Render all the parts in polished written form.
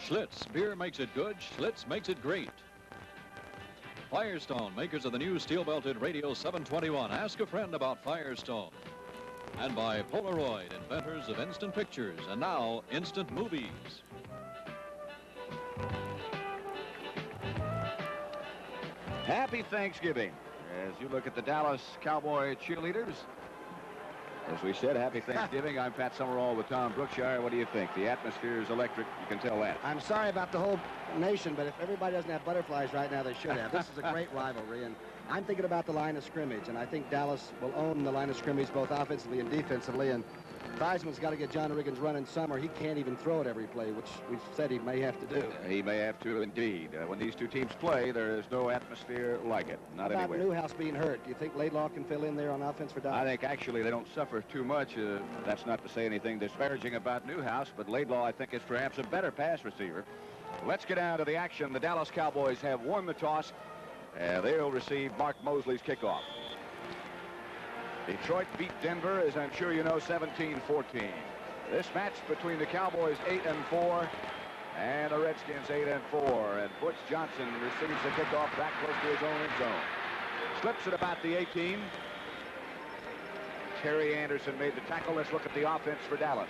Schlitz, beer makes it good. Schlitz makes it great. Firestone, makers of the new steel-belted Radio 721. Ask a friend about Firestone. And by Polaroid, inventors of instant pictures, and now instant movies. Happy Thanksgiving. As you look at the Dallas Cowboy cheerleaders, as we said, happy Thanksgiving. I'm Pat Summerall with Tom Brookshire. What do you think? The atmosphere is electric. You can tell that. I'm sorry about the whole nation, but if everybody doesn't have butterflies right now, they should have. This is a great rivalry, and I'm thinking about the line of scrimmage, and I think Dallas will own the line of scrimmage both offensively and defensively, and Theismann's got to get John Riggins running summer. He can't even throw it every play, which we've said he may have to do. He may have to, indeed. When these two teams play, there is no atmosphere like it. Not How anywhere. about Newhouse being hurt? Do you think Laidlaw can fill in there on offense for Dallas? I think actually they don't suffer too much. That's not to say anything disparaging about Newhouse, but Laidlaw, I think, is perhaps a better pass receiver. Let's get down to the action. The Dallas Cowboys have won the toss. They'll receive Mark Mosley's kickoff. Detroit beat Denver, as I'm sure you know, 17-14. This match between the Cowboys 8-4 and the Redskins 8-4. And Butch Johnson receives the kickoff back close to his own end zone. Slips at about the 18. Terry Anderson made the tackle. Let's look at the offense for Dallas.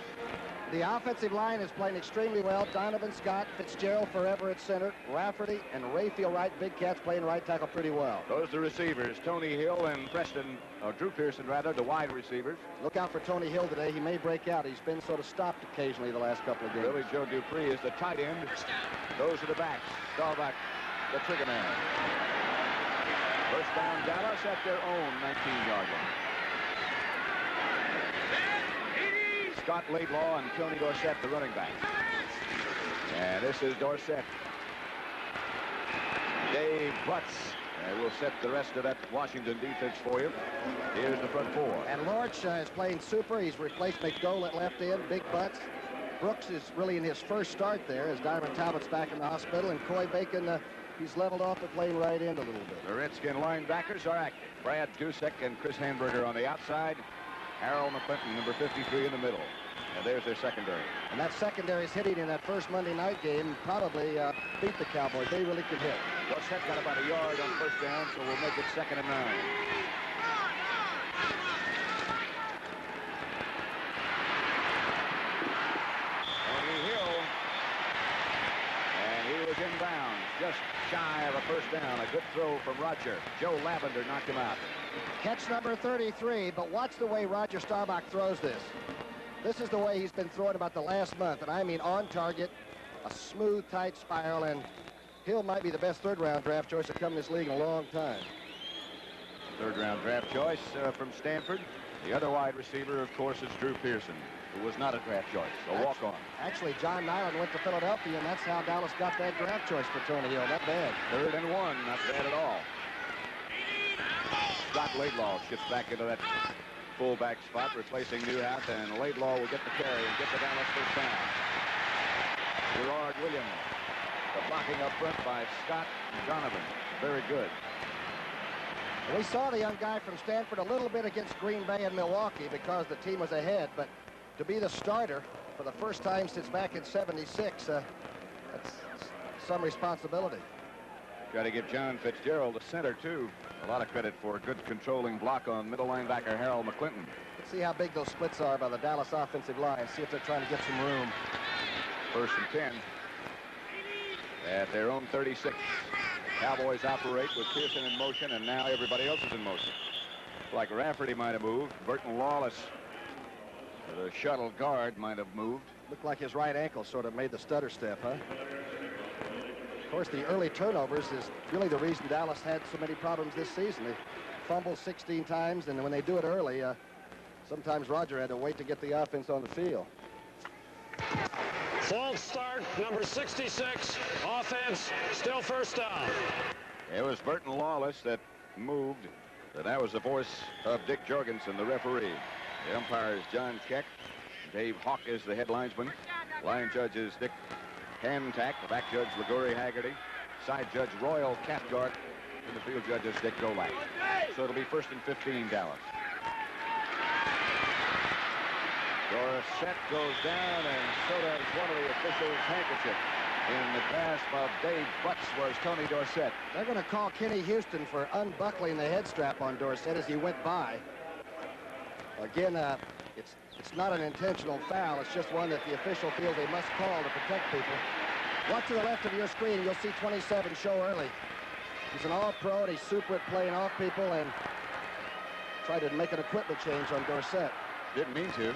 The offensive line is playing extremely well. Donovan Scott, Fitzgerald forever at center. Rafferty and Rayfield Wright, big cats playing right tackle pretty well. Those are the receivers, Tony Hill and Drew Pearson, rather, the wide receivers. Look out for Tony Hill today. He may break out. He's been sort of stopped occasionally the last couple of games. Billy Joe Dupree is the tight end. Those are the backs. Staubach, the trigger man. First down, Dallas at their own 19-yard line. Scott Laidlaw and Tony Dorsett, the running back. And this is Dorsett. Dave Butts will set the rest of that Washington defense for you. Here's the front four. And Lorch is playing super. He's replaced McDowell at left end, big Butts. Brooks is really in his first start there as Diamond Talbot's back in the hospital. And Coy Bacon, he's leveled off at playing right end a little bit. The Redskin linebackers are active. Brad Dusek and Chris Hamburger on the outside. Harold McClinton, number 53, in the middle. And there's their secondary. And that secondary's hitting in that first Monday night game probably beat the Cowboys. They really could hit. Dorsett got about a yard on first down, so we'll make it 2nd and 9. Tony Hill. And he was inbounds, just shy of a first down. A good throw from Roger. Joe Lavender knocked him out. Catch number 33, but watch the way Roger Staubach throws this. This is the way he's been throwing about the last month, and I mean on target, a smooth, tight spiral, and Hill might be the best third-round draft choice to come in this league in a long time. Third-round draft choice from Stanford. The other wide receiver, of course, is Drew Pearson, who was not a draft choice, a walk-on. Actually, John Nyland went to Philadelphia, and that's how Dallas got that draft choice for Tony Hill. Not bad. 3rd and 1, not bad at all. Scott Laidlaw shifts back into that fullback spot, replacing Newhouse, and Laidlaw will get the carry and get the Dallas first down. Gerard Williams, the blocking up front by Scott Donovan. Very good. We saw the young guy from Stanford a little bit against Green Bay and Milwaukee because the team was ahead, but to be the starter for the first time since back in '76, that's some responsibility. Got to give John Fitzgerald the center, too. A lot of credit for a good controlling block on middle linebacker Harold McClinton. Let's see how big those splits are by the Dallas offensive line. See if they're trying to get some room. 1st and 10 at their own 36. Cowboys operate with Pearson in motion, and now everybody else is in motion. Like Rafferty might have moved. Burton Lawless, the shuttle guard, might have moved. Looked like his right ankle sort of made the stutter step, huh? Of course, the early turnovers is really the reason Dallas had so many problems this season. They fumble 16 times, and when they do it early, sometimes Roger had to wait to get the offense on the field. False start, number 66. Offense, still first down. It was Burton Lawless that moved. That was the voice of Dick Jorgensen, the referee. The umpire is John Keck. Dave Hawk is the head linesman. Line judge is Dick Hantack, the back judge Liguri Haggerty, side judge Royal Cathcart, and the field judge is Dick Golak. So it'll be 1st and 15, Dallas. Dorsett goes down, and so does one of the officials' handkerchief. in the grasp of Dave Butts was Tony Dorsett. They're going to call Kenny Houston for unbuckling the head strap on Dorsett as he went by. Again, it's not an intentional foul. It's just one that the official feels they must call to protect people. Watch to the left of your screen. You'll see 27 show early. He's an all-pro, and he's super at playing off people and tried to make an equipment change on Dorsett. Didn't mean to.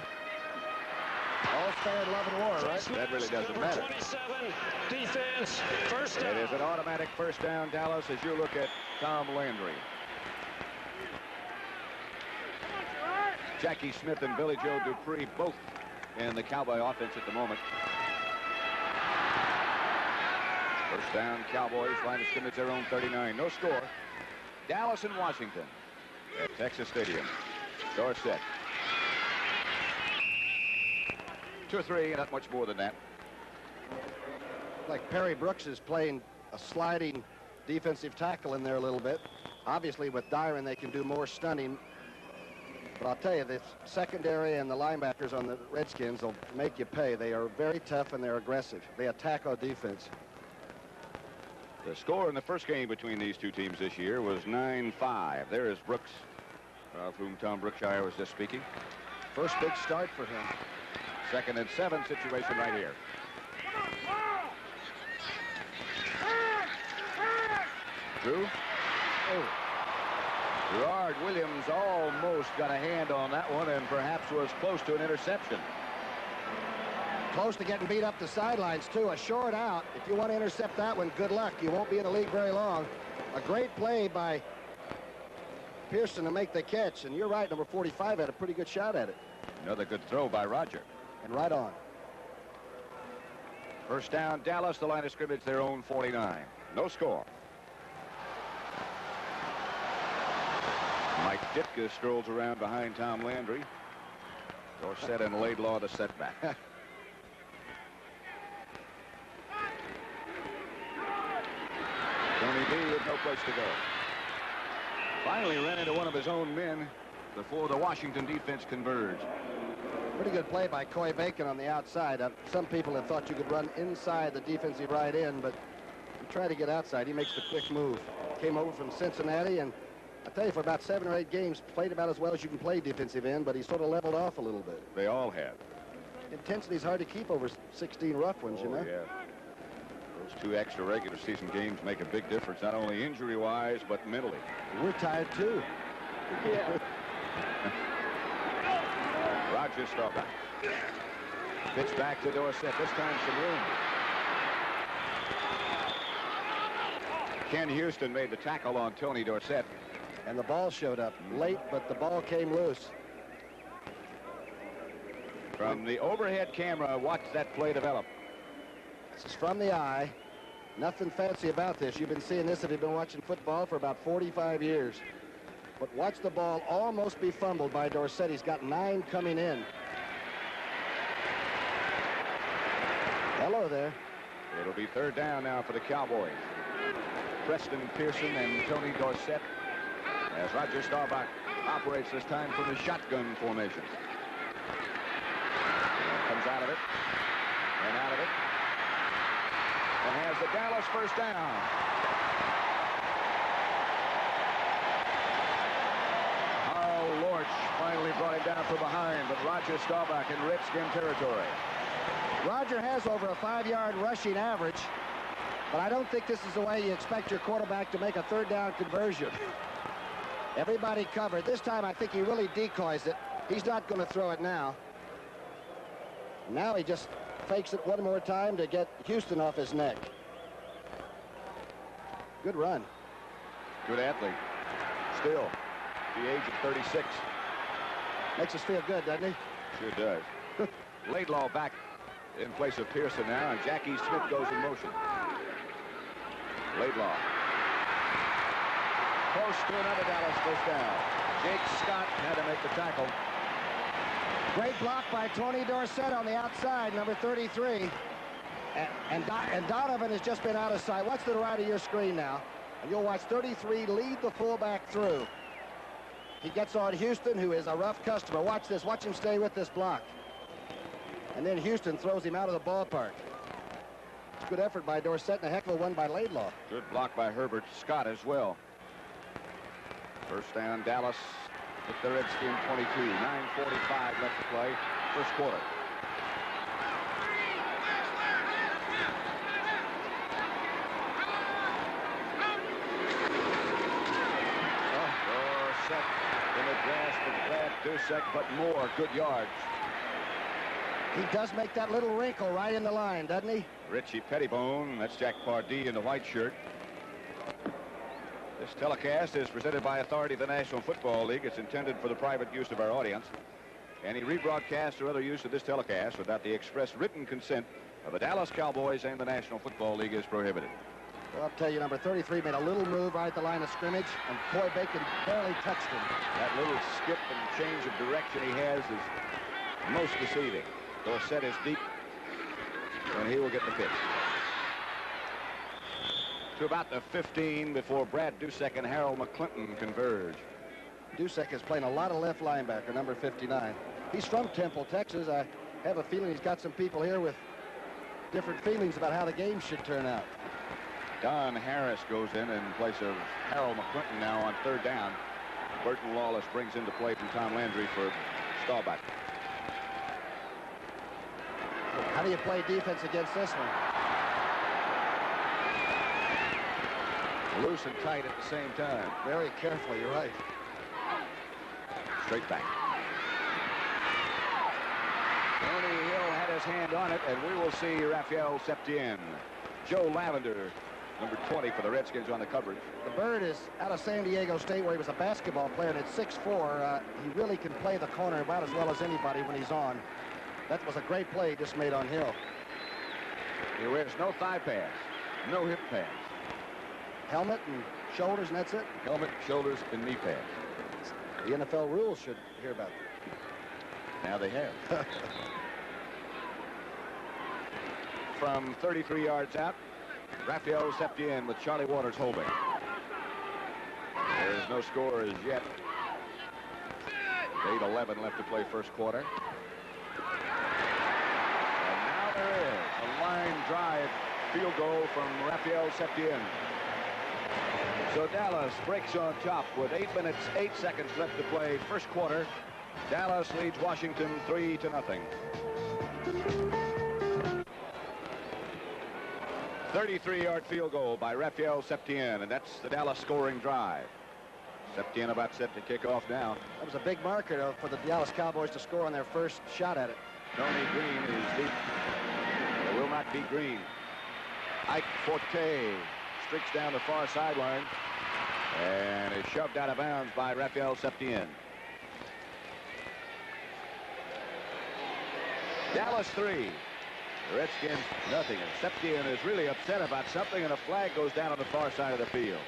All fair in love and war, right? That really doesn't matter. 27, defense, first down. It is an automatic first down, Dallas, as you look at Tom Landry. Jackie Smith and Billy Joe Dupree both in the Cowboy offense at the moment. First down, Cowboys, line of scrimmage, their own 39. No score. Dallas and Washington at Texas Stadium. Dorsett. 2 or 3, not much more than that. Like Perry Brooks is playing a sliding defensive tackle in there a little bit. Obviously, with Dyron, they can do more stunning. But I'll tell you, the secondary and the linebackers on the Redskins will make you pay. They are very tough and they're aggressive. They attack our defense. The score in the first game between these two teams this year was 9-5. There is Brooks, of whom Tom Brookshire was just speaking. First big start for him. 2nd and 7 situation right here. Drew. Oh. Gerard Williams almost got a hand on that one and perhaps was close to an interception. Close to getting beat up the sidelines, too. A short out. If you want to intercept that one, good luck. You won't be in the league very long. A great play by Pearson to make the catch. And you're right, number 45 had a pretty good shot at it. Another good throw by Roger. And right on. First down, Dallas, the line of scrimmage, their own 49. No score. Mike Ditka strolls around behind Tom Landry. Dorsett and Laidlaw the setback. Tony B with no place to go. Finally ran into one of his own men before the Washington defense converged. Pretty good play by Coy Bacon on the outside. Some people have thought you could run inside the defensive right end, but you try to get outside. He makes the quick move. Came over from Cincinnati, and I tell you, for about 7 or 8 games, played about as well as you can play defensive end, but he sort of leveled off a little bit. They all have. Intensity's hard to keep over 16 rough ones, you know? Yeah. Those 2 extra regular season games make a big difference, not only injury-wise, but mentally. We're tired, too. Yeah. Roger Staubach. Pitch back to Dorsett. This time some room. Ken Houston made the tackle on Tony Dorsett. And the ball showed up late, but the ball came loose. From the overhead camera, watch that play develop. This is from the eye. Nothing fancy about this. You've been seeing this if you've been watching football for about 45 years. But watch the ball almost be fumbled by Dorsett. He's got 9 coming in. Hello there. It'll be 3rd down now for the Cowboys. Preston Pearson and Tony Dorsett as Roger Staubach operates this time from the shotgun formation. Comes out of it and out of it and has the Dallas first down. Carl Lorch finally brought him down from behind, but Roger Staubach in Redskin territory. Roger has over a 5-yard rushing average, but I don't think this is the way you expect your quarterback to make a 3rd down conversion. Everybody covered. This time I think he really decoys it. He's not going to throw it now. Now he just fakes it one more time to get Houston off his neck. Good run. Good athlete. Still, the age of 36. Makes us feel good, doesn't he? Sure does. Laidlaw back in place of Pearson now, and Jackie Smith goes in motion. Laidlaw. Close to another Dallas first down. Jake Scott had to make the tackle. Great block by Tony Dorsett on the outside, number 33. And Donovan has just been out of sight. Watch to the right of your screen now. And you'll watch 33 lead the fullback through. He gets on Houston, who is a rough customer. Watch this. Watch him stay with this block. And then Houston throws him out of the ballpark. Good effort by Dorsett and a heck of a one by Laidlaw. Good block by Herbert Scott as well. First down, Dallas at the Redskin 22. 9:45 left to play. First quarter. Dorsett in the grasp of Brad Dorsett, but more good yards. He does make that little wrinkle right in the line, doesn't he? Richie Pettibone, that's Jack Pardee in the white shirt. This telecast is presented by authority of the National Football League. It's intended for the private use of our audience. Any rebroadcast or other use of this telecast without the express written consent of the Dallas Cowboys and the National Football League is prohibited. Well, I'll tell you, number 33 made a little move right at the line of scrimmage, and Coy Bacon barely touched him. That little skip and change of direction he has is most deceiving. Dorsett is deep, and he will get the pitch. To about the 15 before Brad Dorsett and Harold McClinton converge. Dorsett is playing a lot of left linebacker, number 59. He's from Temple, Texas. I have a feeling he's got some people here with different feelings about how the game should turn out. Don Harris goes in place of Harold McClinton now on third down. Burton Lawless brings into play from Tom Landry for Staubach. How do you play defense against this one? Loose and tight at the same time. Very carefully, you're right. Straight back. Tony Hill had his hand on it, and we will see Raphael Septien. Joe Lavender, number 20 for the Redskins on the coverage. The Bird is out of San Diego State, where he was a basketball player, and at 6'4", he really can play the corner about as well as anybody when he's on. That was a great play he just made on Hill. He wears no thigh pads, no hip pads. Helmet and shoulders, and that's it? Helmet, shoulders, and knee pads. The NFL rules should hear about that. Now they have. From 33 yards out, Raphael Septien with Charlie Waters holding. There's no score as yet. 8:11 left to play first quarter. And now there is a line drive field goal from Raphael Septien. So Dallas breaks on top with 8 minutes, 8 seconds left to play first quarter. Dallas leads Washington 3-0. 33-yard field goal by Raphael Septien, and that's the Dallas scoring drive. Septien about set to kick off now. That was a big marker for the Dallas Cowboys to score on their first shot at it. Tony Green is deep. There will not be Green. Ike Forte streaks down the far sideline and is shoved out of bounds by Raphael Septien. Dallas 3. The Redskins nothing. And Septien is really upset about something, and a flag goes down on the far side of the field.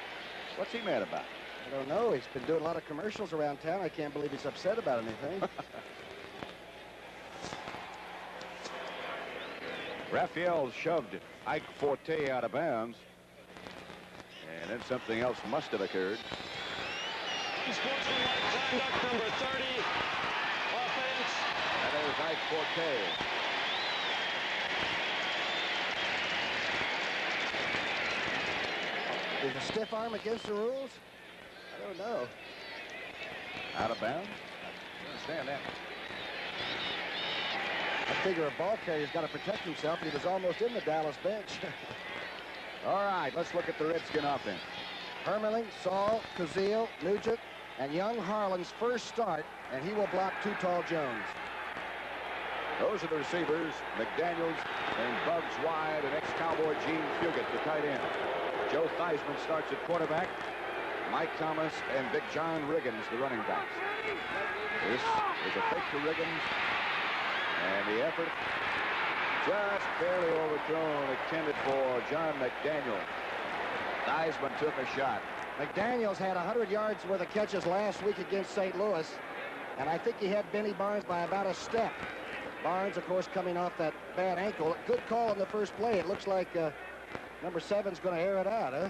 What's he mad about? I don't know. He's been doing a lot of commercials around town. I can't believe he's upset about anything. Raphael shoved Ike Forte out of bounds. And then something else must have occurred. Sportsmanlike conduct, number 30. Offense. And there's Ike Forte. Is a stiff arm against the rules? I don't know. Out of bounds? I understand that. I figure a ball carrier's got to protect himself, and he was almost in the Dallas bench. All right, let's look at the Redskin offense. Hermeling, Saul, Kazeel, Nugent, and young Harlan's first start, and he will block Too Tall Jones. Those are the receivers, McDaniels and Bugs Wide, and ex-Cowboy Jean Fugett, the tight end. Joe Theismann starts at quarterback. Mike Thomas and Big John Riggins, the running backs. This is a fake to Riggins, and the effort just barely overthrown, intended for John McDaniel. Theismann took a shot. McDaniels had 100 yards worth of catches last week against St. Louis, and I think he had Benny Barnes by about a step. Barnes, of course, coming off that bad ankle. Good call on the first play. It looks like number 7's going to air it out, huh?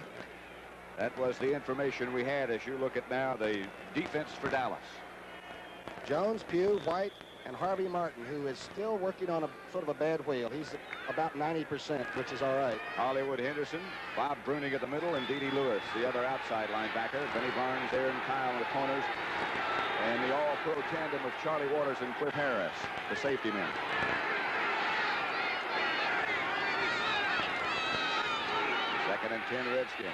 That was the information we had as you look at now the defense for Dallas. Jones, Pugh, White, and Harvey Martin, who is still working on a sort of a bad wheel. He's about 90%, which is all right. Hollywood Henderson, Bob Bruning at the middle, and Dede Lewis, the other outside linebacker. Benny Barnes, Aaron Kyle in the corners, and the all-pro tandem of Charlie Waters and Cliff Harris, the safety men. Second and 10, Redskins.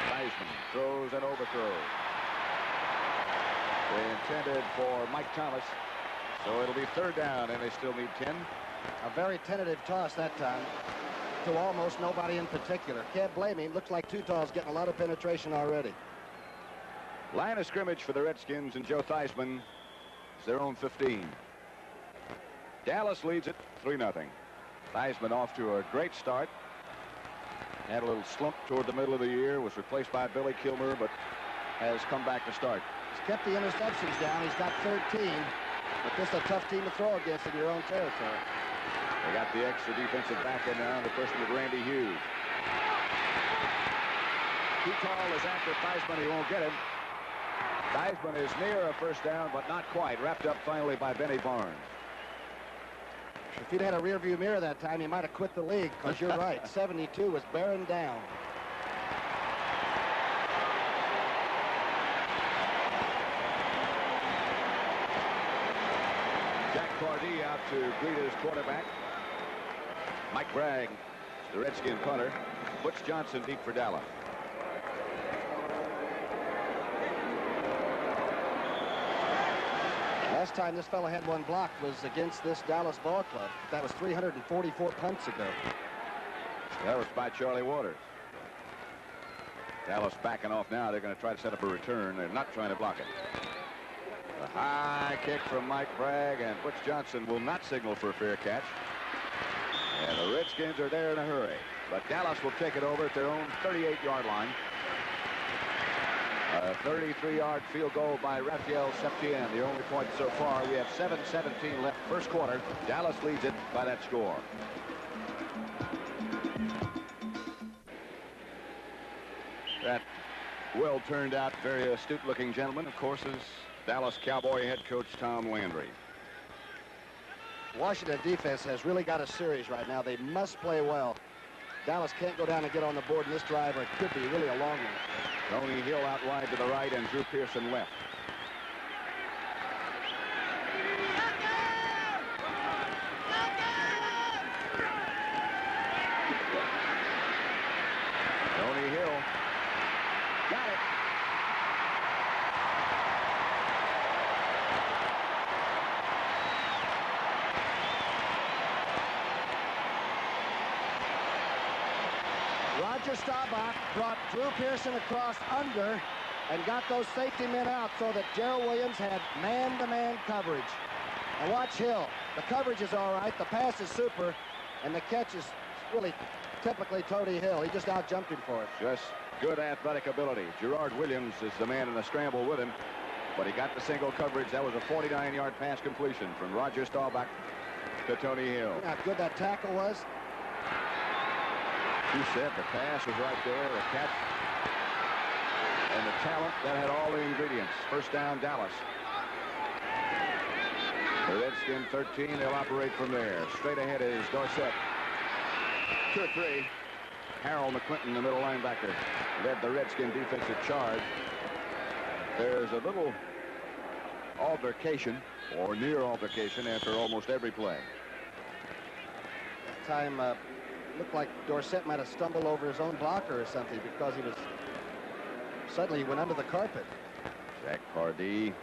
Theismann throws and overthrows. They intended for Mike Thomas, so it'll be third down, and they still need 10. A very tentative toss that time to almost nobody in particular. Can't blame him. Looks like Tutaw's getting a lot of penetration already. Line of scrimmage for the Redskins, and Joe Theismann is their own 15. Dallas leads it 3-0. Theismann off to a great start. Had a little slump toward the middle of the year, was replaced by Billy Kilmer, but has come back to start. He's kept the interceptions down. He's got 13, but this is a tough team to throw against in your own territory. They got the extra defensive back in now, the person with Randy Hughes. Tutall is after Theismann. He won't get him. Theismann is near a first down, but not quite. Wrapped up finally by Benny Barnes. If he'd had a rear-view mirror that time, he might have quit the league, because you're right. 72 was bearing down. Jack Pardee out to greet his quarterback. Mike Bragg, the Redskin punter. Butch Johnson deep for Dallas. Last time this fella had one blocked was against this Dallas ball club. That was 344 punts ago. That was by Charlie Waters. Dallas backing off now. They're going to try to set up a return. They're not trying to block it. A high kick from Mike Bragg, and Butch Johnson will not signal for a fair catch. And the Redskins are there in a hurry. But Dallas will take it over at their own 38-yard line. A 33-yard field goal by Raphael Septien, the only point so far. We have 7:17 left first quarter. Dallas leads it by that score. That well turned out, very astute-looking gentleman, of course, is Dallas Cowboy head coach Tom Landry. Washington defense has really got a series right now. They must play well. Dallas can't go down and get on the board in this drive, or it could be really a long one. Tony Hill out wide to the right, and Drew Pearson left. Tony Hill got it. Roger Staubach brought Drew Pearson across under and got those safety men out so that Gerald Williams had man-to-man coverage. And watch Hill. The coverage is all right. The pass is super. And the catch is really typically Tony Hill. He just out-jumped him for it. Just good athletic ability. Gerard Williams is the man in the scramble with him. But he got the single coverage. That was a 49-yard pass completion from Roger Staubach to Tony Hill. You know how good that tackle was? You said the pass was right there, the catch, and the talent that had all the ingredients. First down, Dallas. The Redskin 13, they'll operate from there. Straight ahead is Dorsett. 2 or 3. Harold McClinton, the middle linebacker, led the Redskin defensive charge. There's a little altercation, or near altercation, after almost every play. That time, looked like Dorsett might have stumbled over his own blocker or something, because he was suddenly he went under the carpet. Jack Pardee.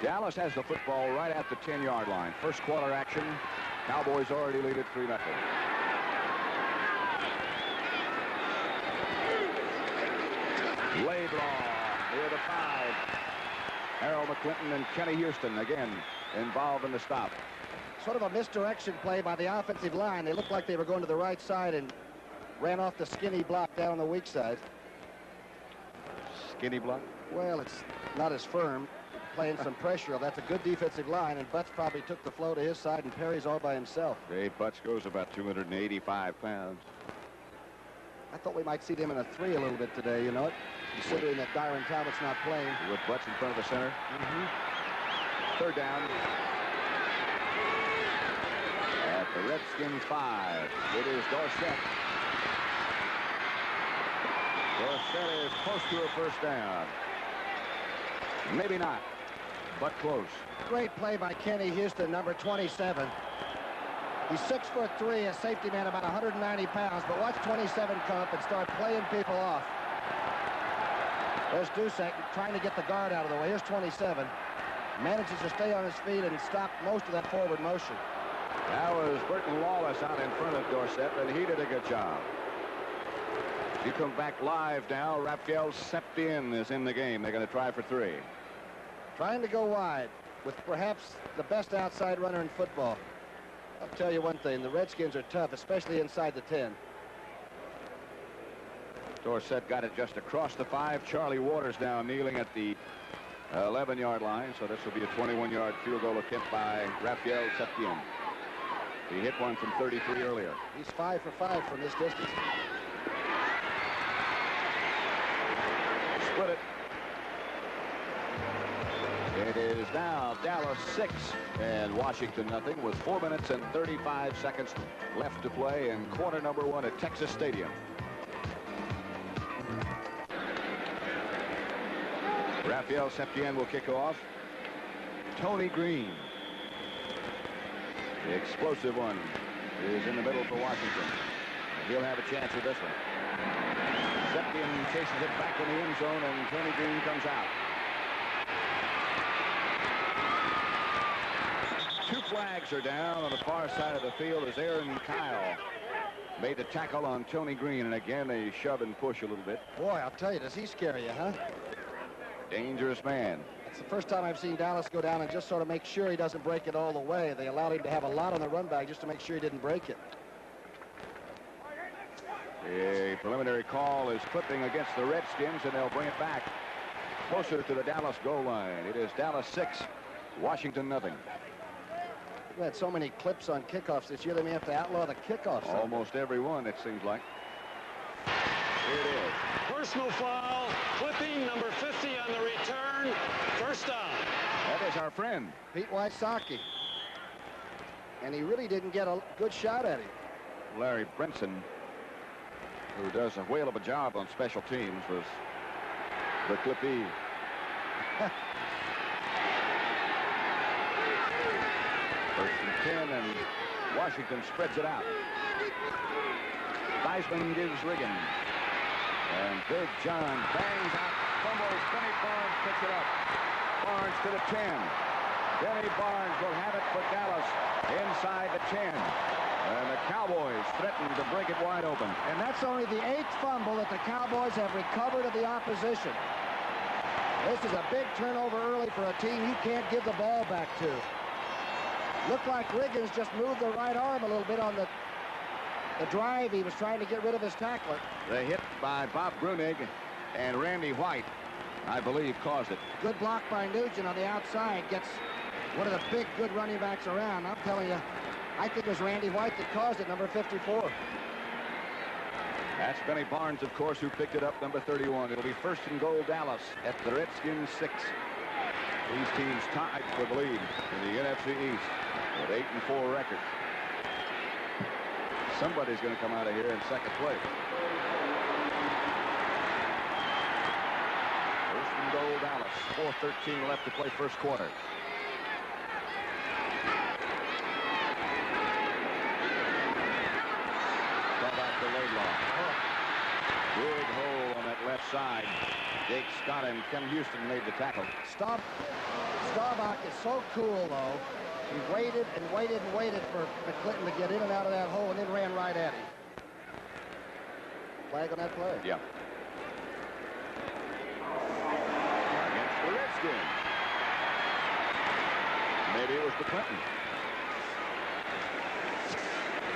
Dallas has the football right at the 10-yard line. First quarter action. Cowboys already lead it 3-0. Laidlaw near the 5. Harold McClinton and Kenny Houston again involved in the stop. Sort of a misdirection play by the offensive line. They looked like they were going to the right side and ran off the skinny block down on the weak side. Skinny block? Well, it's not as firm. Playing some pressure. That's a good defensive line, and Butts probably took the flow to his side, and Perry's all by himself. Dave Butts goes about 285 pounds. I thought we might see them in a 3 a little bit today, you know it? Considering that Dyron Talbot's not playing. With Butts in front of the center. third down. At the Redskins 5, it is Dorsett. Dorsett is close to a first down. Maybe not, but close. Great play by Kenny Houston, number 27. He's 6'3", a safety man, about 190 pounds, but watch 27 come up and start playing people off. There's Dorsett trying to get the guard out of the way. Here's 27. Manages to stay on his feet and stop most of that forward motion. That was Burton Lawless out in front of Dorsett, and he did a good job. You come back live now. Raphael Septien is in the game. They're going to try for 3. Trying to go wide with perhaps the best outside runner in football. I'll tell you one thing, the Redskins are tough, especially inside the 10. Dorsett got it just across the 5. Charlie Waters now kneeling at the 11-yard line, so this will be a 21-yard field goal attempt by Raphael Septien. He hit one from 33 earlier. He's 5 for 5 from this distance. Split it. It is now Dallas 6 and Washington nothing with 4 minutes and 35 seconds left to play in quarter number 1 at Texas Stadium. Raphael Septien will kick off. Tony Green, the explosive one, is in the middle for Washington. He'll have a chance with this one. Septien chases it back in the end zone, and Tony Green comes out. 2 flags are down on the far side of the field as Aaron Kyle made the tackle on Tony Green, and again they shove and push a little bit. Boy, I'll tell you, does he scare you, huh? Dangerous man. It's the first time I've seen Dallas go down and just sort of make sure he doesn't break it all the way. They allowed him to have a lot on the run back just to make sure he didn't break it. A preliminary call is clipping against the Redskins, and they'll bring it back closer to the Dallas goal line. It is Dallas 6, Washington nothing. We've had so many clips on kickoffs this year, they may have to outlaw the kickoffs. Almost every one, it seems like. Here it is. Personal foul, clipping, number 50 on the return, first down. That is our friend. Pete Wysocki. And he really didn't get a good shot at him. Larry Brinson, who does a whale of a job on special teams, was the clippee. First and 10, and Washington spreads it out. Theismann gives Riggin. And Big John bangs out, fumbles. Benny Barnes picks it up. Barnes to the 10. Benny Barnes will have it for Dallas inside the 10. And the Cowboys threaten to break it wide open. And that's only the 8th fumble that the Cowboys have recovered of the opposition. This is a big turnover early for a team you can't give the ball back to. Looked like Riggins just moved the right arm a little bit on the drive. He was trying to get rid of his tackler. The hit by Bob Grunig and Randy White, I believe, caused it. Good block by Nugent on the outside. Gets one of the big, good running backs around. I'm telling you, I think it was Randy White that caused it, number 54. That's Benny Barnes, of course, who picked it up, number 31. It'll be first and goal, Dallas, at the Redskins 6. These teams tied for the lead in the NFC East with 8-4 record. Somebody's going to come out of here in second place. First and goal, Dallas. 4:13 left to play first quarter. Staubach to Laidlaw. Big hole on that left side. Jake Scott and Ken Houston made the tackle. Staubach is so cool, though. He waited and waited and waited for McClinton to get in and out of that hole and then ran right at him. Flag on that play? Yeah. Against the Redskins. Maybe it was McClinton.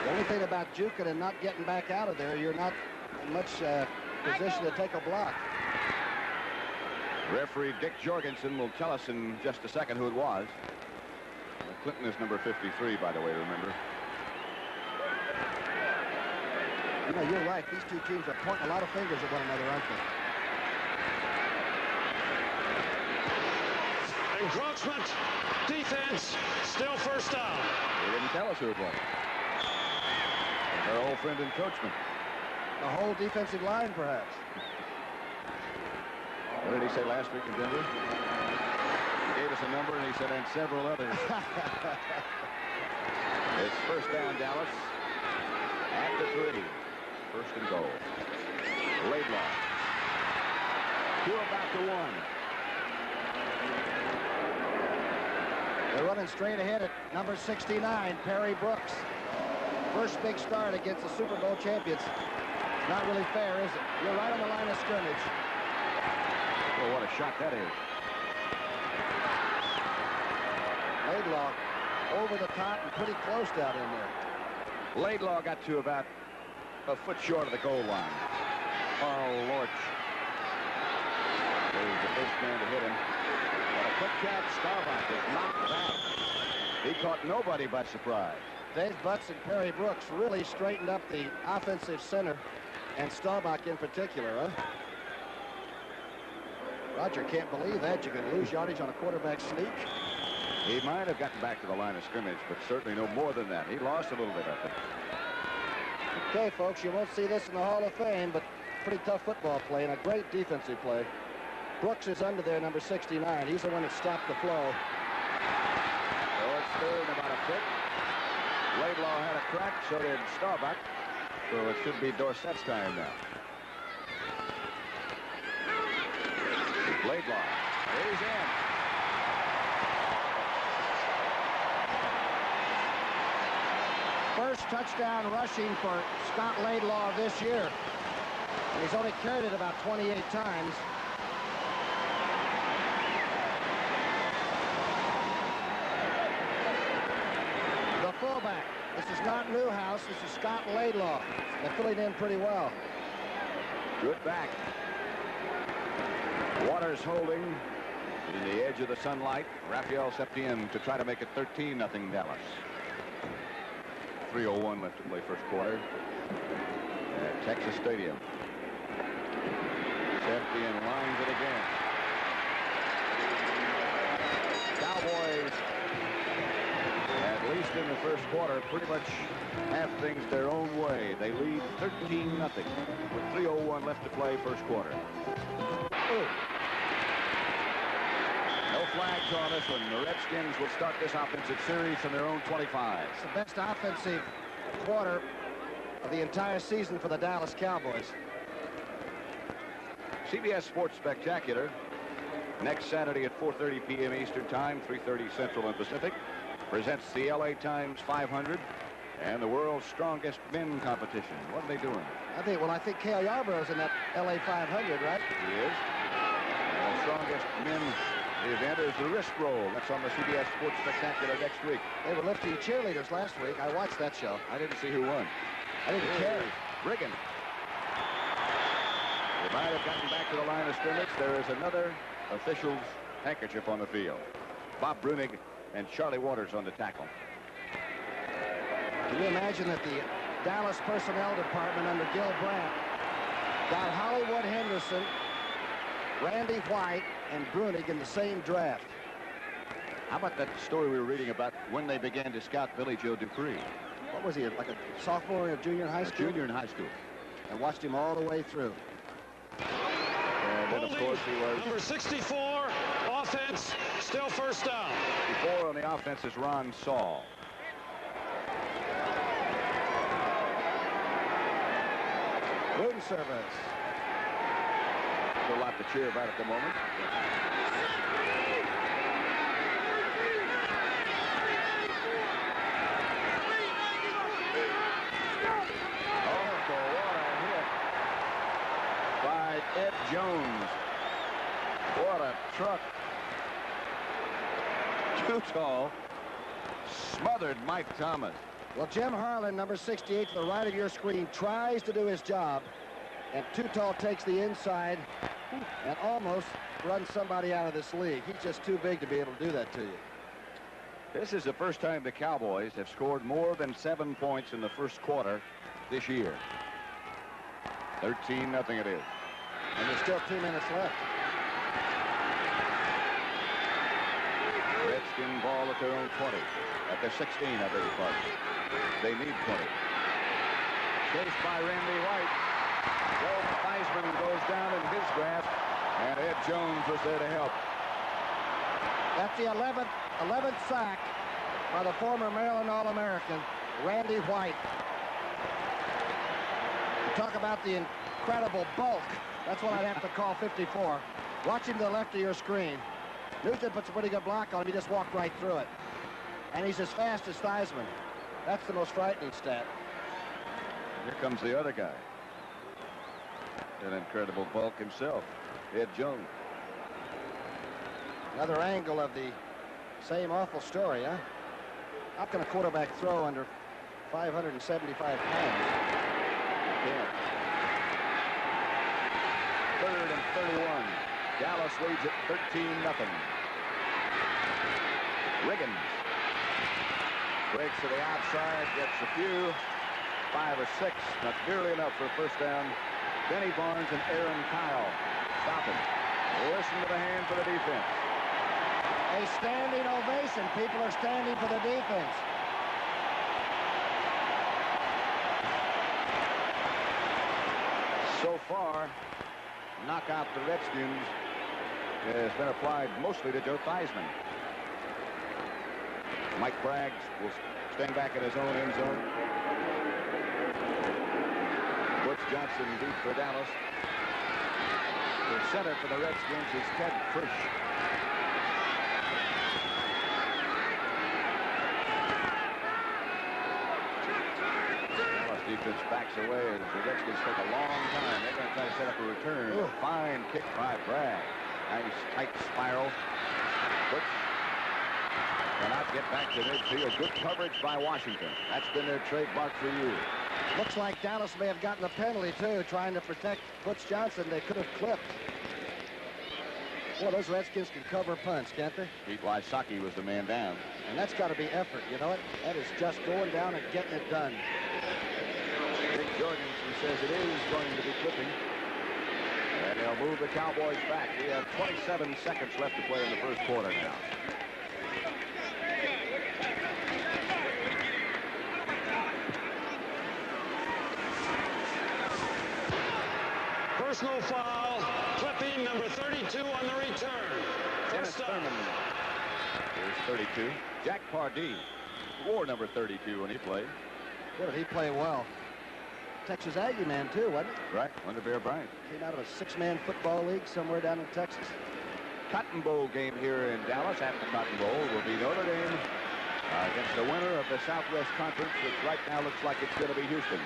The only thing about juking and not getting back out of there, you're not in much position to take a block. Referee Dick Jorgensen will tell us in just a second who it was. Clinton is number 53, by the way, remember. You know, you're right. These two teams are pointing a lot of fingers at one another, aren't they? Encroachment. Defense. Still first down. They didn't tell us who it was. Our old friend Encroachment. The whole defensive line, perhaps. What did he say last week in Denver? He gave us a number, and he said, and several others. It's first down, Dallas. At the 3. First and goal. Laidlaw. 2 about to 1. They're running straight ahead at number 69, Perry Brooks. First big start against the Super Bowl champions. Not really fair, is it? You're right on the line of scrimmage. Oh, what a shot that is. Laidlaw over the top and pretty close down in there. Laidlaw got to about a foot short of the goal line. Oh, Lorch. There's the first man to hit him. What a quick catch. Staubach is knocked back. He caught nobody by surprise. Dave Butts and Perry Brooks really straightened up the offensive center, and Staubach in particular, huh? Roger can't believe that. You can lose yardage on a quarterback sneak. He might have gotten back to the line of scrimmage, but certainly no more than that. He lost a little bit, I think. Okay, folks, you won't see this in the Hall of Fame, but pretty tough football play and a great defensive play. Brooks is under there, number 69. He's the one that stopped the flow. So it's third and about a foot. Laidlaw had a crack, so did Staubach. So it should be Dorsett's time now. Laidlaw. He's in. First touchdown rushing for Scott Laidlaw this year. And he's only carried it about 28 times. The fullback. This is not Newhouse. This is Scott Laidlaw. They're filling in pretty well. Good back. Waters holding in the edge of the sunlight. Raphael Septien to try to make it 13-0 Dallas. 3:01 left to play first quarter at Texas Stadium. Septien lines it again. Cowboys, at least in the first quarter, pretty much have things their own way. They lead 13-0 with 3:01 left to play first quarter. Ooh. No flags on this one. The Redskins will start this offensive series from their own 25. It's the best offensive quarter of the entire season for the Dallas Cowboys. CBS Sports Spectacular next Saturday at 4:30 p.m. Eastern Time, 3:30 Central and Pacific, presents the LA Times 500 and the world's strongest men competition. What are they doing? I think Cale Yarborough's in that LA 500, right? He is. And the strongest men event is the wrist roll. That's on the CBS Sports Spectacular next week. They were lifting cheerleaders last week. I watched that show. I didn't see who won. I didn't care. Brigham. They might have gotten back to the line of scrimmage. There is another official's handkerchief on the field. Bob Brunig and Charlie Waters on the tackle. Can you imagine that the Dallas Personnel Department under Gil Brandt got Hollywood Henderson, Randy White, and Brunig in the same draft? How about that story we were reading about when they began to scout Billy Joe Dupree? What was he, like a sophomore or junior in high school? Junior in high school. And watched him all the way through. And then, of course, he was... Number 64, offense, still first down. Before on the offense is Ron Saul. Room service. There's a lot to cheer about at the moment. Ed Jones. What a truck. Too tall. Smothered Mike Thomas. Well, Jim Harlan, number 68 to the right of your screen, tries to do his job. And Too Tall takes the inside and almost runs somebody out of this league. He's just too big to be able to do that to you. This is the first time the Cowboys have scored more than 7 points in the first quarter this year. 13-0 it is. And there's still 2 minutes left. Redskin ball at their own 20. At the 16, I beg your pardon. They need 20. Chased by Randy White. Joe Theismann goes down in his grasp, and Ed Jones was there to help. That's the 11th sack by the former Maryland All-American, Randy White. You talk about the incredible bulk. That's what I'd have to call 54. Watch him to the left of your screen. Nugent puts a pretty good block on him. He just walked right through it. And he's as fast as Theismann. That's the most frightening stat. Here comes the other guy. An incredible bulk himself, Ed Jones. Another angle of the same awful story, huh? How can a quarterback throw under 575 pounds? Yeah. 3rd and 31. Dallas leads at 13-0. Riggins breaks to the outside, gets a few, 5 or 6, not nearly enough for a first down. Benny Barnes and Aaron Kyle stop him. Listen to the hand for the defense. A standing ovation. People are standing for the defense. So far, knockout the Redskins has been applied mostly to Joe Theismann. Mike Bragg will stand back in his own end zone. Butch Johnson deep for Dallas. The center for the Redskins is Ted Frisch. Dallas defense backs away as the Redskins take a long time. They're going to try to set up a return. A fine kick by Bragg. Nice tight spiral. Butch cannot get back to midfield. Good coverage by Washington. That's been their trademark for years. Looks like Dallas may have gotten a penalty, too, trying to protect Butch Johnson. They could have clipped. Boy, those Redskins can cover punts, can't they? Pete Wysocki was the man down. And that's got to be effort, you know it? That is just going down and getting it done. Dick Jorgensen says it is going to be clipping. And they'll move the Cowboys back. We have 27 seconds left to play in the first quarter now. Personal foul, clipping number 32 on the return. Dennis First down. Thurman. Here's 32. Jack Pardee wore number 32 when he played. Boy, did he play well. Texas Aggie man, too, wasn't he? Right, under Bear Bryant. Came out of a 6-man football league somewhere down in Texas. Cotton Bowl game here in Dallas. At the Cotton Bowl will be Notre Dame against the winner of the Southwest Conference, which right now looks like it's going to be Houston.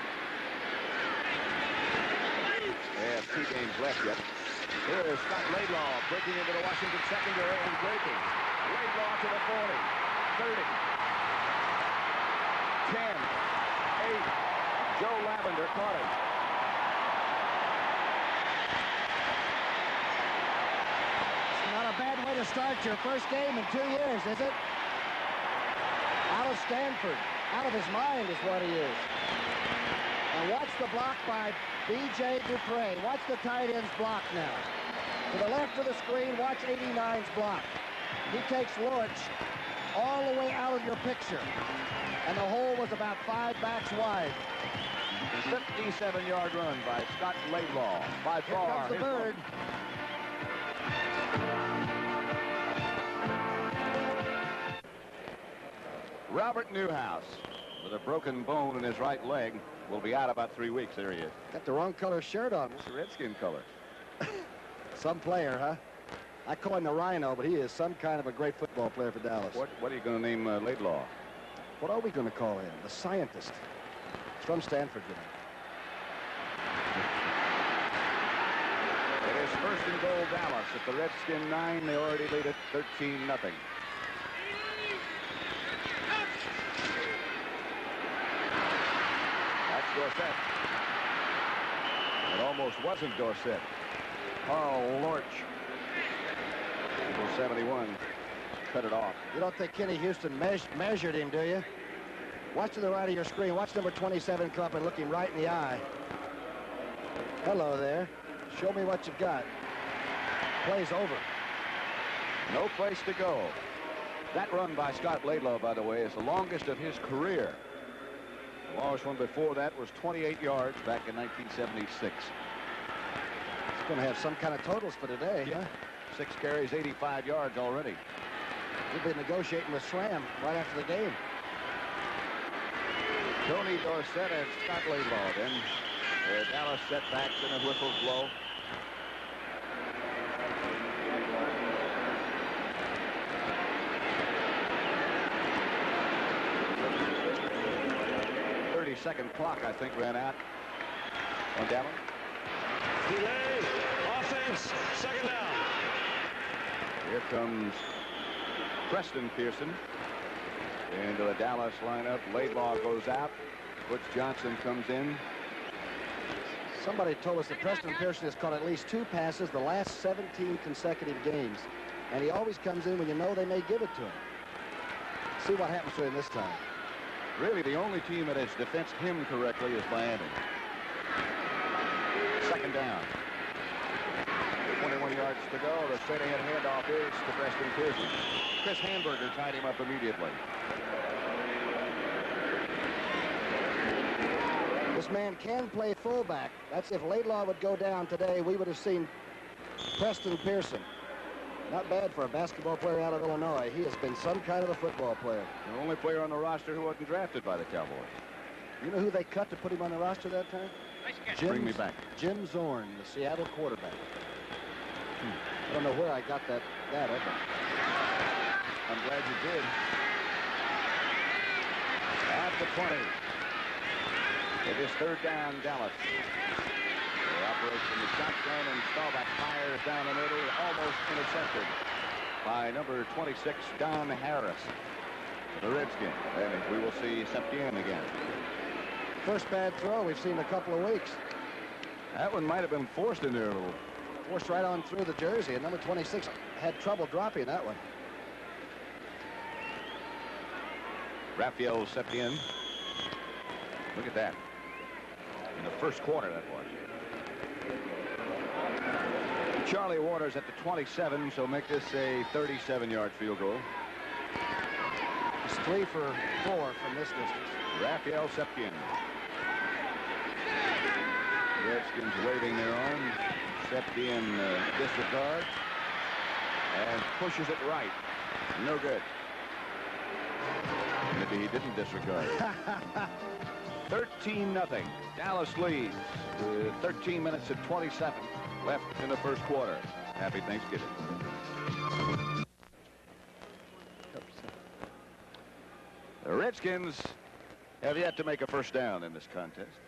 They have 2 games left yet. Here is Scott Laidlaw breaking into the Washington secondary and breaking. Laidlaw to the 40, 30, 10, 8. Joe Lavender caught him. It's not a bad way to start your first game in 2 years, is it? Out of Stanford. Out of his mind is what he is. And watch the block by B.J. Dupre. Watch the tight end's block now. To the left of the screen, watch 89's block. He takes Lurch all the way out of your picture. And the hole was about 5 backs wide. 57-yard run by Scott Laidlaw. By Here far. comes the bird. Robert Newhouse, with a broken bone in his right leg, will be out about 3 weeks. There he is. Got the wrong color shirt on. It's a Redskin color. Some player, huh? I call him the Rhino, but he is some kind of a great football player for Dallas. What are you going to name Laidlaw? What are we going to call him? The scientist. He's from Stanford, you know. It is 1st and goal Dallas. At the Redskin 9, they already lead it 13-0. That's Dorsett. It almost wasn't Dorsett. Carl Lorch. Number 71. Cut it off. You don't think Kenny Houston measured him, do you? Watch to the right of your screen. Watch number 27 come up and look him right in the eye. Hello there. Show me what you've got. Play's over. No place to go. That run by Scott Laidlaw, by the way, is the longest of his career. The longest one before that was 28 yards back in 1976. It's going to have some kind of totals for today. Yeah. Huh? 6 carries, 85 yards already. We'll be negotiating with Schramm right after the game. Tony Dorsett and Scott Laidlaw. Then Dallas setbacks and a whistle's blow. Second clock, I think, ran out on Dallas. Delay. Offense. Second down. Here comes Preston Pearson into the Dallas lineup. Laidlaw goes out. Butch Johnson comes in. Somebody told us that Preston Pearson has caught at least 2 passes the last 17 consecutive games. And he always comes in when you know they may give it to him. See what happens to him this time. Really, the only team that has defensed him correctly is Miami. Second down. 21 yards to go. The straight-ahead handoff is to Preston Pearson. Chris Hamburger tied him up immediately. This man can play fullback. That's if Laidlaw would go down today, we would have seen Preston Pearson. Not bad for a basketball player out of Illinois. He has been some kind of a football player. The only player on the roster who wasn't drafted by the Cowboys. You know who they cut to put him on the roster that time? Bring me back. Jim Zorn, the Seattle quarterback. I don't know where I got that data, but I'm glad you did. At the 20. It is third down, Dallas. The operation is shotgun, and Staubach fires down the middle, almost intercepted by number 26, Don Harris, the Redskins. And we will see Septien again. First bad throw we've seen in a couple of weeks. That one might have been forced in there a little. Forced right on through the jersey, and number 26 had trouble dropping that one. Raphael Septien. Look at that. In the first quarter, that was. Charlie Waters at the 27, so make this a 37-yard field goal. It's 3 for 4 from this distance. Raphael Septien. Redskins waving their arms. Septien disregards and pushes it right. No good. Maybe he didn't disregard. 13-0. Dallas leads with 13 minutes and 20 seconds left in the first quarter. Happy Thanksgiving. The Redskins have yet to make a first down in this contest.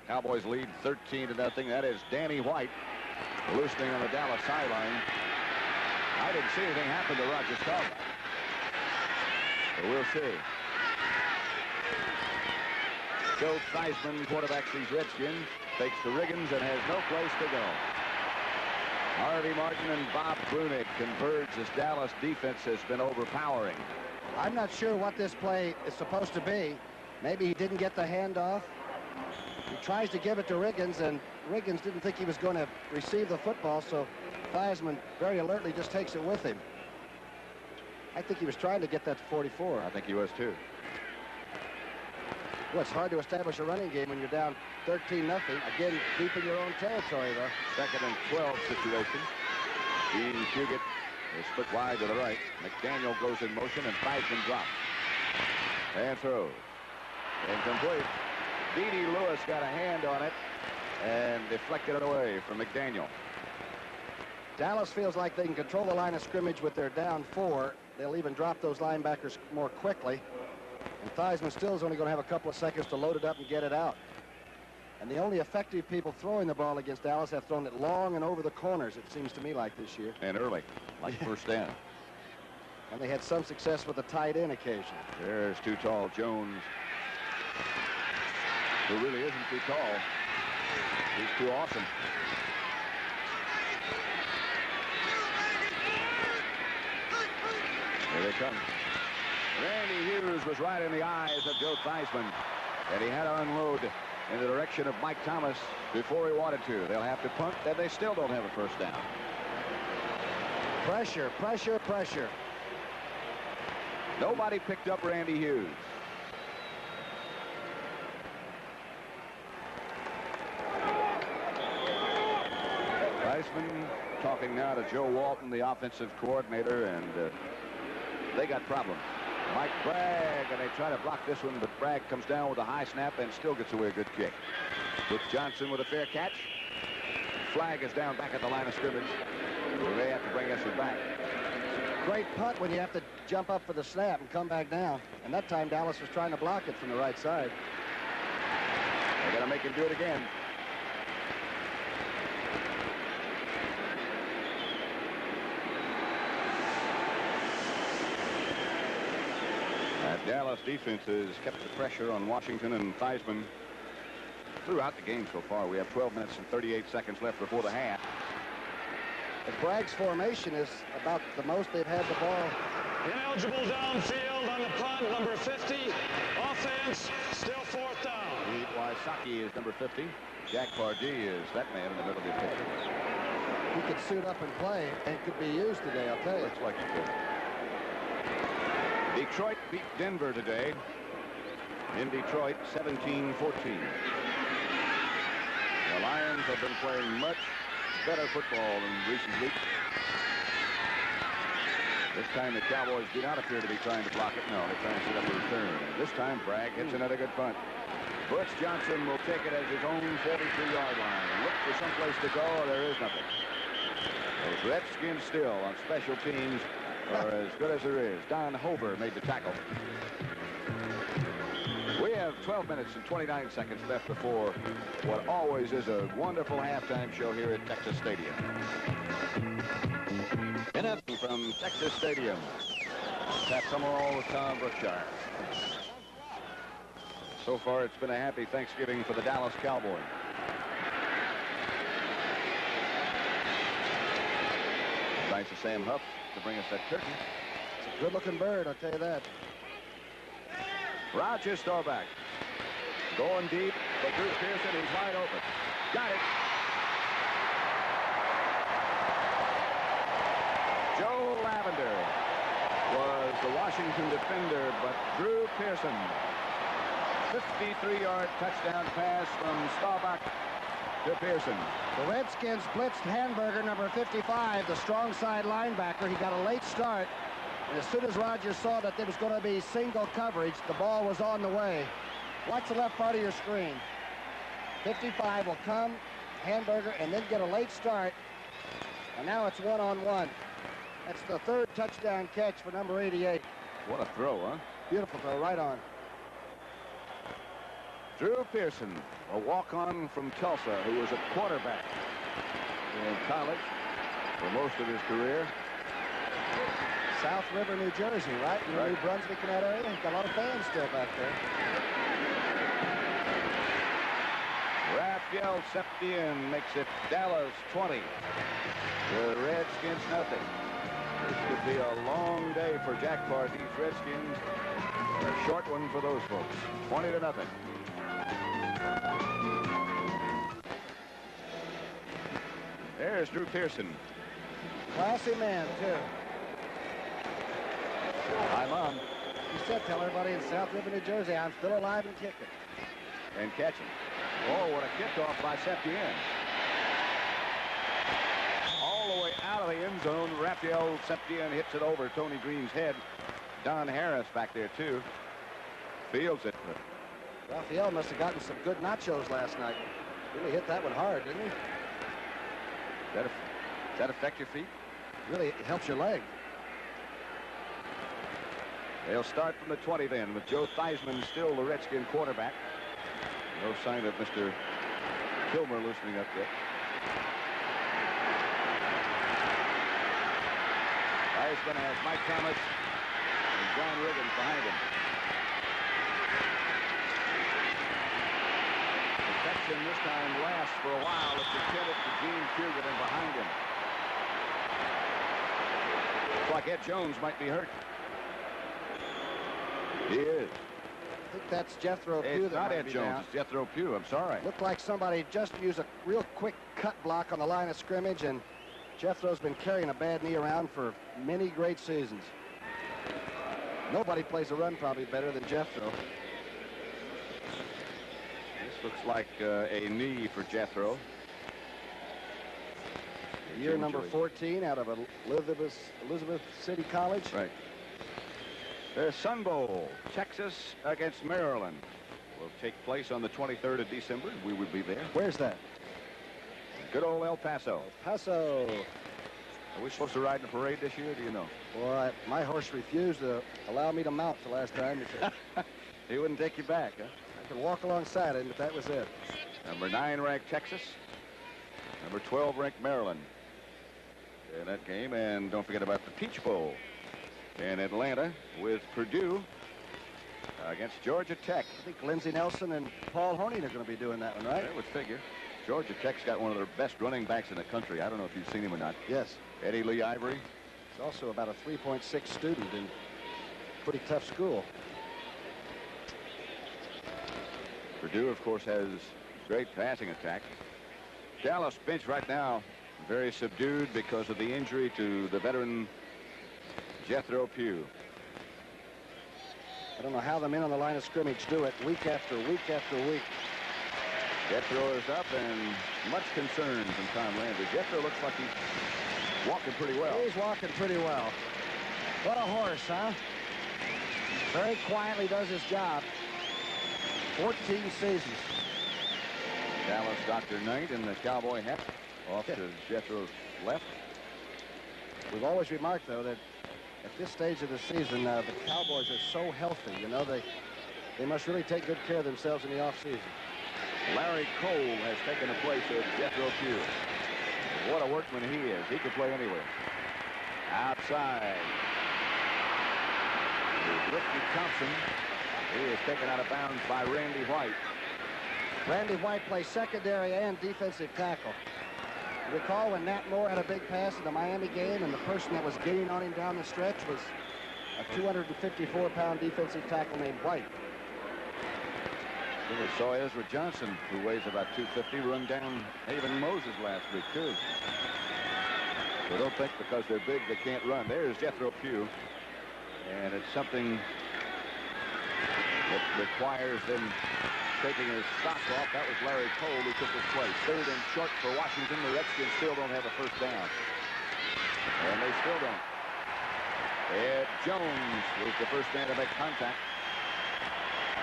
Cowboys lead 13-0. That is Danny White loosening on the Dallas sideline. I didn't see anything happen to Roger Staubach, but we'll see. Joe Theismann quarterbacks these Redskins, takes to Riggins and has no place to go. Harvey Martin and Bob Brunick converge as Dallas defense has been overpowering. I'm not sure what this play is supposed to be. Maybe he didn't get the handoff. He tries to give it to Riggins, and Riggins didn't think he was going to receive the football, so Theismann very alertly just takes it with him. I think he was trying to get that to 44. I think he was too. Well, it's hard to establish a running game when you're down 13-0. Again, deep in your own territory, though. Second and 12 situation. Jean Fugett is split wide to the right. McDaniel goes in motion, and Theismann drops. And throws. Incomplete. D.D. Lewis got a hand on it and deflected it away from McDaniel. Dallas feels like they can control the line of scrimmage with their down 4. They'll even drop those linebackers more quickly. And Theismann still is only going to have a couple of seconds to load it up and get it out. And the only effective people throwing the ball against Dallas have thrown it long and over the corners, it seems to me like this year. And early, like first down. And they had some success with the tight end occasion. There's too tall Jones, who really isn't too tall. He's too awesome. Here they come. Randy Hughes was right in the eyes of Joe Theismann, and he had to unload in the direction of Mike Thomas before he wanted to. They'll have to punt, and they still don't have a first down. Pressure, pressure, pressure. Nobody picked up Randy Hughes. Theismann talking now to Joe Walton, the offensive coordinator, and they got problems. Mike Bragg, and they try to block this one, but Bragg comes down with a high snap and still gets away a good kick. With Johnson with a fair catch. Flag is down back at the line of scrimmage. So they have to bring Esser back. Great punt when you have to jump up for the snap and come back down. And that time Dallas was trying to block it from the right side. They got to make him do it again. That Dallas defense has kept the pressure on Washington, and Theismann throughout the game so far. We have 12 minutes and 38 seconds left before the half. But Bragg's formation is about the most they've had the ball. Ineligible downfield on the punt, number 50. Offense, still fourth down. Pete Wysocki is number 50. Jack Pardee is that man in the middle of the picture. He could suit up and play and could be used today, I'll tell you. Looks like it could. Detroit beat Denver today. In Detroit, 17-14. The Lions have been playing much better football in recent weeks. This time the Cowboys do not appear to be trying to block it. No, they're trying to set up a return. This time Bragg hits another good punt. Butch Johnson will take it as his own 43-yard line and look for someplace to go. There is nothing. Those Redskins still on special teams are as good as there is. Don Hober made the tackle. We have 12 minutes and 29 seconds left before what always is a wonderful halftime show here at Texas Stadium. From Texas Stadium, Pat Summerall with Tom Brookshire. So far, it's been a happy Thanksgiving for the Dallas Cowboys. Thanks to Sam Huff to bring us that turkey. It's a good-looking bird, I'll tell you that. Roger Staubach going deep for Drew Pearson. He's wide open. Got it. Joe Lavender was the Washington defender, but Drew Pearson, 53-yard touchdown pass from Staubach to Pearson. The Redskins blitzed Hamburger, number 55, the strong side linebacker. He got a late start. And as soon as Rodgers saw that there was going to be single coverage, the ball was on the way. Watch the left part of your screen. 55 will come, Hamburger, and then get a late start. And now it's one-on-one. That's the third touchdown catch for number 88. What a throw, huh? Beautiful throw, right on. Drew Pearson, a walk-on from Tulsa, who was a quarterback in college for most of his career. South River, New Jersey, right? New Brunswick in that area. Got a lot of fans still back there. Raphael Septien makes it Dallas 20. The Redskins nothing. This could be a long day for Jack Party's Redskins. A short one for those folks. 20-0. There's Drew Pearson. Classy man, too. Hi, Mom. He said, tell everybody in South River, New Jersey, I'm still alive and kicking. And catching. Oh, what a kickoff by Septien. All the way out of the end zone. Raphael Septien hits it over Tony Green's head. Don Harris back there, too. Fields it. Raphael must have gotten some good nachos last night. Really hit that one hard, didn't he? Does that affect your feet? Really, it helps your leg. They'll start from the 20 then, with Joe Theismann still the Redskin quarterback. No sign of Mr. Kilmer loosening up yet. Theismann has Mike Thomas and John Riggins behind him. Protection this time lasts for a while. It's intended to Jean Fugett and behind him. Looks like Ed Jones might be hurt. He is. I think that's Jethro Pugh. It's not Ed Jones. It's Jethro Pugh. I'm sorry. Looked like somebody just used a real quick cut block on the line of scrimmage, and Jethro's been carrying a bad knee around for many great seasons. Nobody plays a run probably better than Jethro. This looks like a knee for Jethro. Year number 14 out of Elizabeth City College. Right. The Sun Bowl, Texas against Maryland, will take place on the 23rd of December. We will be there. Where's that? Good old El Paso. El Paso. Are we supposed to ride in a parade this year? Do you know? Well, my horse refused to allow me to mount the last time. He wouldn't take you back, huh? I could walk alongside him, but that was it. Number 9 ranked Texas. Number 12 ranked Maryland in that game. And don't forget about the Peach Bowl in Atlanta with Purdue against Georgia Tech. I think Lindsey Nelson and Paul Horning are going to be doing that one, right? I would figure. Georgia Tech's got one of their best running backs in the country. I don't know if you've seen him or not. Yes. Eddie Lee Ivory. He's also about a 3.6 student in pretty tough school. Purdue, of course, has great passing attack. Dallas bench right now very subdued because of the injury to the veteran Jethro Pugh. I don't know how the men on the line of scrimmage do it week after week after week. Jethro is up and much concern from Tom Landry. Jethro looks like he's walking pretty well. He's walking pretty well. What a horse, huh? Very quietly does his job. 14 seasons. Dallas Dr. Knight in the cowboy hat off to Jethro's left. We've always remarked, though, that at this stage of the season, the Cowboys are so healthy. You know, they must really take good care of themselves in the offseason. Larry Cole has taken the place of Jethro Pugh. What a workman he is. He could play anywhere. Outside. Ricky Thompson. He is taken out of bounds by Randy White. Randy White plays secondary and defensive tackle. Recall when Nat Moore had a big pass in the Miami game, and the person that was gaining on him down the stretch was a 254-pound defensive tackle named White. We saw Ezra Johnson, who weighs about 250, run down Haven Moses last week, too. So don't think because they're big they can't run. There's Jethro Pugh, and it's something that requires them taking his socks off. That was Larry Cole who took his place. 3rd and short for Washington. The Redskins still don't have a first down. And they still don't. Ed Jones was the first man to make contact.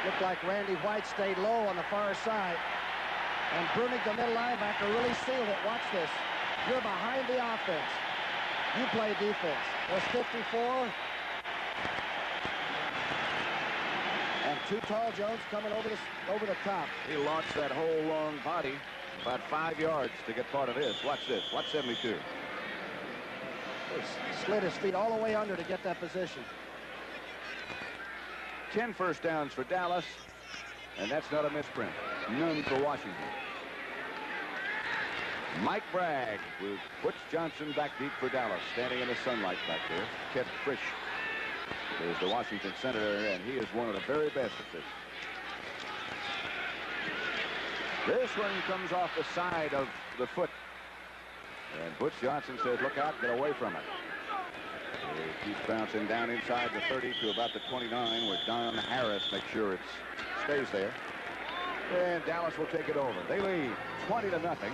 Looked like Randy White stayed low on the far side. And Brunig, the middle linebacker, really sealed it. Watch this. You're behind the offense. You play defense. There's 54. And too tall Jones coming over the top. He launched that whole long body about 5 yards to get part of this. Watch this. Watch 72. He slid his feet all the way under to get that position. 10 first downs for Dallas, and that's not a misprint. None for Washington. Mike Bragg with Butch Johnson back deep for Dallas, standing in the sunlight back there. Ted Frisch is the Washington Senator, and he is one of the very best at this. This one comes off the side of the foot, and Butch Johnson says, look out, get away from it. He keeps bouncing down inside the 30 to about the 29, where Don Harris makes sure it stays there. And Dallas will take it over. They lead 20-0.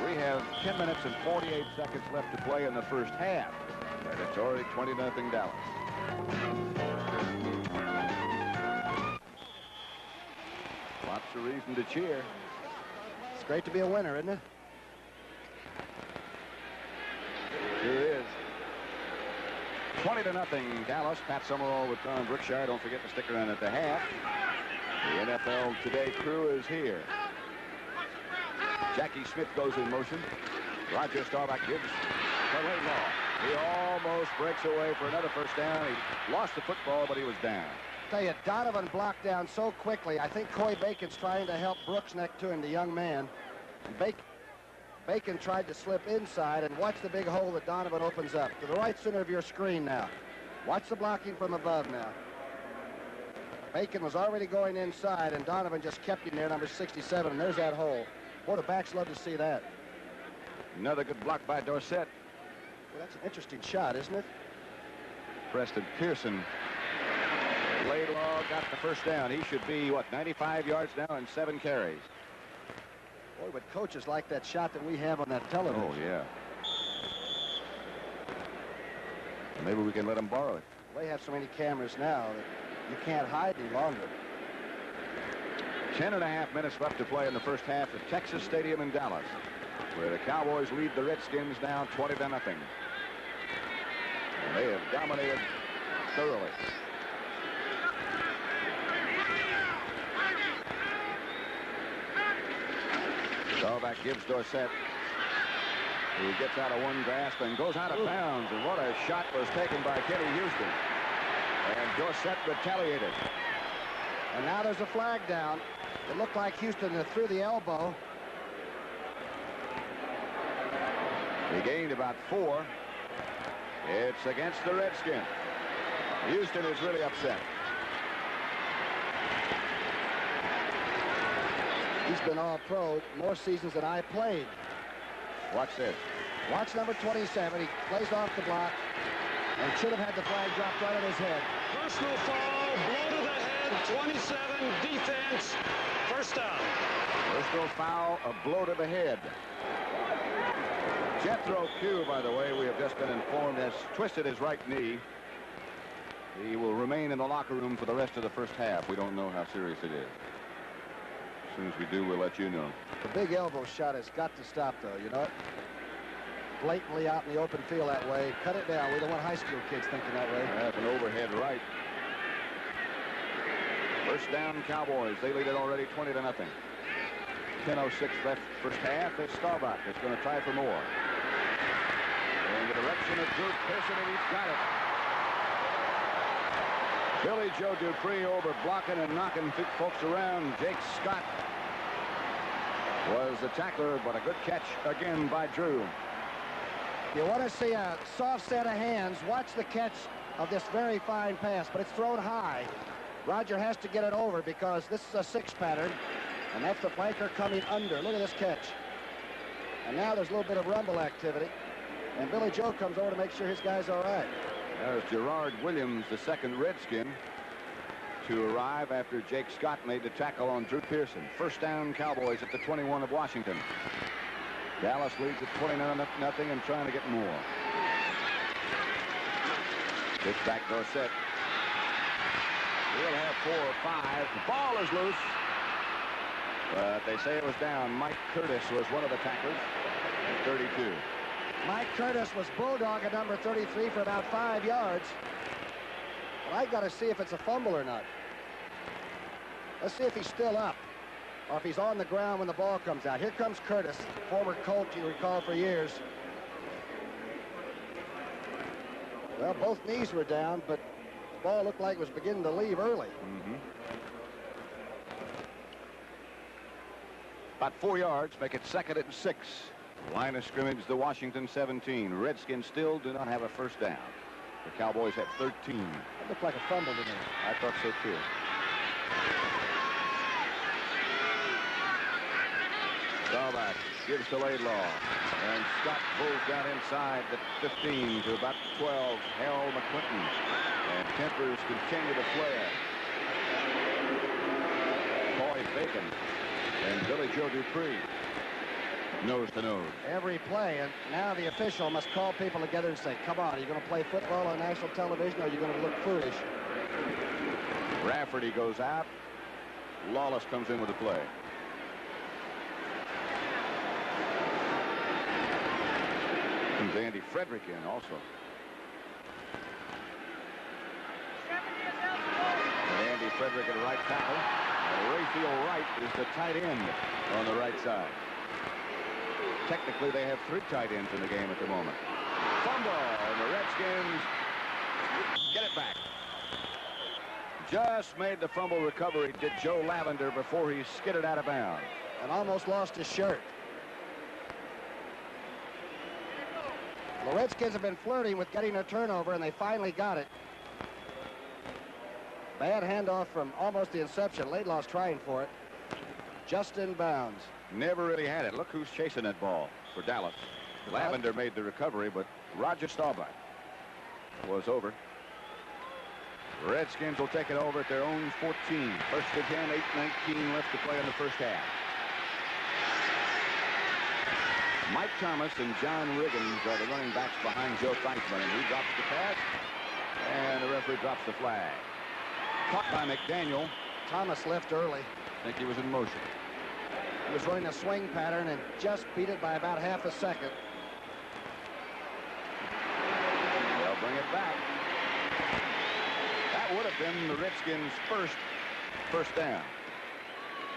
We have 10 minutes and 48 seconds left to play in the first half. And it's already 20-0 Dallas. Lots of reason to cheer. It's great to be a winner, isn't it? Sure is. 20-0 Dallas. Pat Summerall with Tom Brookshire. Don't forget to stick around at the half. The NFL Today crew is here. Jackie Smith goes in motion. Roger Staubach gives to Laidlaw. He almost breaks away for another first down. He lost the football, but he was down. Tell you, Donovan blocked down so quickly. I think Coy Bacon's trying to help Brooks next to him, the young man. Bacon tried to slip inside, and watch the big hole that Donovan opens up. To the right center of your screen now. Watch the blocking from above now. Bacon was already going inside, and Donovan just kept him there, number 67, and there's that hole. Quarterbacks love to see that. Another good block by Dorsett. Well, that's an interesting shot, isn't it? Preston Pearson Laidlaw got the first down. He should be, what, 95 yards now and 7 carries. Boy, but coaches like that shot that we have on that television. Oh, yeah. Maybe we can let them borrow it. They have so many cameras now that you can't hide any longer. 10.5 minutes left to play in the first half at Texas Stadium in Dallas, where the Cowboys lead the Redskins now 20-0. And they have dominated thoroughly. Staubach gives Dorsett, who gets out of one grasp and goes out of bounds. And what a shot was taken by Kenny Houston. And Dorsett retaliated. And now there's a flag down. It looked like Houston threw the elbow. He gained about 4. It's against the Redskins. Houston is really upset. He's been all-pro more seasons than I played. Watch this. Watch number 27. He plays off the block and should have had the flag dropped right on his head. Personal foul, blow to the head, 27, defense, first down. Personal foul, a blow to the head. Jethro Pugh, by the way, we have just been informed, has twisted his right knee. He will remain in the locker room for the rest of the first half. We don't know how serious it is. As soon as we do, we'll let you know. The big elbow shot has got to stop, though. You know it? Blatantly out in the open field that way. Cut it down. We don't want high school kids thinking that way. That's an overhead right. First down, Cowboys. They lead it already 20-0. 10:06 left first half. It's Staubach that's going to try for more. In the direction of Drew Pearson, and he's got it. Billy Joe Dupree over blocking and knocking folks around. Jake Scott was the tackler, but a good catch again by Drew. You want to see a soft set of hands. Watch the catch of this very fine pass, but it's thrown high. Roger has to get it over because this is a 6 pattern, and that's the flanker coming under. Look at this catch. And now there's a little bit of rumble activity, and Billy Joe comes over to make sure his guy's all right. There's Gerard Williams, the second Redskin, to arrive after Jake Scott made the tackle on Drew Pearson. First down, Cowboys at the 21 of Washington. Dallas leads at 29-0 and trying to get more. Pitch back Dorsett. He'll have 4 or 5. The ball is loose. But they say it was down. Mike Curtis was one of the tacklers at 32. Mike Curtis was bulldog at number 33 for about 5 yards. But I got to see if it's a fumble or not. Let's see if he's still up or if he's on the ground when the ball comes out. Here comes Curtis, former Colt you recall for years. Well, both knees were down, but the ball looked like it was beginning to leave early. About 4 yards, make it 2nd and 6. Line of scrimmage, the Washington 17. Redskins still do not have a first down. The Cowboys have 13. It looked like a fumble to me. I thought so too. Staubach gives to Laidlaw. And Scott pulls down inside the 15 to about 12. Hal McClinton. And tempers continue to flare. Coy Bacon and Billy Joe Dupree. Nose to nose. Every play, and now the official must call people together and say, come on, are you going to play football on national television or are you going to look foolish? Rafferty goes out. Lawless comes in with the play. Comes Andy Frederick in also. And Andy Frederick at right tackle. And Rayfield Wright is the tight end on the right side. Technically, they have 3 tight ends in the game at the moment. Fumble, and the Redskins get it back. Just made the fumble recovery, did Joe Lavender before he skidded out of bounds. And almost lost his shirt. The Redskins have been flirting with getting a turnover, and they finally got it. Bad handoff from almost the inception. Laidlaw's trying for it. Just in bounds. Never really had it. Look who's chasing that ball for Dallas. Lavender made the recovery, but Roger Staubach was over. The Redskins will take it over at their own 14. First and 10, 8:19 left to play in the first half. Mike Thomas and John Riggins are the running backs behind Joe Theismann, and he drops the pass, and the referee drops the flag. Caught by McDaniel. Thomas left early. I think he was in motion. He was running a swing pattern and just beat it by about half a second. They'll bring it back. That would have been the Redskins' first down.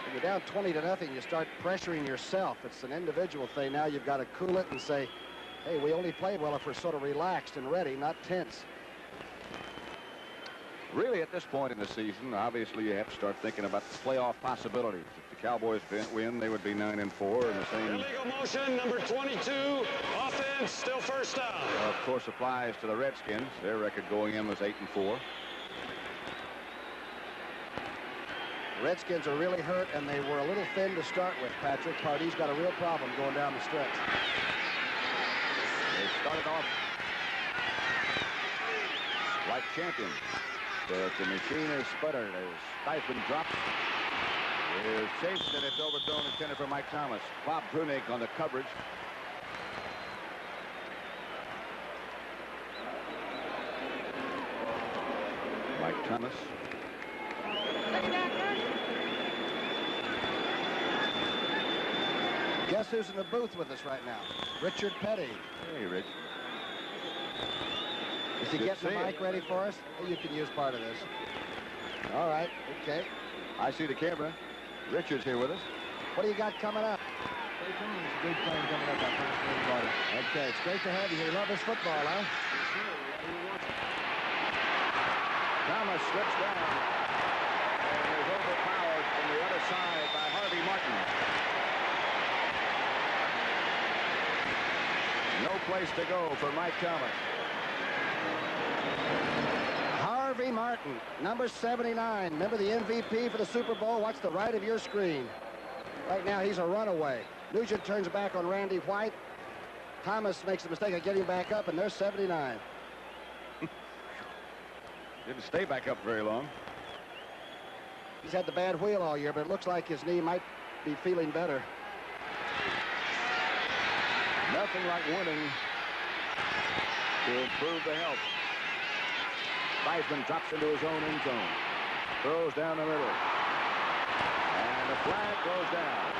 When you're down 20-0, you start pressuring yourself. It's an individual thing. Now you've got to cool it and say, hey, we only play well if we're sort of relaxed and ready, not tense. Really, at this point in the season, obviously you have to start thinking about the playoff possibilities. If the Cowboys win, they would be 9-4 in the same. Illegal motion, number 22, offense, still first down. Of course, applies to the Redskins. Their record going in was 8-4. The Redskins are really hurt, and they were a little thin to start with, Patrick. Pardee's got a real problem going down the stretch. They started off like champions. But the machine is sputtered as Theismann drops. It is chased, and it's overthrown, intended for Mike Thomas. Bob Brunig on the coverage. Mike Thomas. Guess who's in the booth with us right now? Richard Petty. Hey, Rich. Is he getting the mic ready for us? You can use part of this. All right, okay. I see the camera. Richard's here with us. What do you got coming up? Good playing coming up. Okay, it's great to have you here. You love this football, huh? Thomas slips down and is overpowered from the other side by Harvey Martin. No place to go for Mike Thomas. Harvey Martin, number 79. Remember the MVP for the Super Bowl? Watch the right of your screen. Right now, he's a runaway. Nugent turns back on Randy White. Thomas makes the mistake of getting back up, and there's 79. Didn't stay back up very long. He's had the bad wheel all year, but it looks like his knee might be feeling better. Nothing like winning to improve the health. Theismann drops into his own end zone. Throws down the middle. And the flag goes down.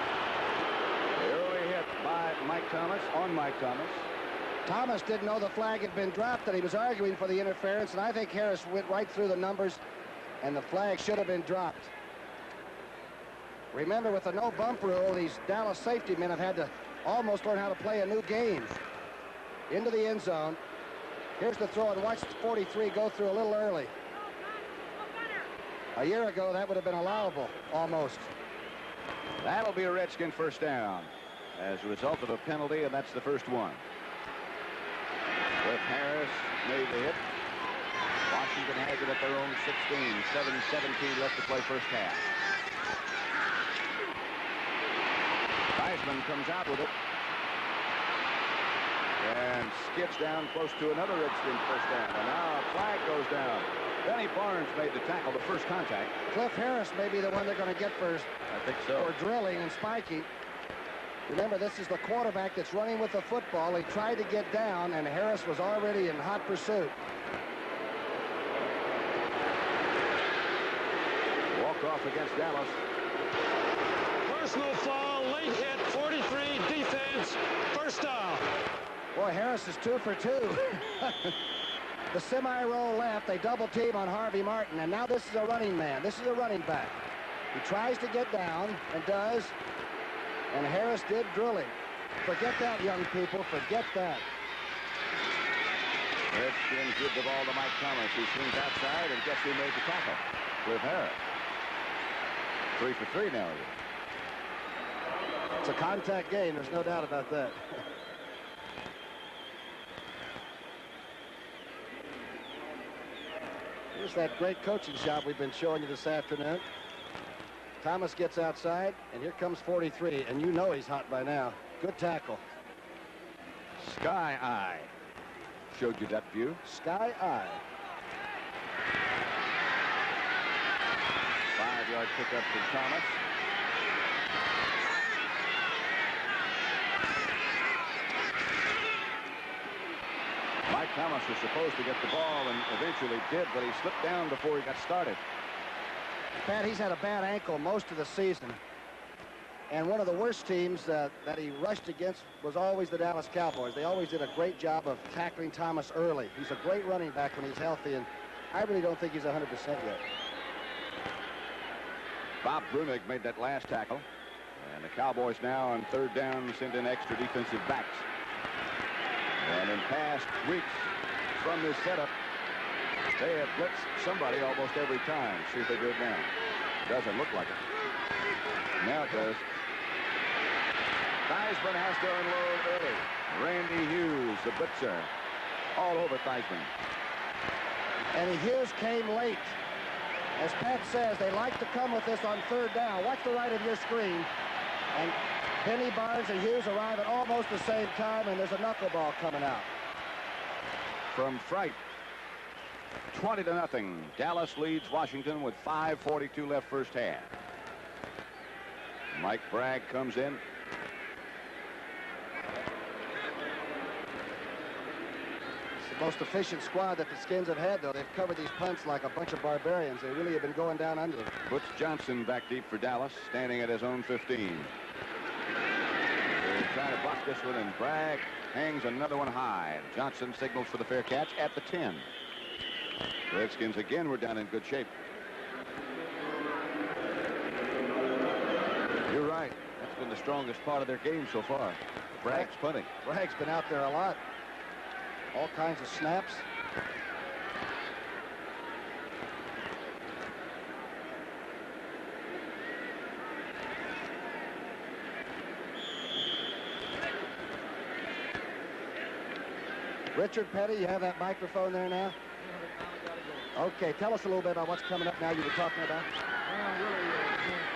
The early hit by Mike Thomas on Mike Thomas. Thomas didn't know the flag had been dropped, and he was arguing for the interference, and I think Harris went right through the numbers, and the flag should have been dropped. Remember, with the no bump rule, these Dallas safety men have had to almost learn how to play a new game. Into the end zone. Here's the throw, and watch 43 go through a little early. A year ago, that would have been allowable, almost. That'll be a Redskin first down as a result of a penalty, and that's the first one. Cliff Harris made the hit. Washington has it at their own 16. 7:17 left to play first half. Theismann comes out with it and skids down close to another Redskins first down. And now a flag goes down. Benny Barnes made the tackle, the first contact. Cliff Harris may be the one they're going to get for I think so. drilling and spiking. Remember, this is the quarterback that's running with the football. He tried to get down, and Harris was already in hot pursuit. Walk off against Dallas. Personal foul, late hit, 43, defense, first down. Boy, Harris is 2 for 2. The semi-roll left, they double team on Harvey Martin, and now this is a running man. This is a running back. He tries to get down, and does, and Harris did drill him. Forget that, young people, forget that. Redskins give the ball to Mike Thomas, who swings outside, and guess who made the tackle? Cliff Harris. 3 for 3 now. It's a contact game, there's no doubt about that. Here's that great coaching shot we've been showing you this afternoon. Thomas gets outside, and here comes 43, and you know he's hot by now. Good tackle. Sky Eye showed you that view. Sky Eye. 5-yard pickup to Thomas. Mike Thomas was supposed to get the ball and eventually did, but he slipped down before he got started. Pat, he's had a bad ankle most of the season. And one of the worst teams that he rushed against was always the Dallas Cowboys. They always did a great job of tackling Thomas early. He's a great running back when he's healthy, and I really don't think he's 100% yet. Bob Brunig made that last tackle. And the Cowboys now on 3rd down send in extra defensive backs. And in past weeks from this setup, they have blitzed somebody almost every time. See if they do it now. Doesn't look like it. Now it does. Theismann has to unload early. Randy Hughes, the blitzer, all over Theismann. And Hughes came late. As Pat says, they like to come with this on 3rd down. Watch the right of your screen. And Benny Barnes and Hughes arrive at almost the same time, and there's a knuckleball coming out. From Fright, 20-0. Dallas leads Washington with 5:42 left first half. Mike Bragg comes in. It's the most efficient squad that the Skins have had, though. They've covered these punts like a bunch of barbarians. They really have been going down under them. Butch Johnson back deep for Dallas, standing at his own 15. They're trying to block this one, and Bragg hangs another one high. Johnson signals for the fair catch at the 10. Redskins again were down in good shape. You're right. That's been the strongest part of their game so far. Bragg's punting. Bragg's been out there a lot. All kinds of snaps. Richard Petty, you have that microphone there now? Okay, tell us a little bit about what's coming up now you were talking about. Well, really,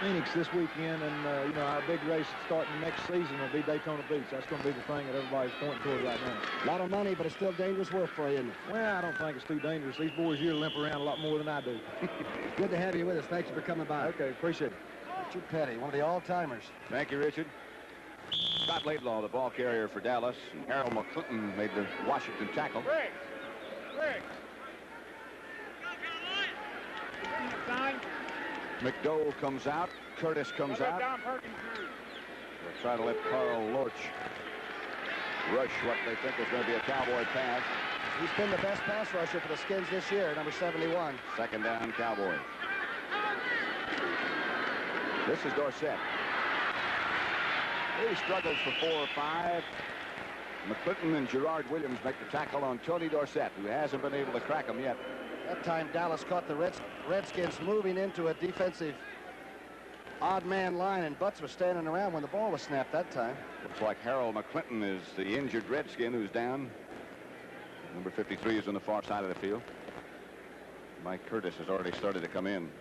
Phoenix this weekend, and you know, our big race starting next season will be Daytona Beach. That's going to be the thing that everybody's pointing toward right now. A lot of money, but it's still dangerous work for you, isn't it? Well, I don't think it's too dangerous. These boys here limp around a lot more than I do. Good to have you with us. Thank you for coming by. Okay, appreciate it. Richard Petty, one of the all-timers. Thank you, Richard. Scott Laidlaw, the ball carrier for Dallas, and Harold McClinton made the Washington tackle. Rick. McDowell comes out. Curtis comes out. They'll try to let Carl Loach rush what they think is going to be a Cowboy pass. He's been the best pass rusher for the Skins this year, number 71. 2nd down, Cowboys. This is Dorsett. He struggles for 4 or 5. McClinton and Gerard Williams make the tackle on Tony Dorsett, who hasn't been able to crack him yet. That time Dallas caught the Redskins moving into a defensive odd man line, and Butts was standing around when the ball was snapped that time. Looks like Harold McClinton is the injured Redskin who's down. Number 53 is on the far side of the field. Mike Curtis has already started to come in.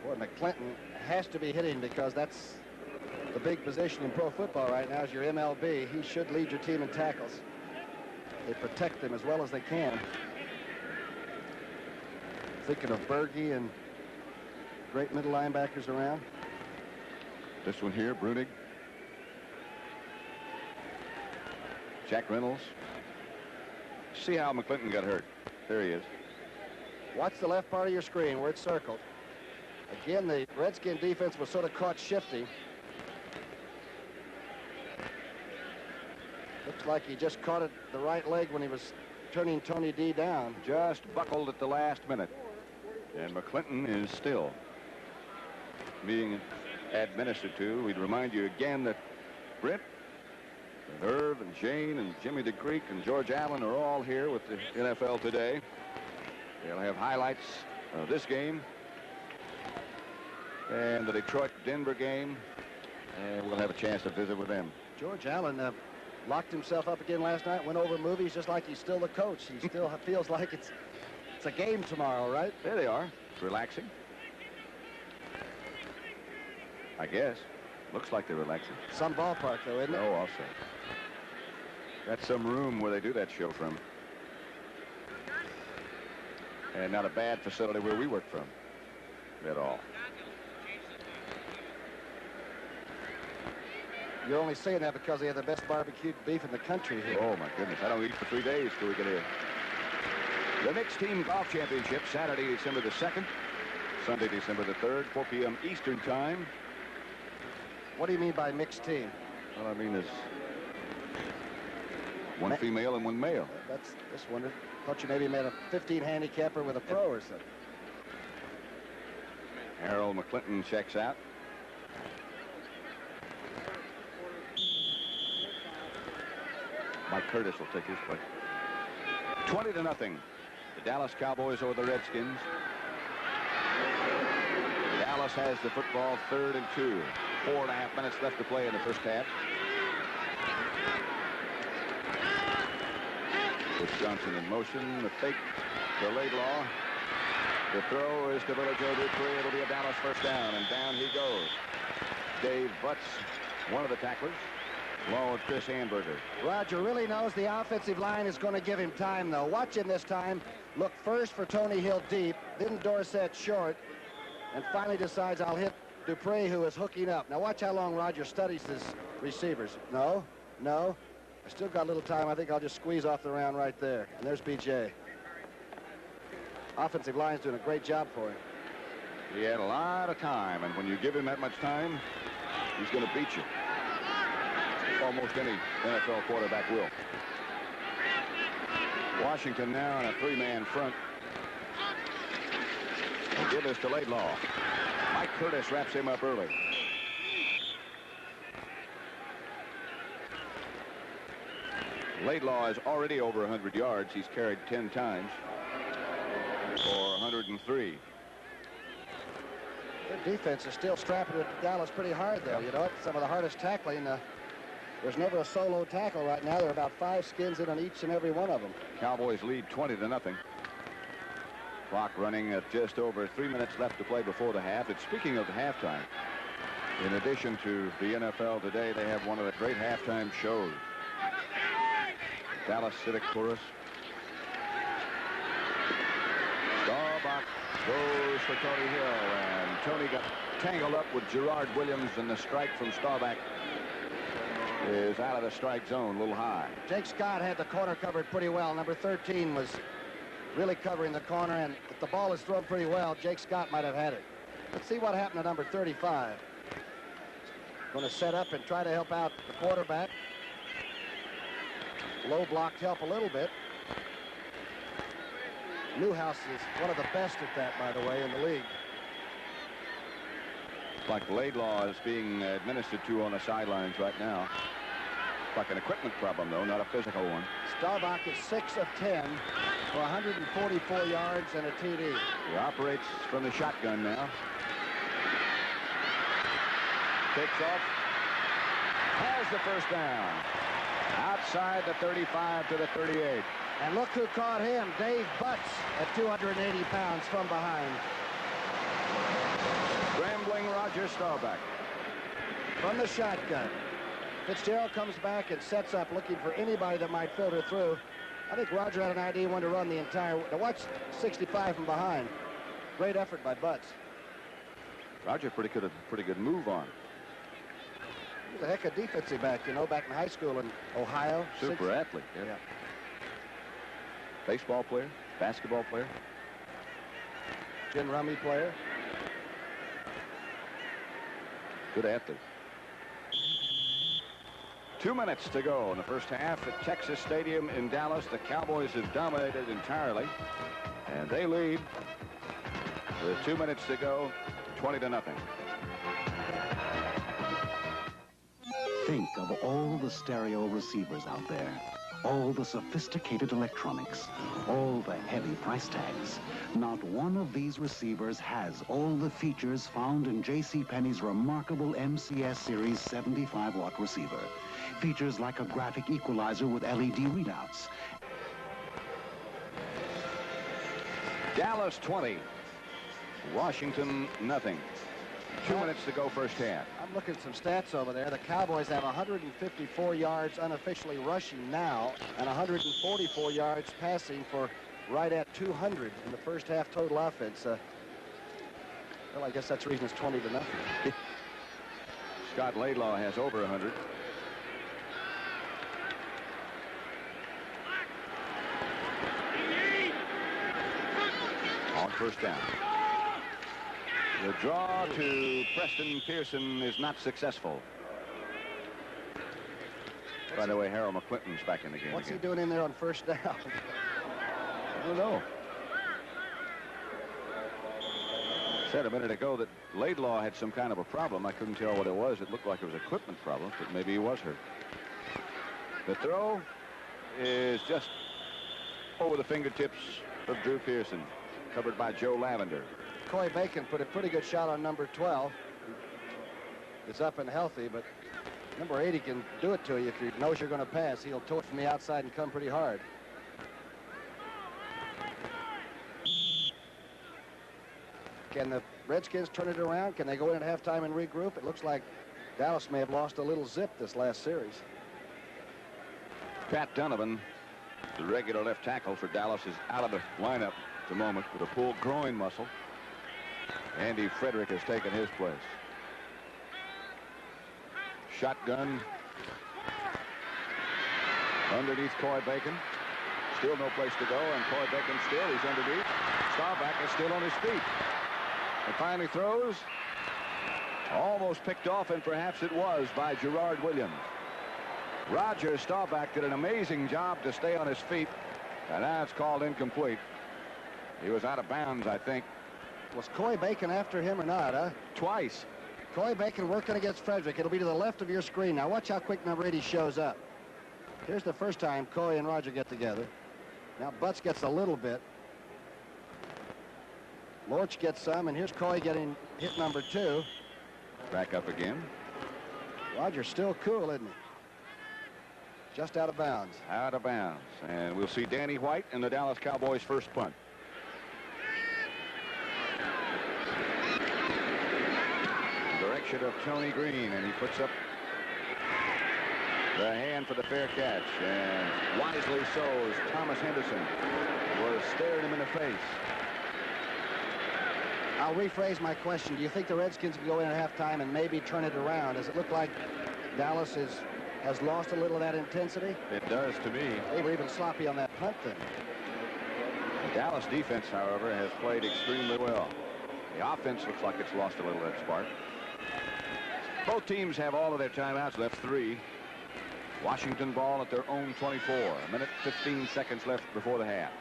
Boy, McClinton has to be hitting because that's the big position in pro football right now is your MLB. He should lead your team in tackles. They protect them as well as they can. Thinking of Berge and great middle linebackers around. This one here, Brunig. Jack Reynolds. See how McClinton got hurt. There he is. Watch the left part of your screen where it's circled. Again, the Redskin defense was sort of caught shifting. Looks like he just caught it the right leg when he was turning Tony D down. Just buckled at the last minute. And McClinton is still being administered to. We'd remind you again that Britt, and Irv, and Jane, and Jimmy the Greek, and George Allen are all here with the NFL today. They'll have highlights of this game and the Detroit-Denver game, and we'll have a chance to visit with them. George Allen locked himself up again last night, went over movies just like he's still the coach. He still feels like it's a game tomorrow, right? There they are. It's relaxing. I guess. Looks like they're relaxing. Some ballpark, though, isn't it? Oh, I'll say. That's some room where they do that show from. And not a bad facility where we work from. at all. You're only saying that because they have the best barbecued beef in the country here. Oh, my goodness. I don't eat for 3 days till we get here. The Mixed Team Golf Championship, Saturday, December the 2nd, Sunday, December the 3rd, 4 p.m. Eastern Time. What do you mean by mixed team? Well, I mean, is one female and one male. That's just wondered. Thought you maybe made a 15 handicapper with a pro or something. Harold McClinton checks out. Mike Curtis will take his place. 20-0. The Dallas Cowboys over the Redskins. Dallas has the football, 3rd and 2. 4.5 minutes left to play in the first half. With Johnson in motion, the fake to Laidlaw. The throw is to Billy Joe Dupree. It'll be a Dallas first down, and down he goes. Dave Butts, one of the tacklers, along with Chris Hamburger. Roger really knows the offensive line is going to give him time, though. Watch him this time. Look first for Tony Hill deep, then Dorsett short, and finally decides I'll hit Dupree, who is hooking up. Now watch how long Roger studies his receivers. No. I still got a little time. I think I'll just squeeze off the round right there. And there's B.J. Offensive line's doing a great job for him. He had a lot of time, and when you give him that much time, he's going to beat you. Almost any NFL quarterback will. Washington now in a 3-man front. They'll give this to Laidlaw. Mike Curtis wraps him up early. Laidlaw is already over 100 yards. He's carried 10 times for 103. Their defense is still strapping at Dallas pretty hard, though. You know, some of the hardest tackling. There's never a solo tackle right now. There are about 5 skins in on each and every one of them. Cowboys lead 20-0. Clock running at just over 3 minutes left to play before the half. And speaking of the halftime, in addition to the NFL today, they have one of the great halftime shows. Dallas Civic Chorus. Staubach goes for Tony Hill, and Tony got tangled up with Gerard Williams, and the strike from Staubach is out of the strike zone, a little high. Jake Scott had the corner covered pretty well. Number 13 was really covering the corner, and if the ball is thrown pretty well, Jake Scott might have had it. Let's see what happened to number 35. Going to set up and try to help out the quarterback. Low blocked help a little bit. Newhouse is one of the best at that, by the way, in the league. It's like Laidlaw is being administered to on the sidelines right now. It's like an equipment problem, though, not a physical one. Staubach is 6 of 10 for 144 yards and a TD. He operates from the shotgun now. Takes off. Has the first down. Outside the 35 to the 38. And look who caught him, Dave Butts, at 280 pounds from behind. Scrambling Roger Staubach. From the shotgun. Fitzgerald comes back and sets up looking for anybody that might filter through. I think Roger had an idea when to run the entire... Now watch 65 from behind. Great effort by Butts. Roger pretty good move on. He was a heck of a defensive back, you know, back in high school in Ohio. Super athlete. Yeah. Baseball player, basketball player. Gin rummy player. Good athlete. 2 minutes to go in the first half at Texas Stadium in Dallas. The Cowboys have dominated entirely, and they lead with 2 minutes to go, 20-0. Think of all the stereo receivers out there, all the sophisticated electronics, all the heavy price tags. Not one of these receivers has all the features found in JCPenney's remarkable MCS Series 75-watt receiver. Features like a graphic equalizer with LED readouts. Dallas 20, Washington nothing. 2 minutes to go first half. I'm looking at some stats over there. The Cowboys have 154 yards unofficially rushing now and 144 yards passing for right at 200 in the first half total offense. Well, I guess that's the reason it's 20-0. Scott Laidlaw has over 100. On first down. The draw to Preston Pearson is not successful. By the way, Harold McClinton's back in the game. What's again. he doing in there on first down? I don't know. Said a minute ago that Laidlaw had some kind of a problem. I couldn't tell what it was. It looked like it was equipment problem, but maybe he was hurt. The throw is just over the fingertips of Drew Pearson, covered by Joe Lavender. Coy Bacon put a pretty good shot on number 12. It's up and healthy, but number 80 can do it to you if he knows you're going to pass. He'll tow it from the outside and come pretty hard. Can the Redskins turn it around? Can they go in at halftime and regroup? It looks like Dallas may have lost a little zip this last series. Pat Donovan, the regular left tackle for Dallas, is out of the lineup at the moment with a pulled groin muscle. Andy Frederick has taken his place. Shotgun underneath Coy Bacon. Still no place to go, and Coy Bacon still, he's underneath. Staubach is still on his feet. And finally throws. Almost picked off, and perhaps it was, by Gerard Williams. Roger Staubach did an amazing job to stay on his feet, and now it's called incomplete. He was out of bounds, I think. Was Coy Bacon after him or not, huh? Twice. Coy Bacon working against Frederick. It'll be to the left of your screen. Now watch how quick number 80 shows up. Here's the first time Coy and Roger get together. Now Butts gets a little bit. Lorch gets some, and here's Coy getting hit number 2. Back up again. Roger's still cool, isn't he? Just out of bounds. Out of bounds. And we'll see Danny White in the Dallas Cowboys' first punt. Direction of Tony Green, and he puts up the hand for the fair catch. And wisely so, as Thomas Henderson was staring him in the face. I'll rephrase my question. Do you think the Redskins can go in at halftime and maybe turn it around? Does it look like Dallas has lost a little of that intensity? It does to me. They were even sloppy on that punt then. The Dallas defense, however, has played extremely well. The offense looks like it's lost a little of that spark. Both teams have all of their timeouts left, 3. Washington ball at their own 24. A minute, 15 seconds left before the half.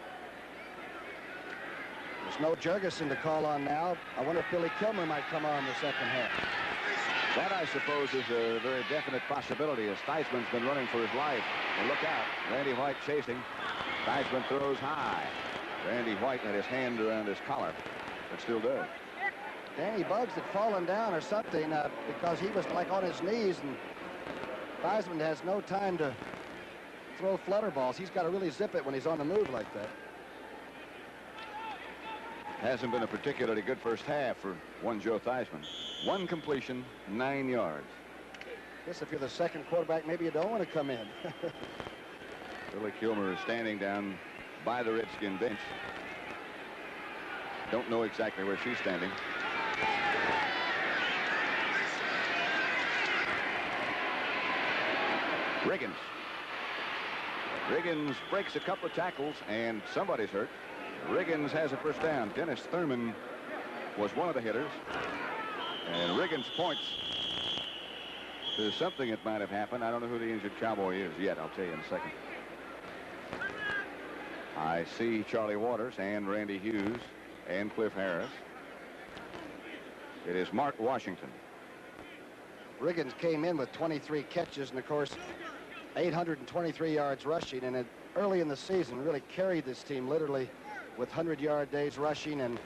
There's no Jurgensen to call on now. I wonder if Billy Kilmer might come on in the second half. That, I suppose, is a very definite possibility, as Theismann's been running for his life. And look out, Randy White chasing. Theismann throws high. Randy White had his hand around his collar, but still does. Danny Buggs had fallen down or something because he was like on his knees, and Theismann has no time to throw flutter balls. He's got to really zip it when he's on the move like that. Hasn't been a particularly good first half for one Joe Theismann. 1 completion, 9 yards. Guess if you're the second quarterback, maybe you don't want to come in. Billy Kilmer is standing down by the Redskin bench. Don't know exactly where she's standing. Riggins breaks a couple of tackles, and somebody's hurt. Riggins has a first down. Dennis Thurman was one of the hitters. And Riggins points to something that might have happened. I don't know who the injured Cowboy is yet. I'll tell you in a second. I see Charlie Waters and Randy Hughes and Cliff Harris. It is Mark Washington. Riggins came in with 23 catches and, of course, 823 yards rushing. And early in the season really carried this team literally with 100-yard days rushing and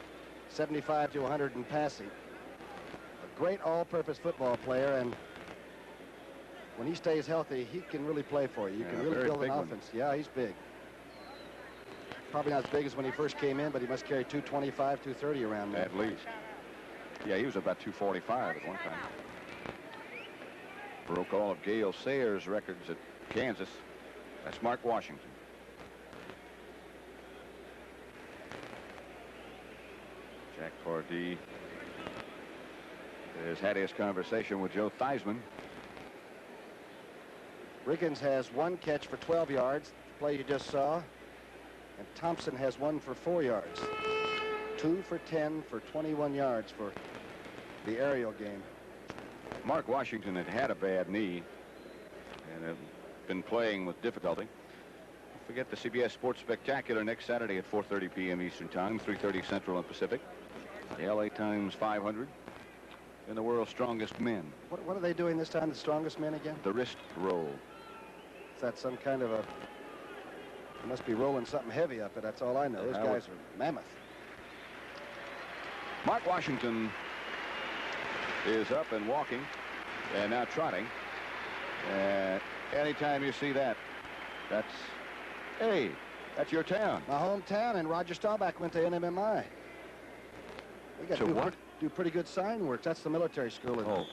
75 to 100 in passing. A great all-purpose football player, and when he stays healthy, he can really play for you. You can really build an offense. Yeah, he's big. Probably not as big as when he first came in, but he must carry 225, 230 around there. At least. Yeah, he was about 245 at one time. Broke all of Gale Sayers' records at Kansas. That's Mark Washington. Jack Pardee has had his conversation with Joe Theismann. Riggins has one catch for 12 yards, the play you just saw. And Thompson has one for 4 yards. 2 for 10 for 21 yards for the aerial game. Mark Washington had a bad knee and had been playing with difficulty. Don't forget the CBS Sports Spectacular next Saturday at 4:30 p.m. Eastern Time, 3:30 Central and Pacific. The LA Times 500 and the world's strongest men. What are they doing this time, the strongest men again? The wrist roll. Is that some kind of a... They must be rolling something heavy up, but that's all I know. Those guys are mammoth. Mark Washington is up and walking and now trotting. Anytime you see that, hey, that's your town. My hometown, and Roger Staubach went to NMMI. We got to do pretty good sign work. That's the military school. Oh.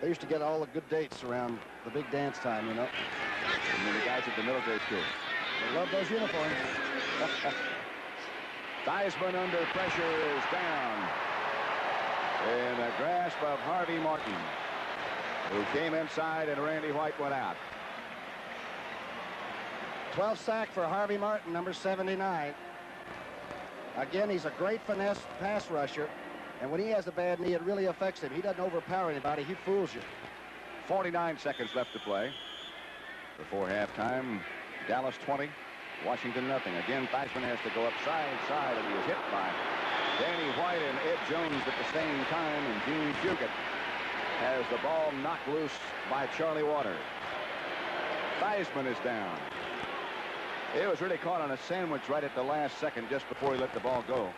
They used to get all the good dates around the big dance time, you know. And the guys at the military school. They love those uniforms. Theismann under pressure is down. In the grasp of Harvey Martin, who came inside and Randy White went out. 12th sack for Harvey Martin, number 79. Again, he's a great finesse pass rusher. And when he has a bad knee, it really affects him. He doesn't overpower anybody. He fools you. 49 seconds left to play. Before halftime, Dallas 20, Washington nothing. Again, Theismann has to go up side, and he is hit by Danny White and Ed Jones at the same time, and Jean Fugett has the ball knocked loose by Charlie Waters. Theismann is down. It was really caught on a sandwich right at the last second, just before he let the ball go.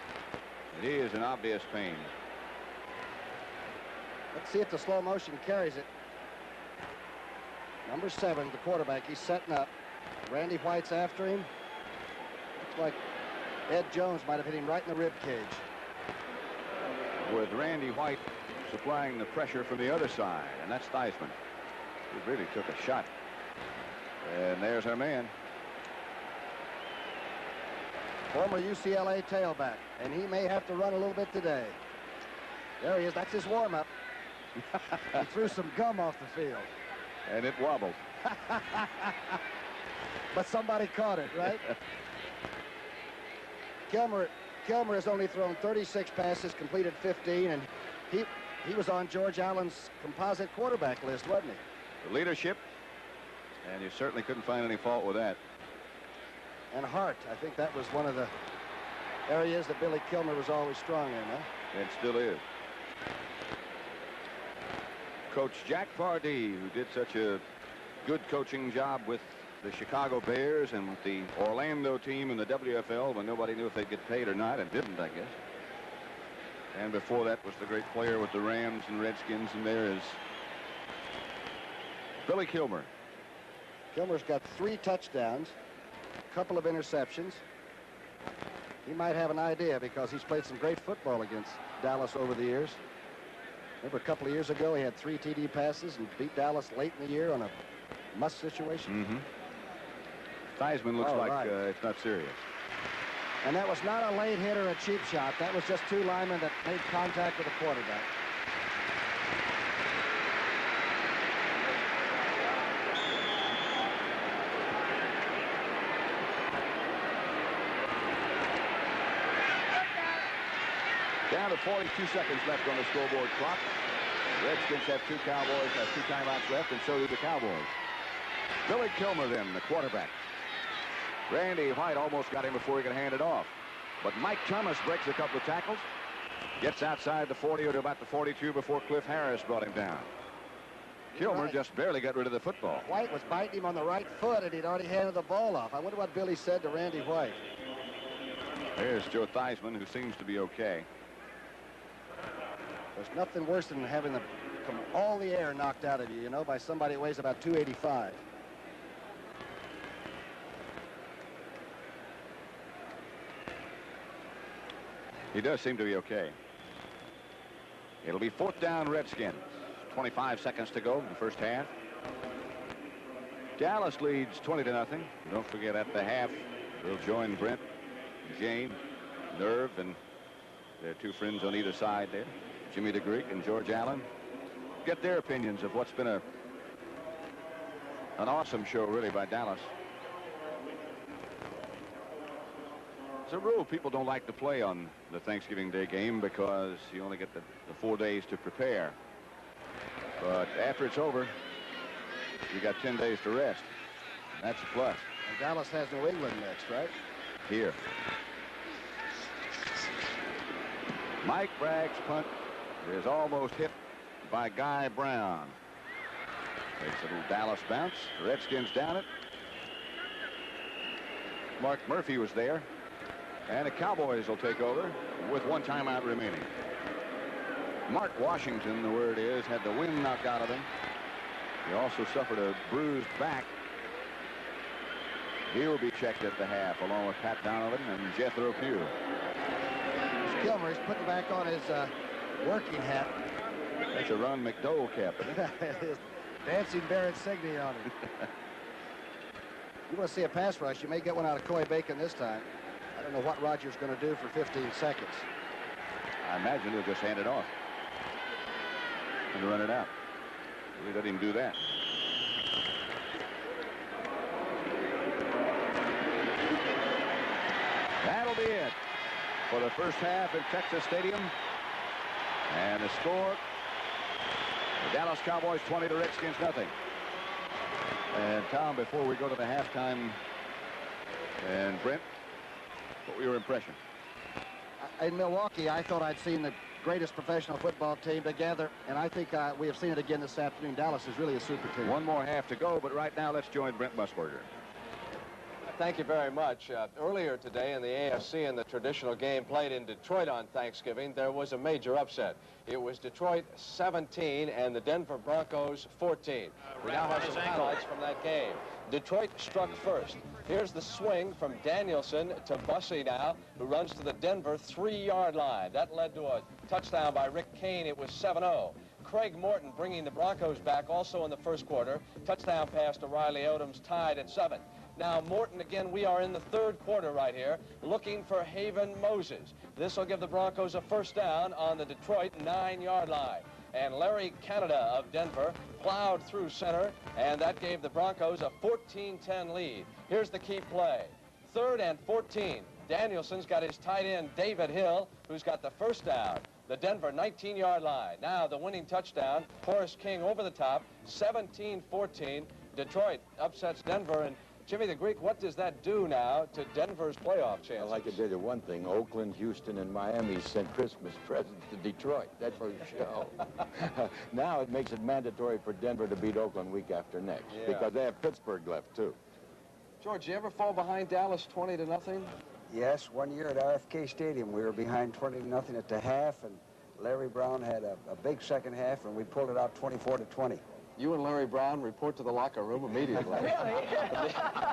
He is in obvious pain. Let's see if the slow motion carries it. Number 7, the quarterback, he's setting up. Randy White's after him. Looks like Ed Jones might have hit him right in the rib cage. With Randy White supplying the pressure from the other side, and that's Theismann. He really took a shot. And there's our man. Former UCLA tailback, and he may have to run a little bit today. There he is. That's his warm-up. He threw some gum off the field. And it wobbled. But somebody caught it, right? Kilmer has only thrown 36 passes, completed 15, and he was on George Allen's composite quarterback list, wasn't he? The leadership, and you certainly couldn't find any fault with that. And heart. I think that was one of the areas that Billy Kilmer was always strong in, huh? And still is. Coach Jack Pardee, who did such a good coaching job with the Chicago Bears and with the Orlando team in the WFL when nobody knew if they'd get paid or not, and didn't, I guess. And before that was the great player with the Rams and Redskins, and there is Billy Kilmer. Kilmer's got 3 touchdowns, a couple of interceptions. He might have an idea because he's played some great football against Dallas over the years. Remember a couple of years ago he had 3 TD passes and beat Dallas late in the year on a must situation. Mm-hmm. Theismann looks like it's not serious. And that was not a late hit or a cheap shot. That was just 2 linemen that made contact with the quarterback. Down to 42 seconds left on the scoreboard clock. Redskins have 2 Cowboys, have 2 timeouts left, and so do the Cowboys. Billy Kilmer then, the quarterback. Randy White almost got him before he could hand it off. But Mike Thomas breaks a couple of tackles. Gets outside the 40 or to about the 42 before Cliff Harris brought him down. Kilmer just barely got rid of the football. White was biting him on the right foot, and he'd already handed the ball off. I wonder what Billy said to Randy White. There's Joe Theismann, who seems to be okay. There's nothing worse than having all the air knocked out of you, by somebody who weighs about 285. He does seem to be okay. It'll be 4th down Redskins. 25 seconds to go in the first half. Dallas leads 20-0. Don't forget at the half, they'll join Brent, Jane, Nerve, and their 2 friends on either side there. Jimmy DeGreek and George Allen, get their opinions of what's been an awesome show, really, by Dallas. As a rule, people don't like to play on the Thanksgiving Day game because you only get the 4 days to prepare. But after it's over, you got 10 days to rest. That's a plus. And Dallas has New England next, right? Here. Mike Bragg's punt is almost hit by Guy Brown. Takes a little Dallas bounce. The Redskins down it. Mark Murphy was there. And the Cowboys will take over with 1 timeout remaining. Mark Washington, the word is, had the wind knocked out of him. He also suffered a bruised back. He'll be checked at the half, along with Pat Donovan and Jethro Pugh. Gilmer, he's putting back on his working hat. That's a Ron McDowell cap. Dancing bear insignia on him. You want to see a pass rush, you may get one out of Coy Bacon this time. I don't know what Roger's going to do for 15 seconds. I imagine he'll just hand it off and run it out. We let him do that. That'll be it for the first half at Texas Stadium. And the score, the Dallas Cowboys 20, the Redskins nothing. And Tom, before we go to the halftime, and Brent, what were your impression? In Milwaukee, I thought I'd seen the greatest professional football team together, and I think we have seen it again this afternoon. Dallas is really a super team. One more half to go, but right now let's join Brent Musburger. Thank you very much. Earlier today in the AFC, in the traditional game played in Detroit on Thanksgiving, there was a major upset. It was Detroit 17 and the Denver Broncos 14. We now have some highlights from that game. Detroit struck first. Here's the swing from Danielson to Bussey now, who runs to the Denver 3-yard line. That led to a touchdown by Rick Kane. It was 7-0. Craig Morton bringing the Broncos back also in the first quarter. Touchdown pass to Riley Odoms, tied at 7. Now, Morton, again, we are in the third quarter right here, looking for Haven Moses. This will give the Broncos a first down on the Detroit 9-yard line. And Larry Canada of Denver plowed through center, and that gave the Broncos a 14-10 lead. Here's the key play. 3rd and 14. Danielson's got his tight end, David Hill, who's got the first down. The Denver 19-yard line. Now the winning touchdown, Horace King over the top, 17-14. Detroit upsets Denver, and Jimmy the Greek, what does that do now to Denver's playoff chances? Well, I can tell you one thing. Oakland, Houston, and Miami sent Christmas presents to Detroit. That's for sure. Now it makes it mandatory for Denver to beat Oakland week after next, because they have Pittsburgh left, too. George, you ever fall behind Dallas 20-0? Yes, one year at RFK Stadium, we were behind 20-0 at the half, and Larry Brown had a big second half, and we pulled it out 24-20. You and Larry Brown report to the locker room immediately. Really?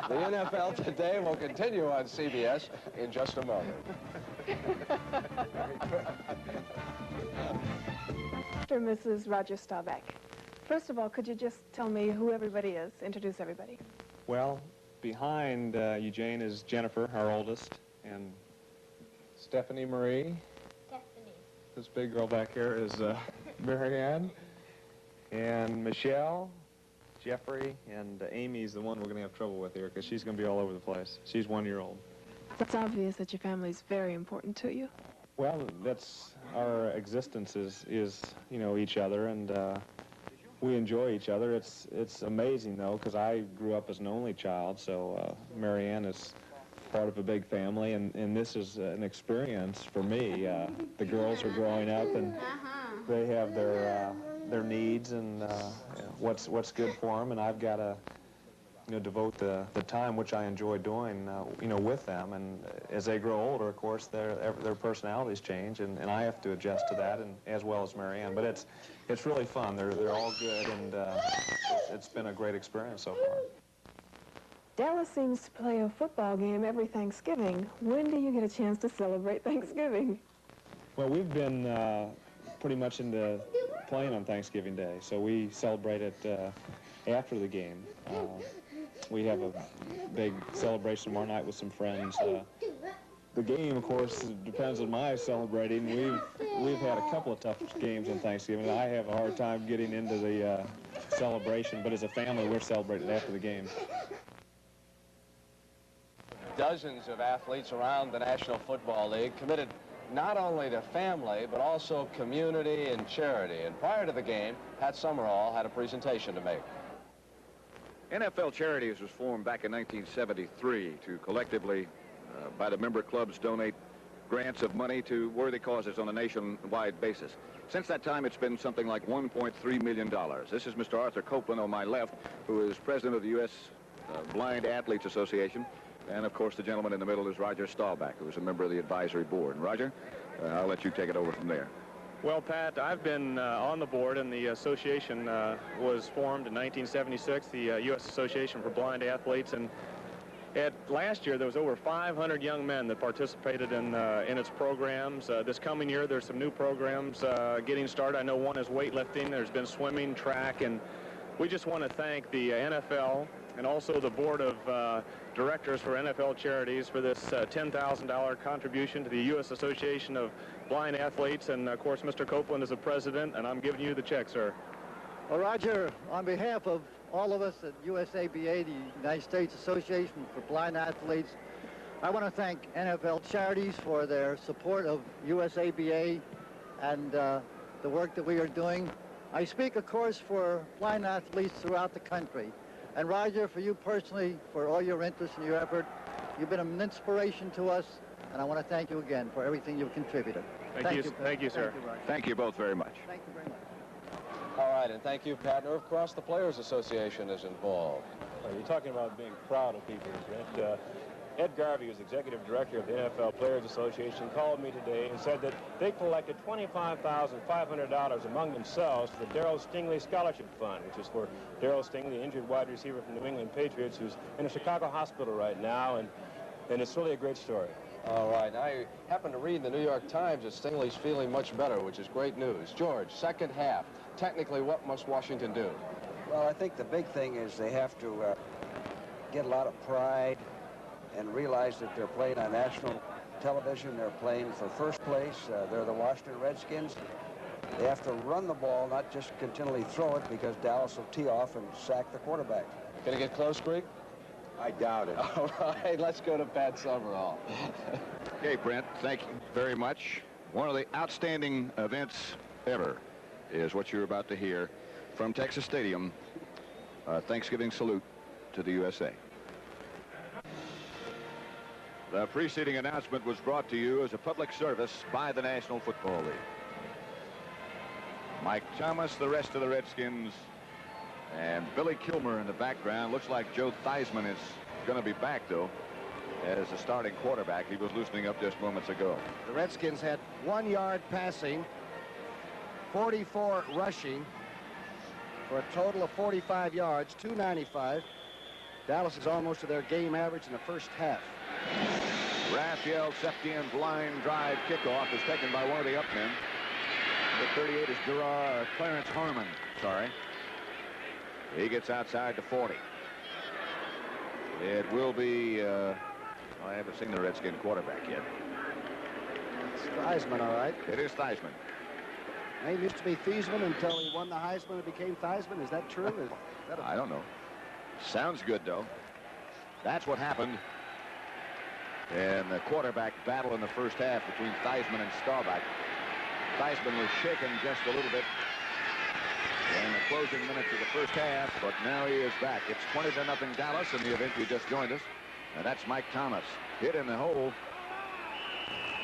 The NFL Today will continue on CBS in just a moment. Mr. and Mrs. Roger Staubach. First of all, could you just tell me who everybody is? Introduce everybody. Well, behind Eugene is Jennifer, our oldest, and Stephanie Marie. Stephanie. This big girl back here is Mary Ann. And Michelle, Jeffrey, and Amy's the one we're going to have trouble with here because she's going to be all over the place. She's 1 year old. It's obvious that your family is very important to you. Well, that's our existence is you know, each other, and we enjoy each other. It's amazing, though, because I grew up as an only child, so Mary Ann is part of a big family, and this is an experience for me. The girls are growing up, and they have their needs and what's good for them, and I've got to, you know, devote the time which I enjoy doing, you know, with them. And as they grow older, of course, their personalities change, and I have to adjust to that, and as well as Mary Ann. But it's really fun. They're all good, and it's been a great experience so far. Dallas seems to play a football game every Thanksgiving. When do you get a chance to celebrate Thanksgiving? Well, we've been pretty much into playing on Thanksgiving Day, so we celebrate it after the game. We have a big celebration tomorrow night with some friends The game, of course, depends on my celebrating. We've had a couple of tough games on Thanksgiving. I have a hard time getting into the celebration, but as a family, we're celebrating after the game. Dozens of athletes around the National Football League committed not only to family, but also community and charity. And prior to the game, Pat Summerall had a presentation to make. NFL Charities was formed back in 1973 to collectively, by the member clubs, donate grants of money to worthy causes on a nationwide basis. Since that time, it's been something like $1.3 million. This is Mr. Arthur Copeland on my left, who is president of the U.S. Blind Athletes Association. And, of course, the gentleman in the middle is Roger Staubach, who is a member of the advisory board. And, Roger, I'll let you take it over from there. Well, Pat, I've been on the board, and the association was formed in 1976, the U.S. Association for Blind Athletes. And last year, there was over 500 young men that participated in its programs. This coming year, there's some new programs getting started. I know one is weightlifting. There's been swimming, track, and we just want to thank the NFL and also the board of directors for NFL Charities for this $10,000 contribution to the U.S. Association of Blind Athletes. And, of course, Mr. Copeland is the president, and I'm giving you the check, sir. Well, Roger, on behalf of all of us at USABA, the United States Association for Blind Athletes, I want to thank NFL Charities for their support of USABA and the work that we are doing. I speak, of course, for blind athletes throughout the country. And Roger, for you personally, for all your interest and your effort, you've been an inspiration to us, and I want to thank you again for everything you've contributed. Thank you, sir. Thank you both very much. Thank you very much. All right, and thank you, Pat. And of course, the Players Association is involved. Well, you're talking about being proud of people, Brent. Ed Garvey, who's executive director of the NFL Players Association, called me today and said that they collected $25,500 among themselves for the Darrell Stingley Scholarship Fund, which is for Darrell Stingley, the injured wide receiver from the New England Patriots, who's in a Chicago hospital right now, and it's really a great story. All right. I happened to read in the New York Times that Stingley's feeling much better, which is great news. George, second half. Technically, what must Washington do? Well, I think the big thing is they have to get a lot of pride and realize that they're playing on national television. They're playing for first place. They're the Washington Redskins. They have to run the ball, not just continually throw it, because Dallas will tee off and sack the quarterback. Going to get close, Greg? I doubt it. All right, let's go to Pat Summerall. Okay, Brent, thank you very much. One of the outstanding events ever is what you're about to hear from Texas Stadium, Thanksgiving salute to the USA. The preceding announcement was brought to you as a public service by the National Football League. Mike Thomas, the rest of the Redskins, and Billy Kilmer in the background. Looks like Joe Theismann is going to be back, though, as a starting quarterback. He was loosening up just moments ago. The Redskins had 1 yard passing, 44 rushing, for a total of 45 yards, 295. Dallas is almost to their game average in the first half. Raphael Septien's line drive kickoff is taken by one of the upmen. Number 38 is Clarence Harmon. Sorry. He gets outside to 40. It will be, I haven't seen the Redskin quarterback yet. It's Theismann, all right. It is Theismann. Name used to be Theismann until he won the Heisman and became Theismann. Is that true? I don't know. Sounds good, though. That's what happened in the quarterback battle in the first half between Theismann and Staubach. Theismann was shaken just a little bit in the closing minutes of the first half, but now he is back. It's 20-0 Dallas in the event you just joined us. And that's Mike Thomas. Hit in the hole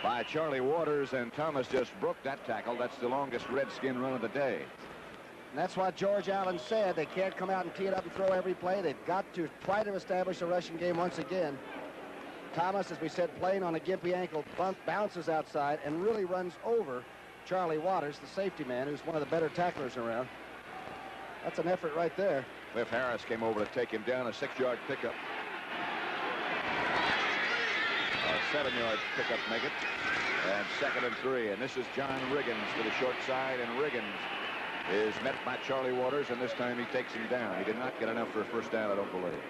by Charlie Waters, and Thomas just broke that tackle. That's the longest Redskin run of the day. And that's what George Allen said. They can't come out and tee it up and throw every play. They've got to try to establish a rushing game once again. Thomas, as we said, playing on a gimpy ankle, bounces outside and really runs over Charlie Waters, the safety man, who's one of the better tacklers around. That's an effort right there. Cliff Harris came over to take him down, a 6-yard pickup. A 7-yard pickup make it. And 2nd and 3. And this is John Riggins to the short side, and Riggins is met by Charlie Waters, and this time he takes him down. He did not get enough for a first down, I don't believe.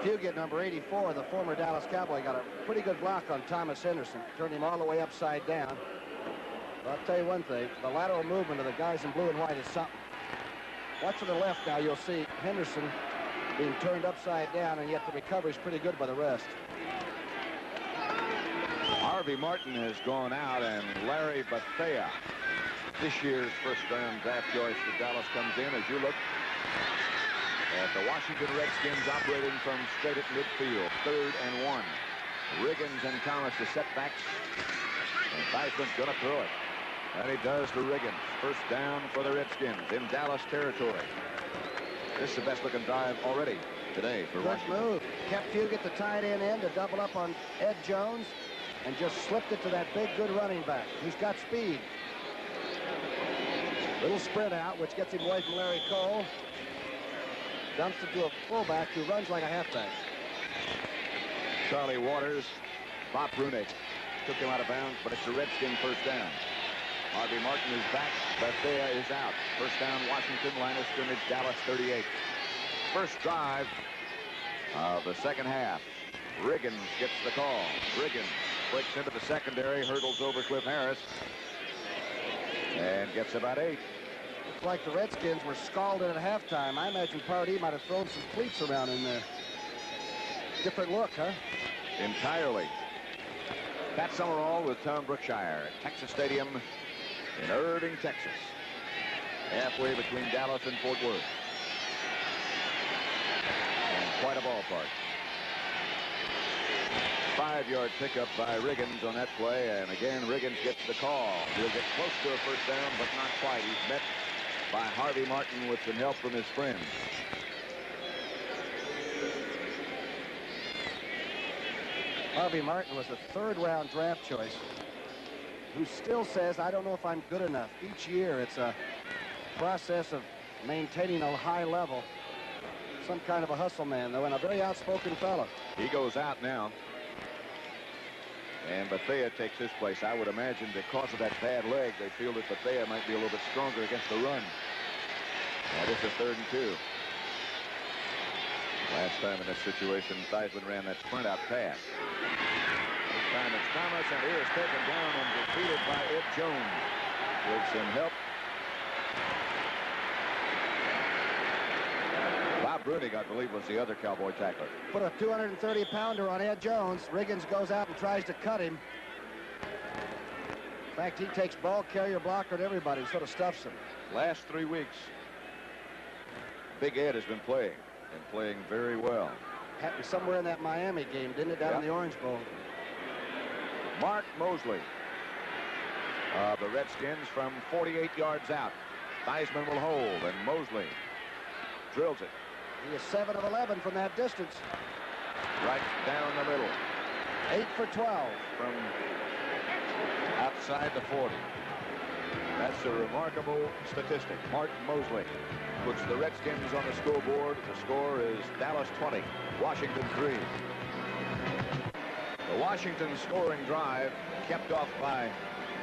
Fugett, number 84, the former Dallas Cowboy, got a pretty good block on Thomas Henderson. Turned him all the way upside down. But I'll tell you one thing. The lateral movement of the guys in blue and white is something. Watch to the left now. You'll see Henderson being turned upside down, and yet the recovery's pretty good by the rest. Harvey Martin has gone out, and Larry Bethea, this year's first-round draft choice for Dallas, comes in. As you look at the Washington Redskins operating from straight at midfield, 3rd and 1. Riggins and Thomas the setbacks, and Theismann's going to throw it. And he does to Riggins. First down for the Redskins in Dallas territory. This is the best-looking drive already today for Washington. Good move. Kept Fugett the tight end to double up on Ed Jones, and just slipped it to that big, good running back. He's got speed. Little sprint out, which gets him away from Larry Cole. Dumps it to a fullback who runs like a halfback. Charlie Waters, Bob Brunick took him out of bounds, but it's a Redskin first down. Harvey Martin is back. Bethea is out. First down, Washington. Line of scrimmage, Dallas 38. First drive of the second half. Riggins gets the call. Riggins breaks into the secondary, hurdles over Cliff Harris, and gets about 8. Looks like the Redskins were scalded at halftime. I imagine Pardee might have thrown some cleats around in there. Different look, huh? Entirely. Pat Summerall with Tom Brookshire at Texas Stadium in Irving, Texas. Halfway between Dallas and Fort Worth. And quite a ballpark. 5-yard pickup by Riggins on that play, and again Riggins gets the call. He'll get close to a first down, but not quite. He's met by Harvey Martin with some help from his friends. Harvey Martin was a 3rd-round draft choice who still says, I don't know if I'm good enough. Each year it's a process of maintaining a high level. Some kind of a hustle man, though, and a very outspoken fellow. He goes out now. And Bethea takes his place. I would imagine because of that bad leg, they feel that Bethea might be a little bit stronger against the run. Now this is 3rd and 2. Last time in this situation, Theismann ran that sprint out pass. This time it's Thomas, and he is taken down and defeated by Ed Jones with some help. Bob Brunig, I believe, was the other Cowboy tackler. Put a 230-pounder on Ed Jones. Riggins goes out and tries to cut him. In fact, he takes ball carrier, blocker, and everybody, sort of stuffs him. Last 3 weeks, Big Ed has been playing, and playing very well. Happened somewhere in that Miami game, didn't it, down in the Orange Bowl? Mark Mosley of the Redskins from 48 yards out. Theismann will hold, and Mosley drills it. He is 7 of 11 from that distance. Right down the middle. 8 for 12. From outside the 40. That's a remarkable statistic. Mark Mosley puts the Redskins on the scoreboard. The score is Dallas 20, Washington 3. The Washington scoring drive kept off by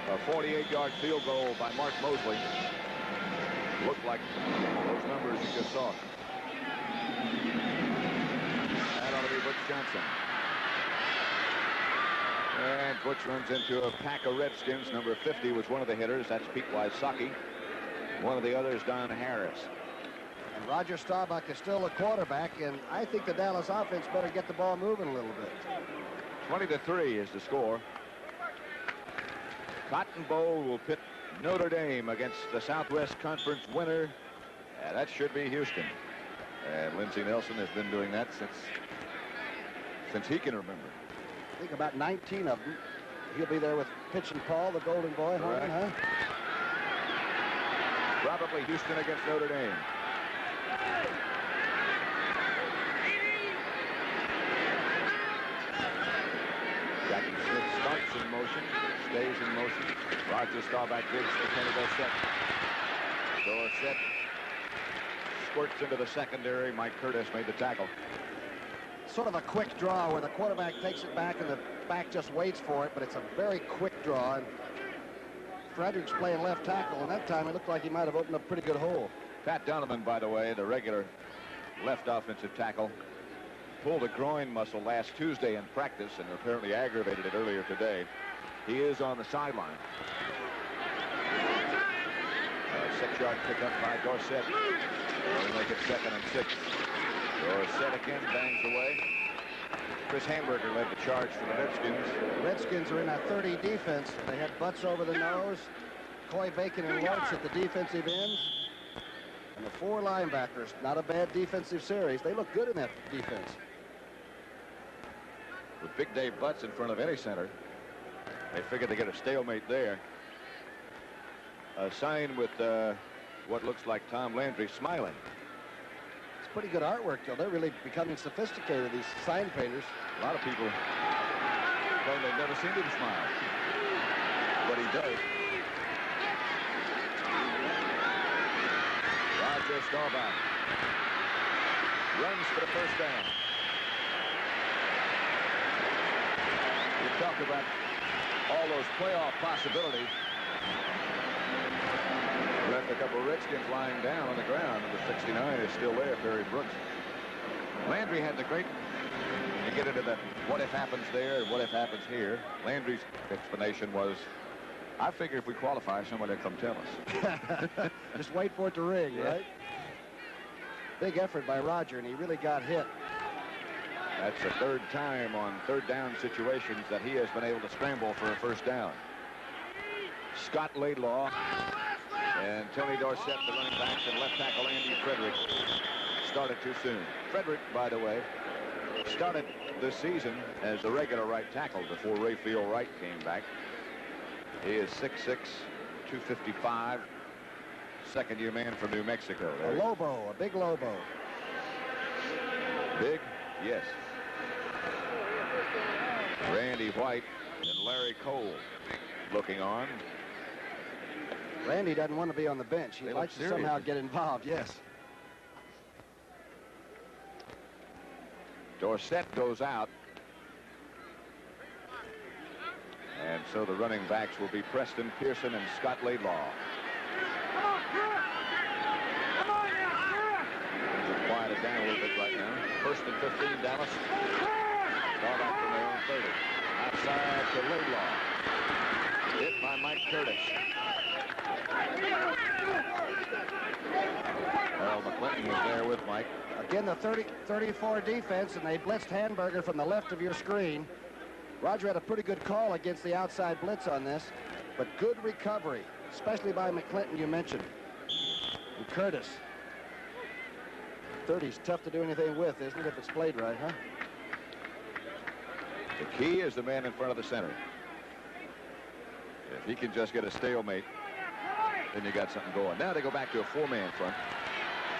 a 48-yard field goal by Mark Mosley. Looked like those numbers you just saw. That ought to be Butch Johnson. And Butch runs into a pack of Redskins. Number 50 was one of the hitters. That's Pete Wysocki. One of the others, Don Harris. And Roger Staubach is still the quarterback, and I think the Dallas offense better get the ball moving a little bit. 20-3 is the score. Cotton Bowl will pit Notre Dame against the Southwest Conference winner. And that should be Houston. And Lindsey Nelson has been doing that since he can remember. I think about 19 of them. He'll be there with Pitch and Paul, the Golden Boy. Horton, huh? Probably Houston against Notre Dame. Jackie Smith starts in motion, stays in motion. Roger Staubach gives to Kenny Dorsett. Dorsett squirts into the secondary. Mike Curtis made the tackle. Sort of a quick draw where the quarterback takes it back and the back just waits for it, but it's a very quick draw. And Frederick's playing left tackle, and that time it looked like he might have opened up a pretty good hole. Pat Donovan, by the way, the regular left offensive tackle, pulled a groin muscle last Tuesday in practice and apparently aggravated it earlier today. He is on the sideline. 6-yard pickup by Dorsett. They'll make it 2nd and 6. Dorsett again bangs away. Chris Hamburger led the charge for the Redskins. The Redskins are in a 30 defense. They had Butts over the nose, Coy Bacon and Lawrence at the defensive ends, and the 4 linebackers. Not a bad defensive series. They look good in that defense. With Big Dave Butts in front of any center, they figured to get a stalemate there. A sign with what looks like Tom Landry smiling. It's pretty good artwork, though. They're really becoming sophisticated, these sign painters. A lot of people claim they've never seen him smile, but he does. Roger Staubach runs for the first down. We talk about all those playoff possibilities. Left a couple of Redskins lying down on the ground. Number 69 is still there, Perry Brooks. Landry had the great, you get into the what if happens there and what if happens here. Landry's explanation was, I figure if we qualify, somebody will come tell us. Just wait for it to ring, Yeah. right? Big effort by Roger, and he really got hit. That's the 3rd time on 3rd down situations that he has been able to scramble for a first down. Scott Laidlaw and Tony Dorsett, the running backs, and left tackle Andy Frederick started too soon. Frederick, by the way, started this season as a regular right tackle before Rayfield Wright came back. He is 6'6", 255, second-year man from New Mexico. A Lobo, a big Lobo. Big? Yes. Randy White and Larry Cole looking on. Randy doesn't want to be on the bench. He'd like to somehow get involved, yes. Dorsett goes out. And so the running backs will be Preston Pearson and Scott Laidlaw. Quiet it down a little bit right now. 1st and 15, Dallas. Ball back from their own 30. Outside to Laidlaw. Hit by Mike Curtis. Well, McClinton was there with Mike. Again, the 34 defense, and they blitzed Hamburger from the left of your screen. Roger had a pretty good call against the outside blitz on this, but good recovery, especially by McClinton, you mentioned. And Curtis. 30's tough to do anything with, isn't it, if it's played right, huh? The key is the man in front of the center. If he can just get a stalemate, then you got something going. Now they go back to a 4-man front,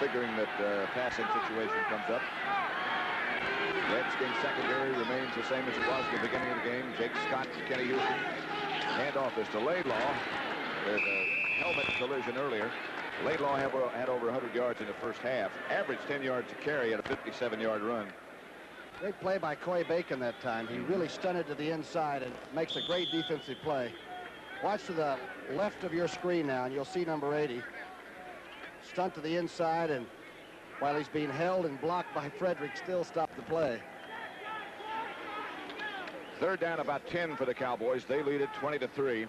figuring that passing situation comes up. Redskins secondary remains the same as it was at the beginning of the game. Jake Scott, Kenny Houston. Handoff is to Laidlaw. There's a helmet collision earlier. Laidlaw had over 100 yards in the first half. Averaged 10 yards a carry at a 57-yard run. Great play by Coy Bacon that time. He really stunted to the inside and makes a great defensive play. Watch to the left of your screen now, and you'll see number 80. Stunt to the inside, and while he's being held and blocked by Frederick, still stopped the play. 3rd down, about 10 for the Cowboys. They lead it 20-3.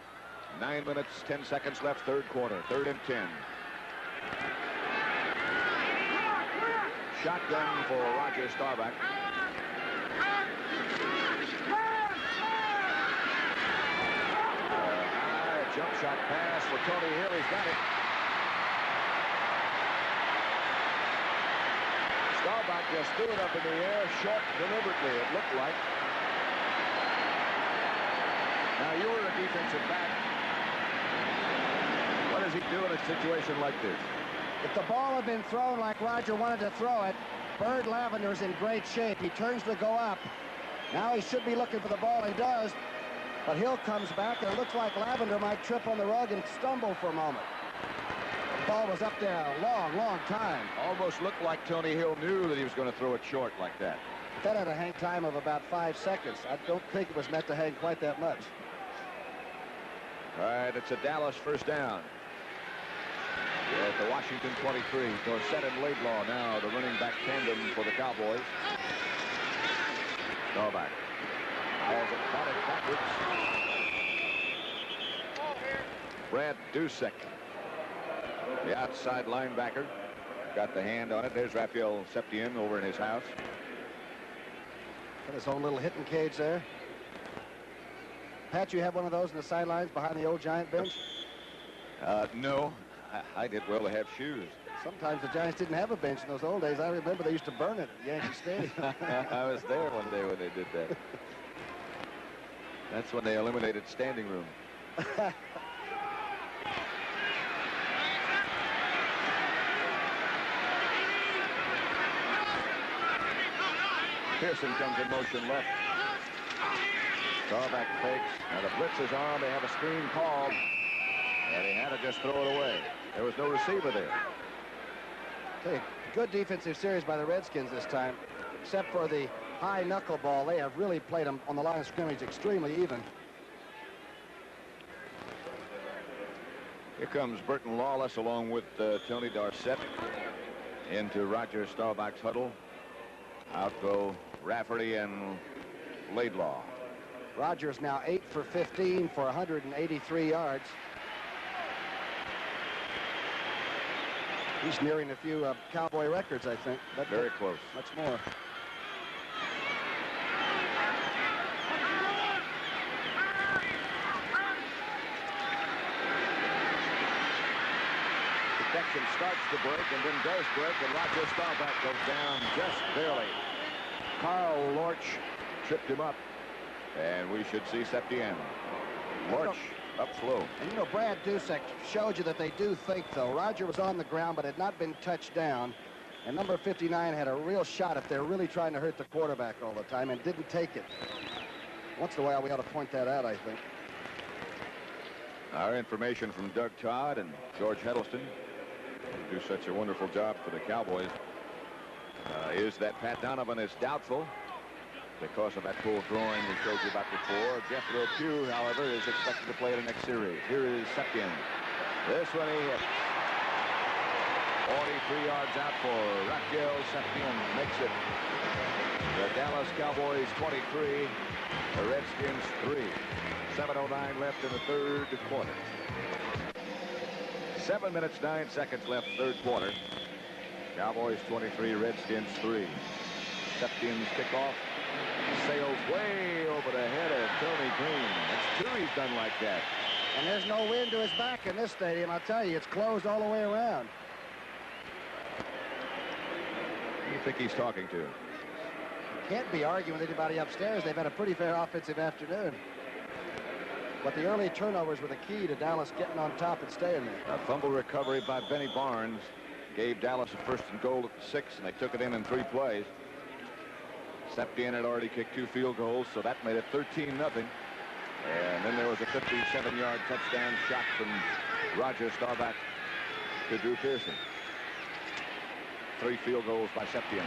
9 minutes, 10 seconds left, 3rd quarter. 3rd and 10. Shotgun for Roger Staubach. Jump shot pass for Tony Hill. He's got it. Staubach just threw it up in the air, short deliberately, it looked like. Now, you're a defensive back. What does he do in a situation like this? If the ball had been thrown like Roger wanted to throw it, Bird Lavender's in great shape. He turns to go up. Now he should be looking for the ball. He does. But Hill comes back, and it looks like Lavender might trip on the rug and stumble for a moment. The ball was up there a long, long time. Almost looked like Tony Hill knew that he was going to throw it short like that. That had a hang time of about 5 seconds. I don't think it was meant to hang quite that much. All right, it's a Dallas first down. At the Washington 23, Dorsett and Laidlaw now the running back tandem for the Cowboys. Staubach has it batted backwards. Brad Dorsett, the outside linebacker, got the hand on it. There's Raphael Septien over in his house. Got his own little hitting cage there. Pat, you have one of those in the sidelines behind the old Giant bench? No. I did well to have shoes. Sometimes the Giants didn't have a bench in those old days. I remember they used to burn it at Yankee Stadium. I was there one day when they did that. That's when they eliminated standing room. Pearson comes in motion left. Staubach fakes. Now the blitz is on. They have a screen called. And he had to just throw it away. There was no receiver there. Okay, good defensive series by the Redskins this time. Except for the high knuckleball, they have really played them on the line of scrimmage extremely even. Here comes Burton Lawless along with Tony Dorsett into Roger Staubach's huddle. Out go Rafferty and Laidlaw. Rogers now 8 for 15 for 183 yards. He's nearing a few Cowboy records, I think. But very close. Much more. Protection starts to break and then does break, and Roger Staubach goes down just barely. Carl Lorch tripped him up, and we should see Septien. Lorch up slow. And you know, Brad Dorsett showed you that they do think, though. Roger was on the ground, but had not been touched down. And number 59 had a real shot if they're really trying to hurt the quarterback all the time and didn't take it. Once in a while, we ought to point that out, I think. Our information from Doug Todd and George Heddleston, who do such a wonderful job for the Cowboys, is that Pat Donovan is doubtful because of that pull groin we showed you about before. Jethro Pugh, however, is expected to play in the next series. Here is Septien. This one he hits. 43 yards out for Raphael Septien. Makes it the Dallas Cowboys 23, the Redskins 3. 7:09 left in the third quarter. 7 minutes, 9 seconds left, third quarter. Cowboys 23, Redskins 3. Septien's kickoff sails way over the head of Tony Green. That's two he's done like that. And there's no wind to his back in this stadium. I'll tell you, it's closed all the way around. Who do you think he's talking to? Can't be arguing with anybody upstairs. They've had a pretty fair offensive afternoon. But the early turnovers were the key to Dallas getting on top and staying there. A fumble recovery by Benny Barnes gave Dallas a first and goal at the 6, and they took it in 3 plays. Septien had already kicked 2 field goals, so that made it 13-0. And then there was a 57-yard touchdown shot from Roger Staubach to Drew Pearson. 3 field goals by Septien.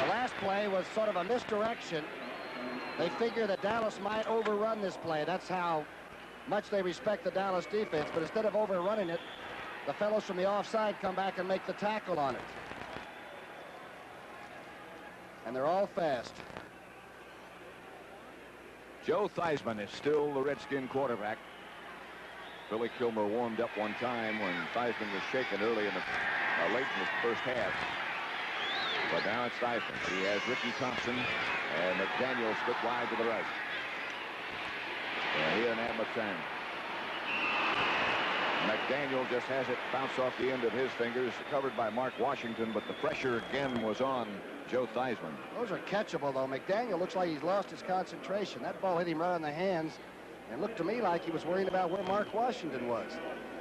The last play was sort of a misdirection. They figure that Dallas might overrun this play. That's how much they respect the Dallas defense. But instead of overrunning it, the fellows from the offside come back and make the tackle on it. And they're all fast. Joe Theismann is still the Redskin quarterback. Billy Kilmer warmed up one time when Theismann was shaken early in the late in the first half. But now it's Theismann. He has Ricky Thompson and McDaniel split wide to the right. And he doesn't have much time. McDaniel just has it bounce off the end of his fingers, covered by Mark Washington, but the pressure again was on Joe Theismann. Those are catchable, though. McDaniel looks like he's lost his concentration. That ball hit him right on the hands, and looked to me like he was worrying about where Mark Washington was.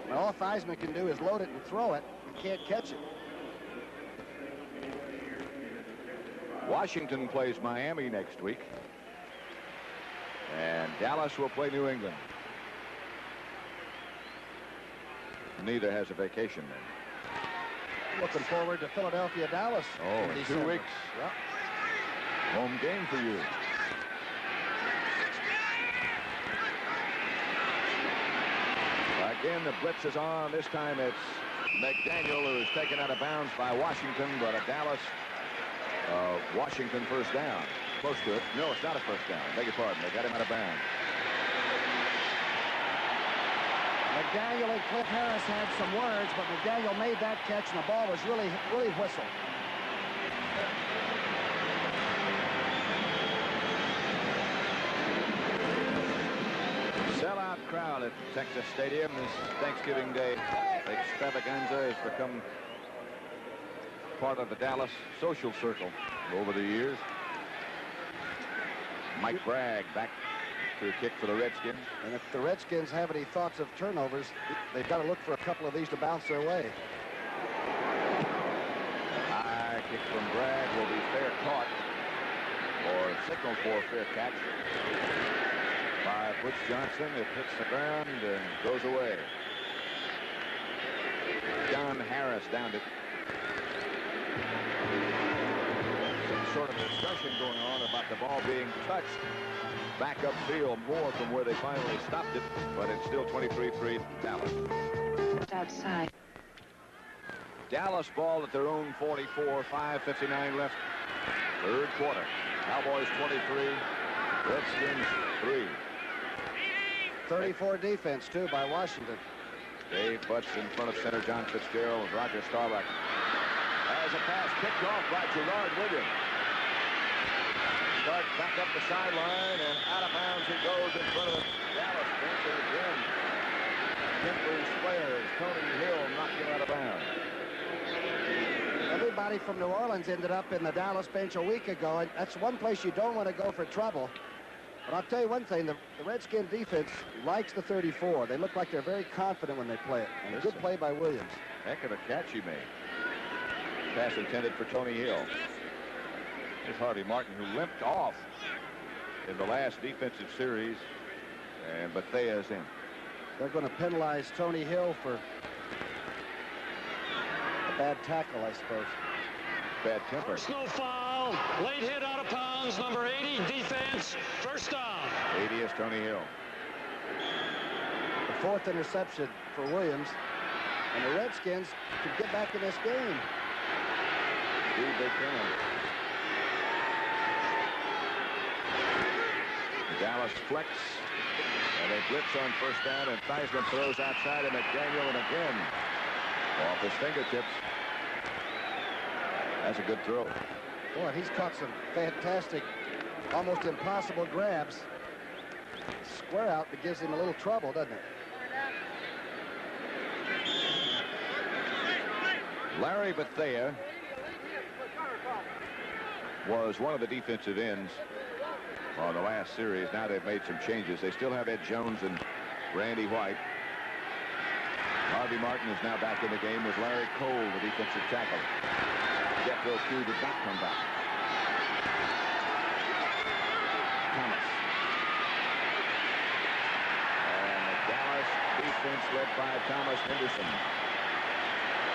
Now, all Theismann can do is load it and throw it. He can't catch it. Washington plays Miami next week, and Dallas will play New England. Neither has a vacation then. Looking forward to Philadelphia, Dallas. Oh, in in 2 December. weeks. Yep. Home game for you. Again, the blitz is on. This time it's McDaniel who is taken out of bounds by Washington, but a Dallas Washington first down. Close to it. No, it's not a first down. Beg your pardon. They got him out of bounds. McDaniel and Cliff Harris had some words, but McDaniel made that catch, and the ball was really whistled. Sellout crowd at Texas Stadium this Thanksgiving Day extravaganza has become part of the Dallas social circle over the years. Mike Bragg back to kick for the Redskins. And if the Redskins have any thoughts of turnovers, they've got to look for a couple of these to bounce their way. High kick from Bragg will be fair caught, or signal for fair catch by Butch Johnson. It hits the ground and goes away. John Harris downed it. Some sort of discussion going on about the ball being touched back upfield more from where they finally stopped it, but it's still 23-3 Dallas. Outside. Dallas ball at their own 44, 5:59 left. Third quarter. Cowboys 23, Redskins 3. 34 defense, too, by Washington. Dave Butts in front of center John Fitzgerald. Roger Staubach has a pass picked off by Gerard Williams. Starts back up the sideline, and out of bounds he goes in front of the Dallas bench. And again, Denver's players, Tony Hill, knocked him out of bounds. Everybody from New Orleans ended up in the Dallas bench a week ago, and that's one place you don't want to go for trouble. But I'll tell you one thing, the Redskin defense likes the 34. They look like they're very confident when they play it. And a good play by Williams. Heck of a catch he made. Pass intended for Tony Hill. Here's Harvey Martin, who limped off in the last defensive series, and Bethea's in. They're going to penalize Tony Hill for a bad tackle, I suppose. Bad temper. Personal foul, late hit out of bounds, number 80, defense, first down. 80 is Tony Hill. The fourth interception for Williams, and the Redskins could get back in this game. Indeed they can. Dallas flex, and they blitz on first down, and Theismann throws outside, and McDaniel, and again off his fingertips. That's a good throw. Boy, he's caught some fantastic, almost impossible grabs. Square out, but gives him a little trouble, doesn't it? Larry Bethea was one of the defensive ends on the last series. Now they've made some changes. They still have Ed Jones and Randy White. Harvey Martin is now back in the game with Larry Cole, the defensive tackle. Jeff Wilsky did not come back. Thomas. And the Dallas defense led by Thomas Henderson.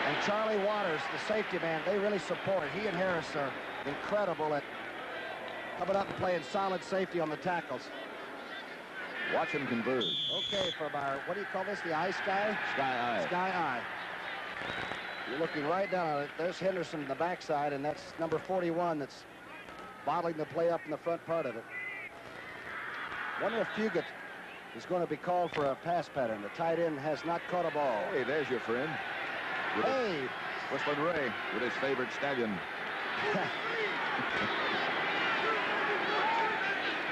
And Charlie Waters, the safety man, they really support. He and Harris are incredible at coming up and playing solid safety on the tackles. Watch him converge. Okay, from our, what do you call this, the eye sky? Sky eye. Sky eye. You're looking right down on it. There's Henderson in the backside, and that's number 41 that's bottling the play up in the front part of it. Wonder if Fugett is going to be called for a pass pattern. The tight end has not caught a ball. Hey, there's your friend. Hey! Whistling Ray with his favorite stallion.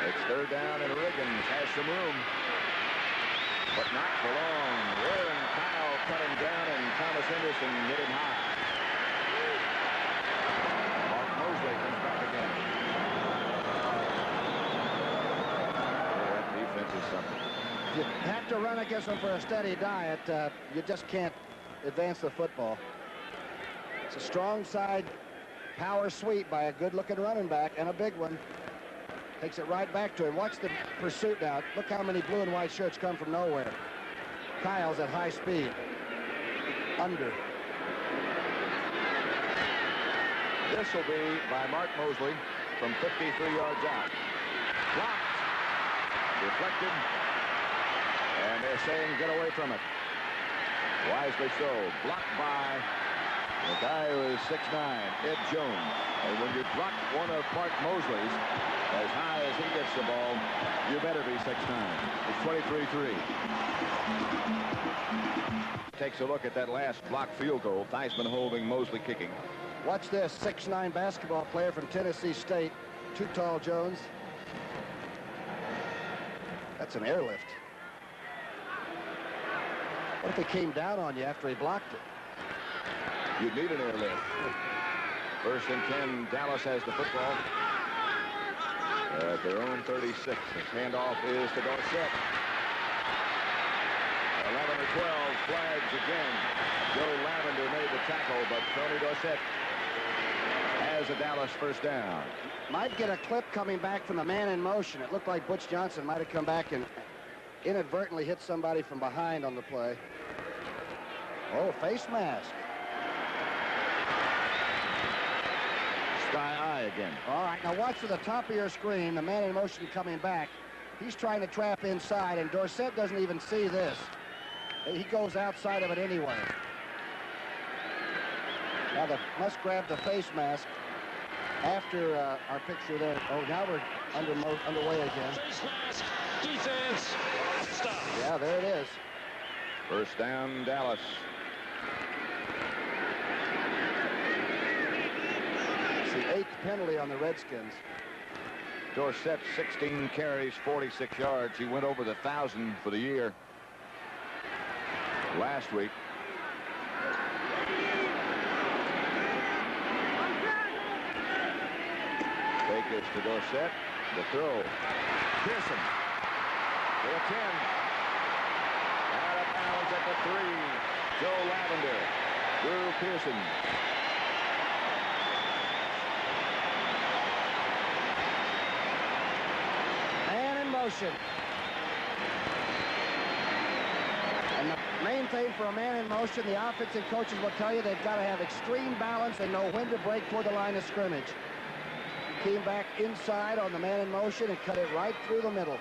It's third down, and Riggins has some room, but not for long. Warren Kyle cut him down, and Thomas Henderson hit him high. Mark Mosley comes back again. Yeah, that defense is something. You have to run against them for a steady diet. You just can't advance the football. It's a strong side power sweep by a good-looking running back, and a big one. Takes it right back to him. Watch the pursuit now. Look how many blue and white shirts come from nowhere. Kyle's at high speed. Under. This will be by Mark Mosley from 53 yards out. Blocked. Deflected. And they're saying get away from it. Wisely so. Blocked by The guy who is 6'9", Ed Jones. And when you block one of Mark Mosley's as high as he gets the ball, you better be 6'9". It's 23-3. Takes a look at that last blocked field goal. Theismann holding, Mosley kicking. Watch this 6'9" basketball player from Tennessee State. Too tall, Jones. That's an airlift. What if he came down on you after he blocked it? You'd need an airlift. 1st and 10. Dallas has the football at their own 36. The handoff is to Dorsett. 11 or 12 flags again. Joe Lavender made the tackle, but Tony Dorsett has a Dallas first down. Might get a clip coming back from the man in motion. It looked like Butch Johnson might have come back and inadvertently hit somebody from behind on the play. Oh, face mask. Sky eye again. All right, now watch to the top of your screen. The man in motion coming back. He's trying to trap inside, and Dorsett doesn't even see this. He goes outside of it anyway. Now must grab the face mask after our picture there. Oh, now we're underway again. Defense. Stop. Yeah, there it is. First down, Dallas. It's the 8th penalty on the Redskins. Dorsett, 16 carries, 46 yards. He went over the 1,000 for the year last week. Fake is to Dorsett. The throw. Pearson. To the 10. Out of bounds at the 3. Joe Lavender. Drew Pearson. Man in motion. And the main thing for a man in motion, the offensive coaches will tell you they've got to have extreme balance and know when to break toward the line of scrimmage. Came back inside on the man in motion and cut it right through the middle.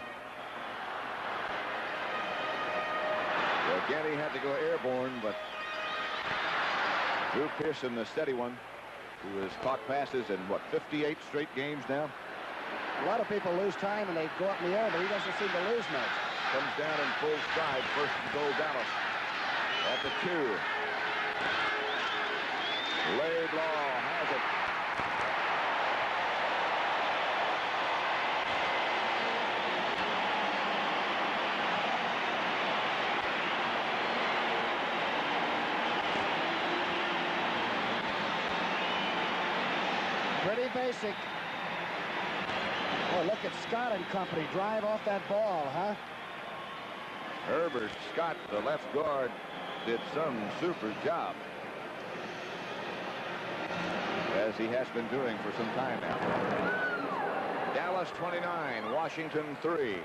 Again, he had to go airborne, but Drew Pearson, the steady one, who has caught passes in, what, 58 straight games now? A lot of people lose time and they go up in the air, but he doesn't seem to lose much. Comes down in full stride. 1st and goal, Dallas. At the 2. Laidlaw has it. Pretty basic. Oh, look at Scott and company drive off that ball, huh? Herbert Scott, the left guard, did some super job, as he has been doing for some time now. Dallas 29, Washington 3.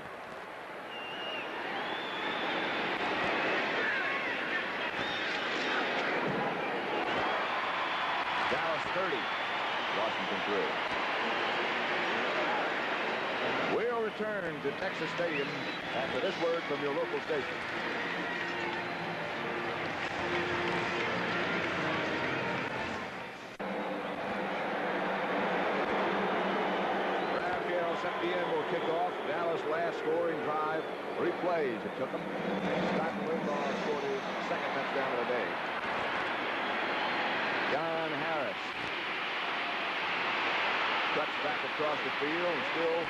Dallas 30, Washington 3. We'll return to Texas Stadium after this word from your local station. Rafael Septien will kick off. Dallas' last scoring drive. 3 plays it took him. Scott Laidlaw scored his 2nd touchdown of the day. John Harris cuts back across the field and still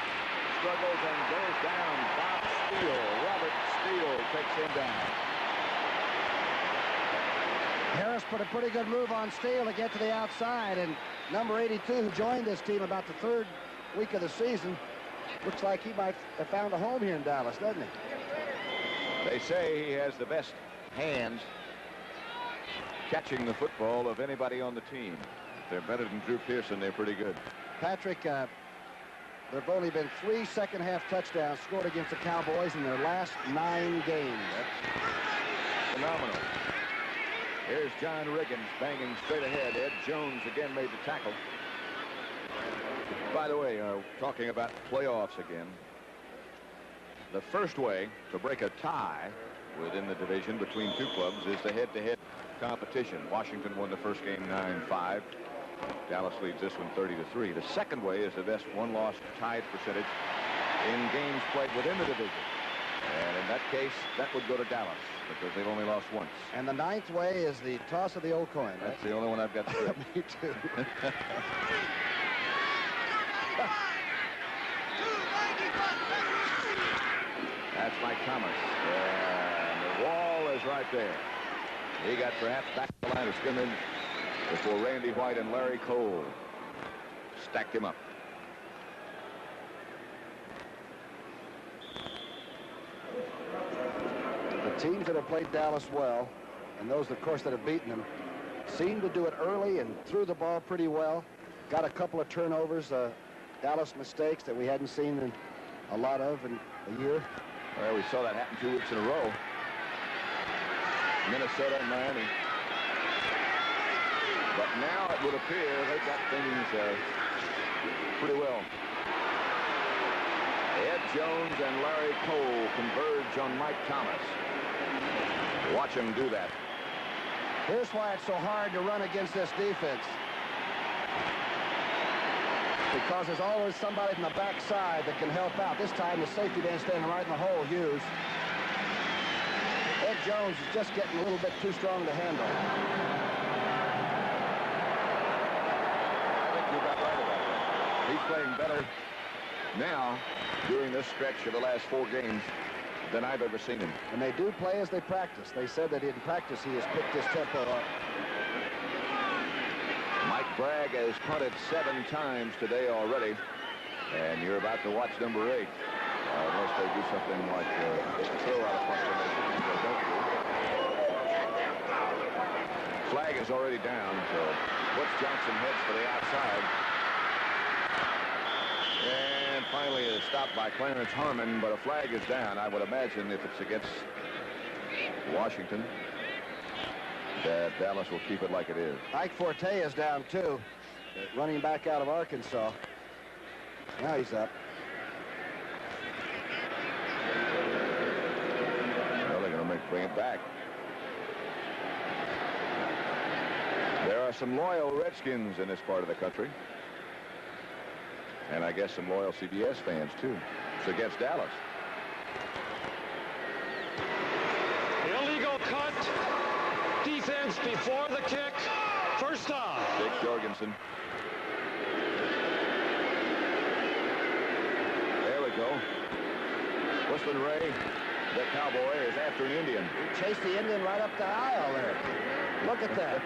struggles and goes down. Bob Steele, Robert Steele takes him down. Harris put a pretty good move on Steele to get to the outside, and number 82, who joined this team about the 3rd week of the season, looks like he might have found a home here in Dallas, doesn't he? They say he has the best hands catching the football of anybody on the team. If they're better than Drew Pearson, they're pretty good. Patrick, there have only been 3 second-half touchdowns scored against the Cowboys in their last 9 games. That's phenomenal. Here's John Riggins banging straight ahead. Ed Jones again made the tackle. By the way, talking about playoffs again, the first way to break a tie within the division between two clubs is the head-to-head competition. Washington won the first game 9-5. Dallas leads this one 30-3. The second way is the best one-loss tied percentage in games played within the division. And in that case, that would go to Dallas because they've only lost once. And the ninth way is the toss of the old coin, right? That's the only one I've got straight. Me too. That's Mike Thomas. And the wall is right there. He got perhaps back to the line of scrimmage before Randy White and Larry Cole stacked him up. The teams that have played Dallas well, and those, of course, that have beaten them, seem to do it early and threw the ball pretty well. Got a couple of turnovers, Dallas mistakes that we hadn't seen in a lot of in a year. Well, we saw that happen 2 weeks in a row. Minnesota and Miami. But now it would appear they've got things pretty well. Ed Jones and Larry Cole converge on Mike Thomas. Watch him do that. Here's why it's so hard to run against this defense. Because there's always somebody from the backside that can help out. This time the safety man standing right in the hole, Hughes. Ed Jones is just getting a little bit too strong to handle. I think you got right about that. He's playing better now during this stretch of the last 4 games than I've ever seen him. And they do play as they practice. They said that in practice he has picked his tempo up. Mike Bragg has punted 7 times today already, and you're about to watch number 8. Unless they do something like throw out a punt formation. Flag is already down, so Woods Johnson heads for the outside. And finally is stopped by Clarence Harmon, but a flag is down. I would imagine if it's against Washington, that Dallas will keep it like it is. Ike Forte is down, too. Running back out of Arkansas. Now he's up. Well, they're going to bring it back. There are some loyal Redskins in this part of the country. And I guess some loyal CBS fans, too. It's against Dallas. Illegal cut. Defense before the kick. First down. Dick Jorgensen. There we go. Whistling Ray, the cowboy, is after an Indian. He chased the Indian right up the aisle there. Look at that.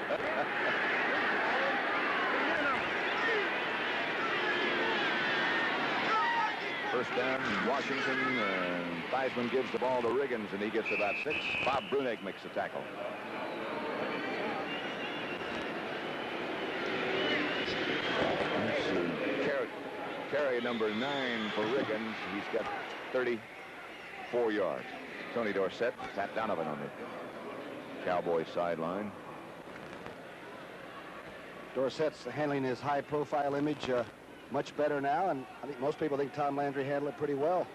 First down, Washington, and Theismann gives the ball to Riggins, and he gets about 6. Bob Brunig makes the tackle. Let's see. Carry number 9 for Riggins. He's got 34 yards. Tony Dorsett, Pat Donovan on the Cowboys sideline. Dorsett's handling his high-profile image much better now, and I think most people think Tom Landry handled it pretty well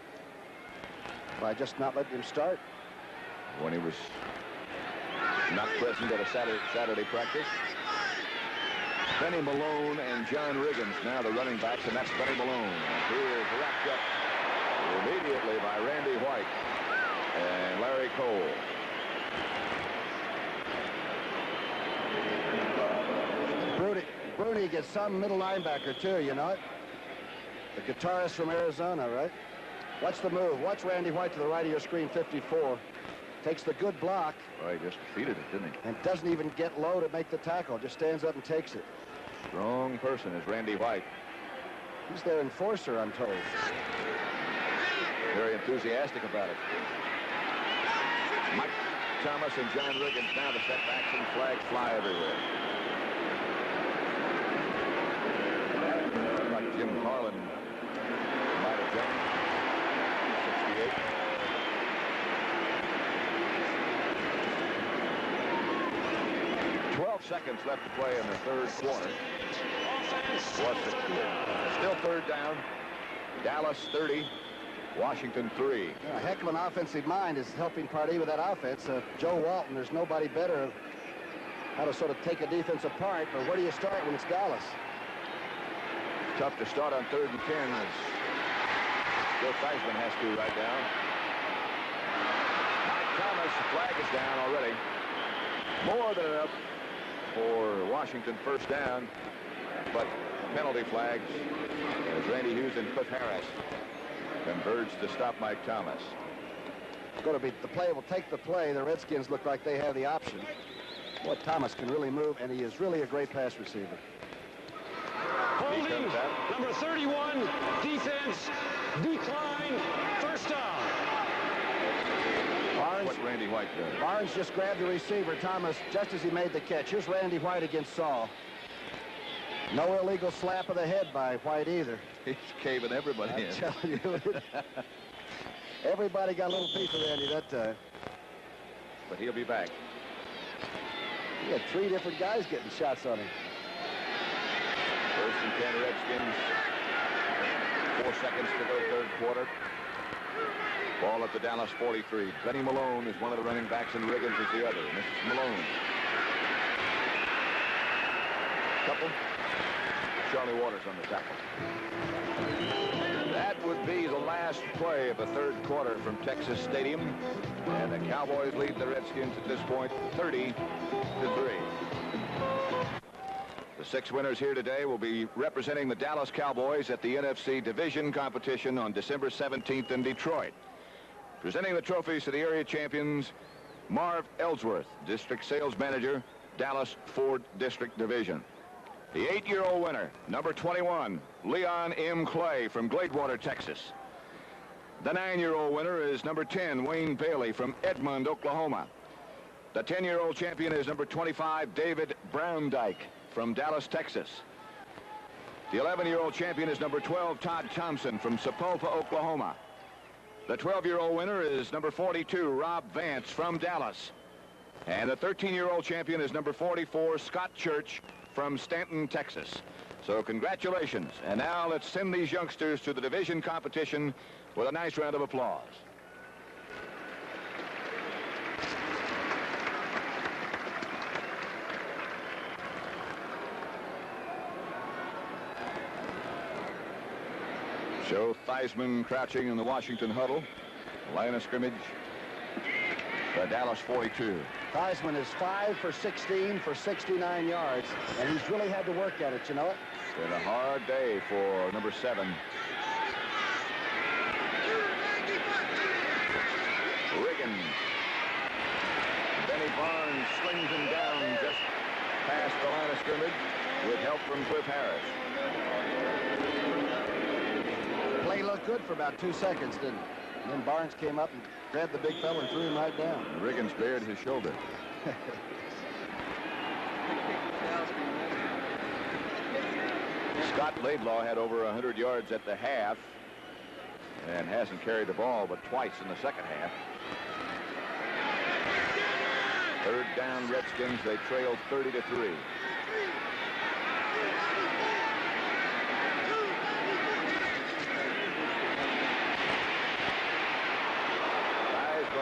by just not letting him start. When he was not present at a Saturday practice. Benny Malone and John Riggins, now the running backs, and that's Benny Malone. And he is wrapped up immediately by Randy White and Larry Cole. Brunig is some middle linebacker, too, you know it? The guitarist from Arizona, right? Watch the move. Watch Randy White to the right of your screen, 54. Takes the good block. Well, he just defeated it, didn't he? And doesn't even get low to make the tackle. Just stands up and takes it. Strong person is Randy White. He's their enforcer, I'm told. Very enthusiastic about it. Mike Thomas and John Riggins now the setbacks and flags fly everywhere. Like Jim Harlan might have done. 68. 12 seconds left to play in the third quarter. Was 68. Still third down. Dallas 30, Washington 3. A heck of an offensive mind is helping Pardee with that offense. Joe Walton, there's nobody better how to sort of take a defense apart, but where do you start when it's Dallas? Tough to start on 3rd and 10 as Joe Theismann has to right down. Mike Thomas, the flag is down already. More than enough for Washington first down, but penalty flags as Randy Hughes and Cliff Harris converge to stop Mike Thomas. It's going to be, the play will take the play. The Redskins look like they have the option. Boy, Thomas can really move, and he is really a great pass receiver. Holding, number 31, defense, decline, first down. Barnes, what Randy White does. Barnes just grabbed the receiver, Thomas, just as he made the catch. Here's Randy White against Saul. No illegal slap of the head by White either. He's caving everybody in. I'm telling you. Everybody got a little piece of Randy that time. But he'll be back. He had 3 different guys getting shots on him. 1st and 10 Redskins. 4 seconds to go, 3rd quarter. Ball at the Dallas 43. Benny Malone is one of the running backs, and Riggins is the other. And this is Malone. Couple. Charlie Waters on the tackle. That would be the last play of the 3rd quarter from Texas Stadium. And the Cowboys lead the Redskins at this point 30-3. The 6 winners here today will be representing the Dallas Cowboys at the NFC Division competition on December 17th in Detroit. Presenting the trophies to the area champions, Marv Ellsworth, District Sales Manager, Dallas Ford District Division. The 8-year-old winner, number 21, Leon M. Clay from Gladewater, Texas. The 9-year-old winner is number 10, Wayne Bailey from Edmond, Oklahoma. The 10-year-old champion is number 25, David Browndyke from Dallas, Texas. The 11-year-old champion is number 12, Todd Thompson from Sapulpa, Oklahoma. The 12-year-old winner is number 42, Rob Vance from Dallas. And the 13-year-old champion is number 44, Scott Church from Stanton, Texas. So congratulations. And now let's send these youngsters to the division competition with a nice round of applause. Joe Theismann crouching in the Washington huddle. Line of scrimmage. The Dallas 42. Theismann is 5 for 16 for 69 yards, and he's really had to work at it, you know it? It's been a hard day for number 7. Riggins. Benny Barnes slings him down just past the line of scrimmage with help from Cliff Harris. Play looked good for about 2 seconds, didn't it? And then Barnes came up and grabbed the big fella and threw him right down. And Riggins bared his shoulder. Scott Laidlaw had over 100 yards at the half and hasn't carried the ball but twice in the second half. 3rd down Redskins. They trail 30-3.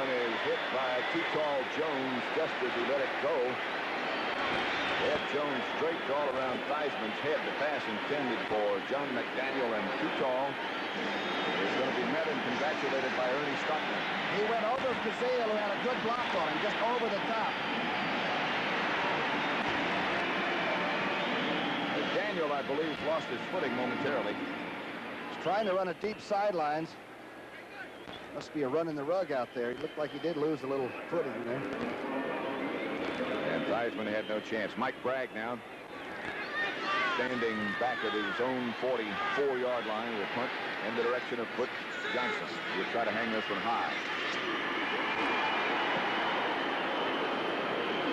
Is hit by too tall Jones just as he let it go. Ed Jones draped all around Theismann's head. The pass intended for John McDaniel, and too tall is going to be met and congratulated by Ernie Stockman. He went over Kazale, who had a good block on him, just over the top. McDaniel, I believe, lost his footing momentarily. He's trying to run a deep sidelines. Must be a run in the rug out there. He looked like he did lose a little footing there. And Theismann had no chance. Mike Bragg now standing back at his own 44-yard line with punt in the direction of Butch Johnson. He'll try to hang this one high.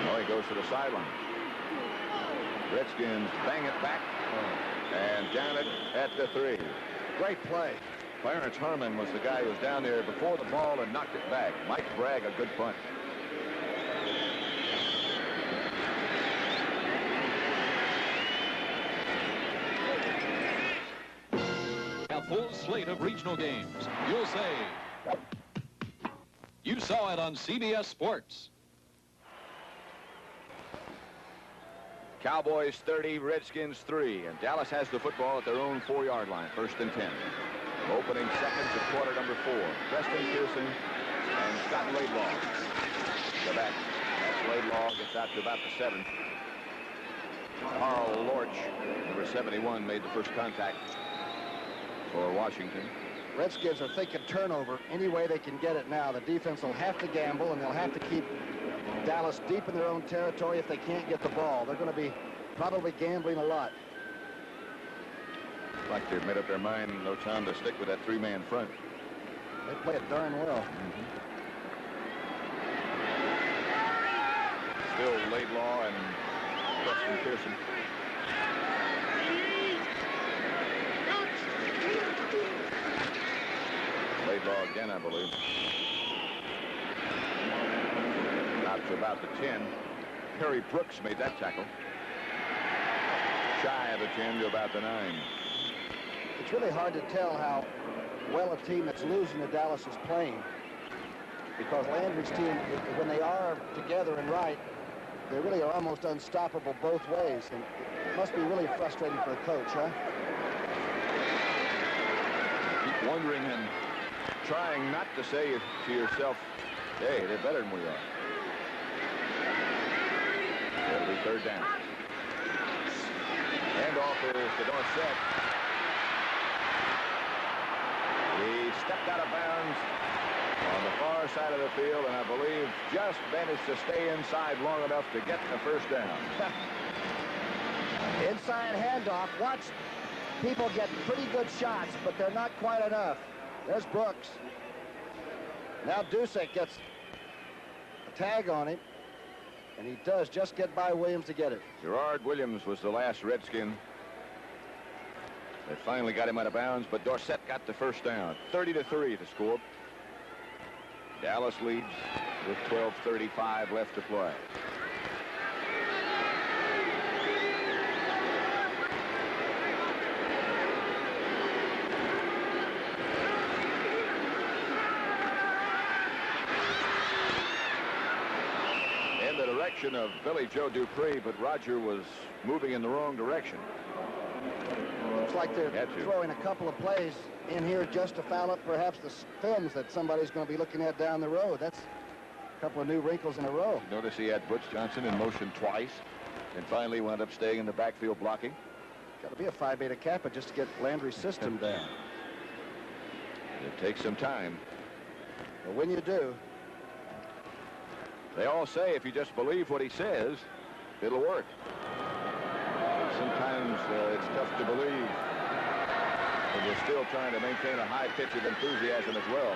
No, he goes to the sideline. Redskins bang it back and down it at the 3. Great play. Clarence Herman was the guy who was down there before the ball and knocked it back. Mike Bragg, a good punt. A full slate of regional games. You'll say, you saw it on CBS Sports. Cowboys 30, Redskins 3, and Dallas has the football at their own 4-yard line, 1st and 10. Opening seconds of quarter number 4. Preston Pearson and Scott Laidlaw. The back. That's Laidlaw, gets out to about the 7. Carl Lorch, number 71, made the first contact for Washington. Redskins are thinking turnover any way they can get it now. The defense will have to gamble, and they'll have to keep Dallas deep in their own territory if they can't get the ball. They're going to be probably gambling a lot. Like they've made up their mind, no time to stick with that 3-man front. They play it darn well. Still Laidlaw and Preston Pearson. Laidlaw again, I believe. Out to about the 10. Harry Brooks made that tackle. Shy of the 10 to about the 9. It's really hard to tell how well a team that's losing to Dallas is playing, because Landry's team, when they are together and right, they really are almost unstoppable both ways, and it must be really frustrating for a coach, huh? Keep wondering and trying not to say to yourself, hey, they're better than we are. It'll be 3rd down. Handoff is to Dorsett. He stepped out of bounds on the far side of the field, and I believe just managed to stay inside long enough to get the 1st down. Inside handoff. Watch people get pretty good shots, but they're not quite enough. There's Brooks. Now Dorsett gets a tag on him, and he does just get by Williams to get it. Gerard Williams was the last Redskin. They finally got him out of bounds, but Dorsett got the 1st down. 30-3 to score. Dallas leads with 12:35 left to play. In the direction of Billy Joe Dupree, but Roger was moving in the wrong direction. Looks like they're throwing a couple of plays in here just to foul up perhaps the films that somebody's going to be looking at down the road. That's a couple of new wrinkles in a row. Notice he had Butch Johnson in motion twice and finally wound up staying in the backfield blocking. Got to be a Phi Beta Kappa just to get Landry's system down. It takes some time. But when you do, they all say if you just believe what he says, it'll work. Sometimes it's tough to believe, but you're still trying to maintain a high pitch of enthusiasm as well.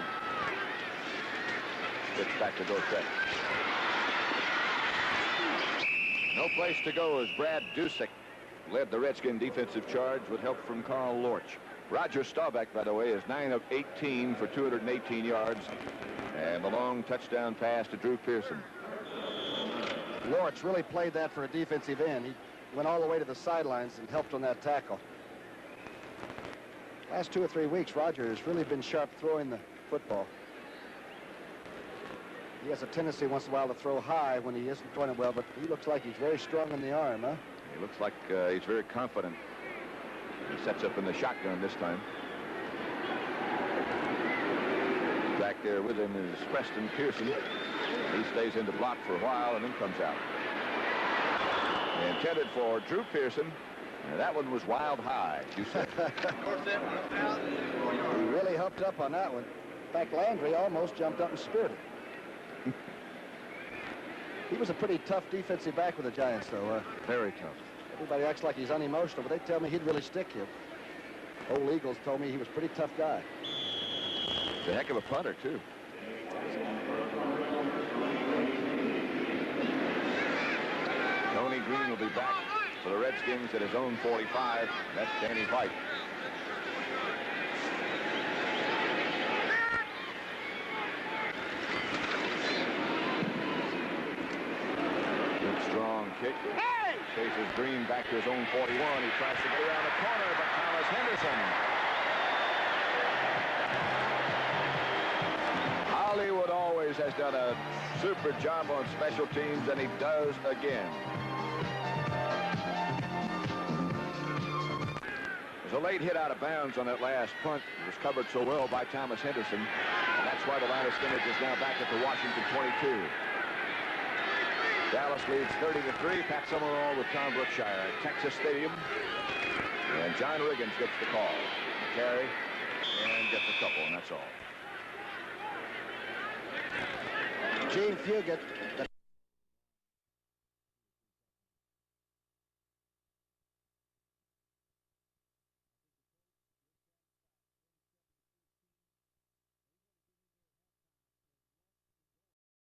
Gets back to Dorsett. No place to go as Brad Dusick led the Redskin defensive charge with help from Carl Lorch. Roger Staubach, by the way, is 9 of 18 for 218 yards, and the long touchdown pass to Drew Pearson. Lorch really played that for a defensive end. He went all the way to the sidelines and helped on that tackle. Last 2 or 3 weeks, Roger has really been sharp throwing the football. He has a tendency once in a while to throw high when he isn't throwing it well, but he looks like he's very strong in the arm, huh? He looks like he's very confident. He sets up in the shotgun this time. Back there with him is Preston Pearson. He stays in the block for a while and then comes out. Intended for Drew Pearson. And that one was wild high, you said. He really hooked up on that one. In fact, Landry almost jumped up and speared it. He was a pretty tough defensive back with the Giants, though. Very tough. Everybody acts like he's unemotional, but they tell me he'd really stick you. Old Eagles told me he was a pretty tough guy. He's a heck of a punter, too. Tony Green will be back for the Redskins at his own 45. That's Danny White. Good strong kick. Chases Green back to his own 41. He tries to get around the corner, but Thomas Henderson Summer's has done a super job on special teams, and he does again. There's a late hit out of bounds on that last punt. It was covered so well by Thomas Henderson. And that's why the line of scrimmage is now back at the Washington 22. Dallas leads 30-3. Pat Summerall with Tom Brookshire at Texas Stadium. And John Riggins gets the call. Carry and gets a couple, and that's all. Jean Fugett